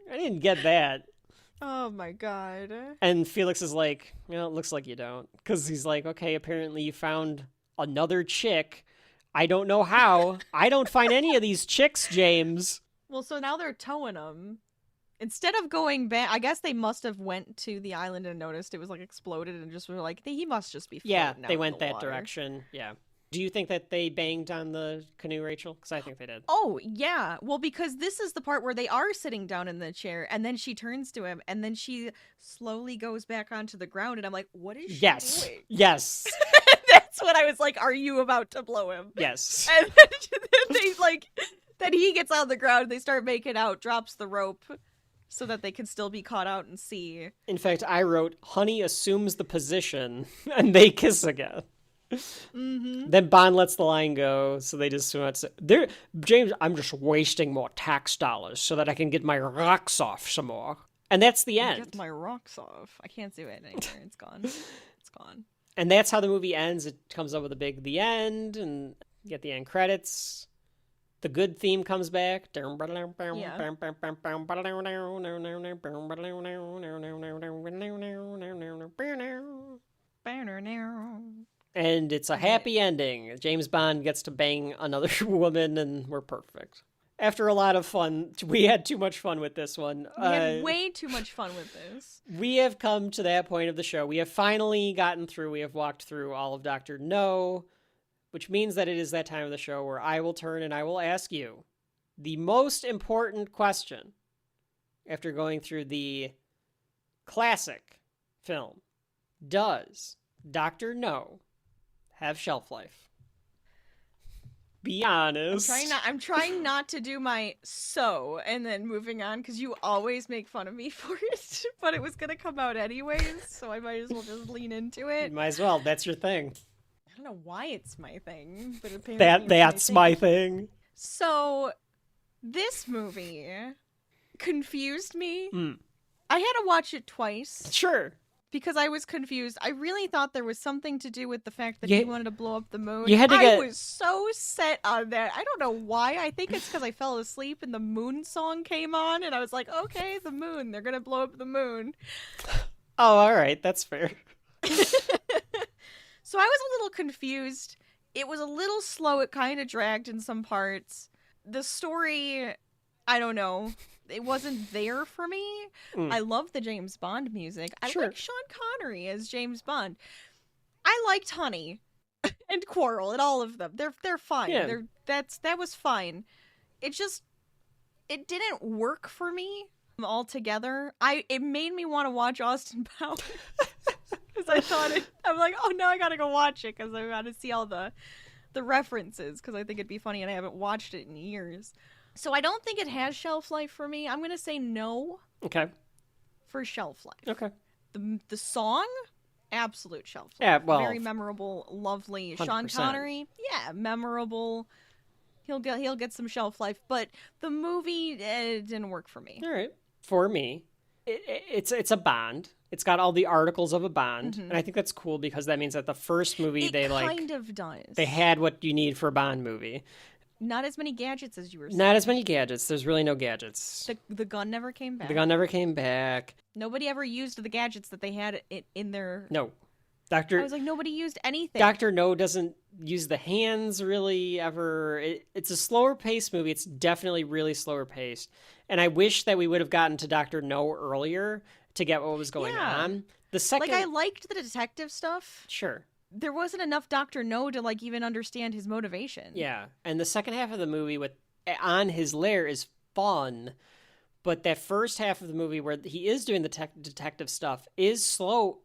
I didn't get that. Oh my god. And Felix is like, it looks like you don't. Because he's like, okay, apparently you found another chick I don't know how. I don't find any of these chicks, James. Well, so now they're towing him. Instead of going back, I guess they must have went to the island and noticed it was like exploded and just were like, he must just be floating Yeah, out they in went the that water. direction. Yeah. Do you think that they banged on the canoe, Rachel? Because I think they did. Oh, yeah. Well, because this is the part where they are sitting down in the chair, and then she turns to him, and then she slowly goes back onto the ground, and I'm like, what is she doing? Yes. That's when I was like, are you about to blow him? Yes. And then they, like, then he gets on the ground, they start making out, drops the rope, so that they can still be caught out and see. In fact, I wrote, Honey assumes the position, and they kiss again. Mm-hmm. Then Bond lets the line go, so they just they're James, I'm just wasting more tax dollars so that I can get my rocks off some more. And that's the end. Get my rocks off. I can't do it anymore. It's gone. It's gone. And that's how the movie ends. It comes up with the end, and you get the end credits. The good theme comes back. And it's a happy ending. James Bond gets to bang another woman, and we're perfect. After a lot of fun, we had too much fun with this one. We had way too much fun with this. We have come to that point of the show. We have finally gotten through. We have walked through all of Dr. No, which means that it is that time of the show where I will turn and I will ask you the most important question after going through the classic film. Does Dr. No have shelf life? Be honest. I'm trying not to do my so and then moving on because you always make fun of me for it, but it was gonna come out anyways, so I might as well just lean into it. You might as well. That's your thing. I don't know why it's my thing, but apparently That's my thing. So this movie confused me. Mm. I had to watch it twice. Sure. Because I was confused. I really thought there was something to do with the fact that Yeah. he wanted to blow up the moon. You had to I was so set on that. I don't know why. I think it's because I fell asleep and the moon song came on, and I was like, okay, the moon. They're going to blow up the moon. Oh, all right. That's fair. So I was a little confused. It was a little slow. It kind of dragged in some parts. The story, I don't know. It wasn't there for me. Mm. I love the James Bond music. I Sure. like Sean Connery as James Bond. I liked Honey and Quarrel and all of them. They're fine. Yeah. That was fine. It didn't work for me altogether. It made me want to watch Austin Powers. Because I'm like, oh no, I gotta go watch it because I gotta see all the references because I think it'd be funny and I haven't watched it in years. So I don't think it has shelf life for me. I'm gonna say no Okay. for shelf life. Okay. The song, absolute shelf life. Yeah, well, very memorable, lovely. Sean 100%. Connery, yeah, memorable. He'll get some shelf life, but the movie didn't work for me. All right. For me, it's a Bond. It's got all the articles of a Bond, and I think that's cool because that means that the first movie It they kind of does. they had what you need for a Bond movie. Not as many gadgets as you were saying. Not as many gadgets. There's really no gadgets. The gun never came back. The gun never came back. Nobody ever used the gadgets that they had in their. No. I was like, nobody used anything. Dr. No doesn't use the hands really ever. It's a slower paced movie. It's definitely really slower paced. And I wish that we would have gotten to Dr. No earlier to get what was going on. The second, I liked the detective stuff. Sure. There wasn't enough Dr. No to even understand his motivation. Yeah. And the second half of the movie on his lair is fun. But that first half of the movie where he is doing the detective stuff is so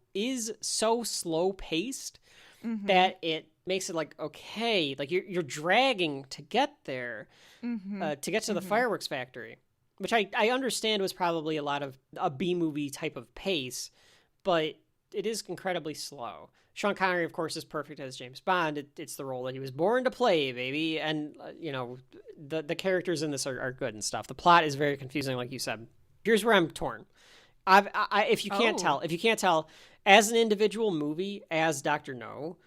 slow paced that it makes it okay, you're dragging to get there, to get to the fireworks factory, which I understand was probably a lot of a B movie type of pace, but it is incredibly slow. Sean Connery, of course, is perfect as James Bond. It's the role that he was born to play, baby. And, the characters in this are good and stuff. The plot is very confusing, like you said. Here's where I'm torn. If you can't tell, as an individual movie, as Dr. No,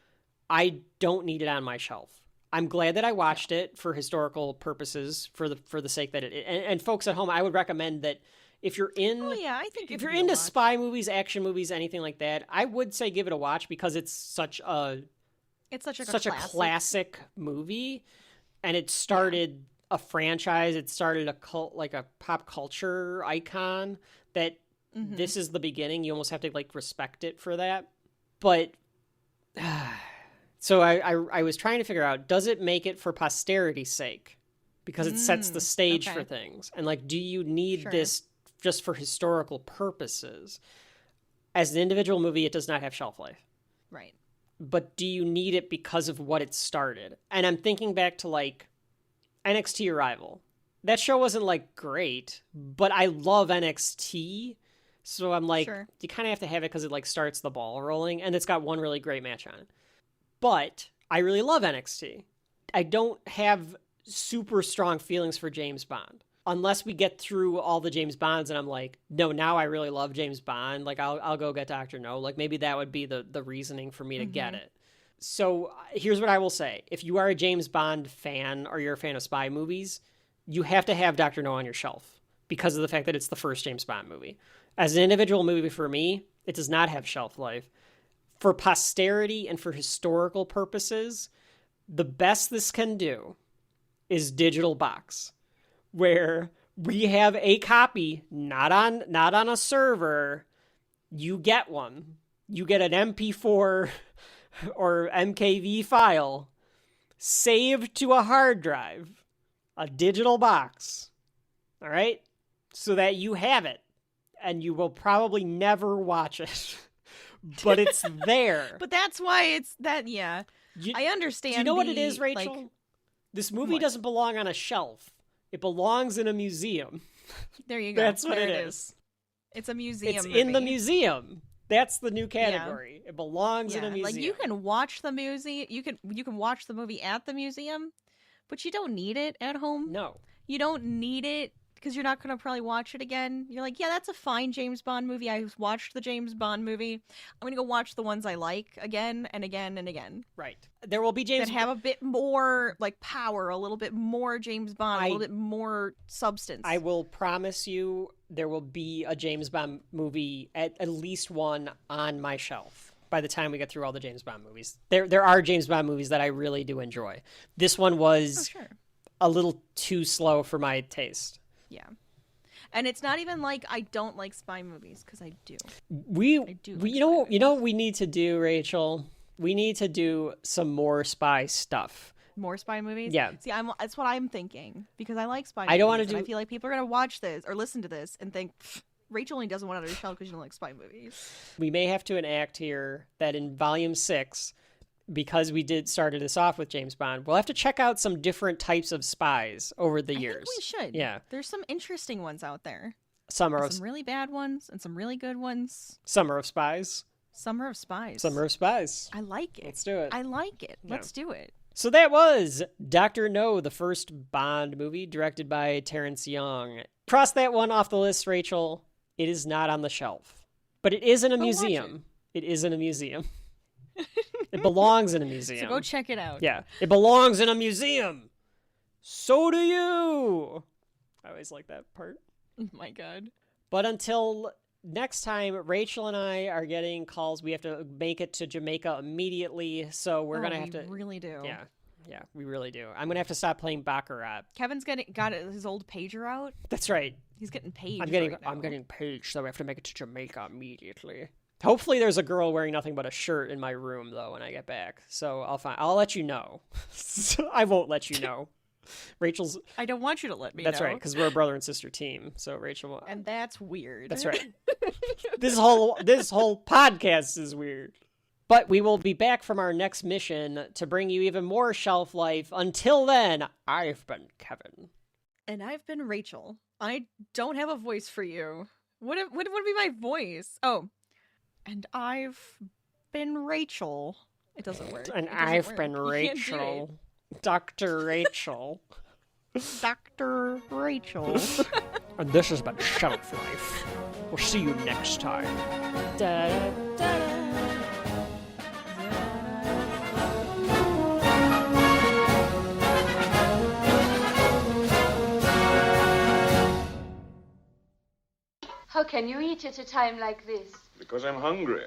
I don't need it on my shelf. I'm glad that I watched it for historical purposes, for the sake that and folks at home, I would recommend that if you're if you're into spy movies, action movies, anything like that, I would say give it a watch because it's such a It's such a classic movie, and it started a franchise. It started a cult, like a pop culture icon that this is the beginning. You almost have to like respect it for that. But so I was trying to figure out, does it make it for posterity's sake? Because it sets the stage for things. And like, do you need this just for historical purposes? As an individual movie, it does not have shelf life. Right. But do you need it because of what it started? And I'm thinking back to like NXT Arrival. That show wasn't like great, but I love NXT. So I'm like, you kind of have to have it because it like starts the ball rolling, and it's got one really great match on it. But I really love NXT. I don't have super strong feelings for James Bond. Unless we get through all the James Bonds and I'm like, no, now I really love James Bond. Like, I'll go get Dr. No. Like, maybe that would be the reasoning for me to get it. So here's what I will say. If you are a James Bond fan or you're a fan of spy movies, you have to have Dr. No on your shelf because of the fact that it's the first James Bond movie. As an individual movie for me, it does not have shelf life. For posterity and for historical purposes, the best this can do is digital box, where we have a copy, not on a server. You get one. You get an MP4 or MKV file saved to a hard drive, a digital box. All right? So that you have it, and you will probably never watch it. But it's there. But that's why it's that, I understand. Do you know what it is, Rachel? Like, this movie doesn't belong on a shelf. It belongs in a museum. There you go. That's what it is. It's a museum. It's movie. in the museum. That's the new category. It belongs in a museum. Like, you can watch the museum. You can watch the movie at the museum, but you don't need it at home. No. You don't need it because you're not going to probably watch it again. You're like, yeah, that's a fine James Bond movie. I watched the James Bond movie. I'm going to go watch the ones I like again and again and again. Right. There will be James that have a bit more like power, a little bit more James Bond, a little bit more substance. I will promise you there will be a James Bond movie, at least one, on my shelf by the time we get through all the James Bond movies. There are James Bond movies that I really do enjoy. This one was a little too slow for my taste. Yeah. And it's not even like I don't like spy movies, because I do. You know what we need to do, Rachel? We need to do some more spy stuff. More spy movies? Yeah. See, that's what I'm thinking, because I like spy movies. I don't want to do. I feel like people are going to watch this or listen to this and think, Rachel only doesn't want to show because you don't like spy movies. We may have to enact here that in Volume 6, because we started this off with James Bond, we'll have to check out some different types of spies over the years. I think we should. Yeah. There's some interesting ones out there. Some really bad ones and some really good ones. Summer of Spies. Summer of Spies. Summer of Spies. I like it. Let's do it. I like it. Let's do it. So that was Dr. No, the first Bond movie directed by Terrence Young. Cross that one off the list, Rachel. It is not on the shelf. But it is in a museum. It is in a museum. It belongs in a museum. So go check it out. Yeah. It belongs in a museum. So do you. I always like that part. Oh my God. But until next time, Rachel and I are getting calls. We have to make it to Jamaica immediately. So we're going to have to. We really do. Yeah, we really do. I'm going to have to stop playing baccarat. Kevin's got his old pager out. That's right. He's getting paid. I'm getting paged, so we have to make it to Jamaica immediately. Hopefully there's a girl wearing nothing but a shirt in my room, though, when I get back. So I'll let you know. I won't let you know. Rachel's... I don't want you to let me know. That's right, because we're a brother and sister team, so Rachel... And that's weird. That's right. This whole podcast is weird. But we will be back from our next mission to bring you even more shelf life. Until then, I've been Kevin. And I've been Rachel. I don't have a voice for you. What would be my voice? Oh... And I've been Rachel. It doesn't work. And I've been Rachel. Dr. Rachel. Dr. Rachel. And this has been Shelf Life. We'll see you next time. Da-da-da-da. How can you eat at a time like this? Because I'm hungry.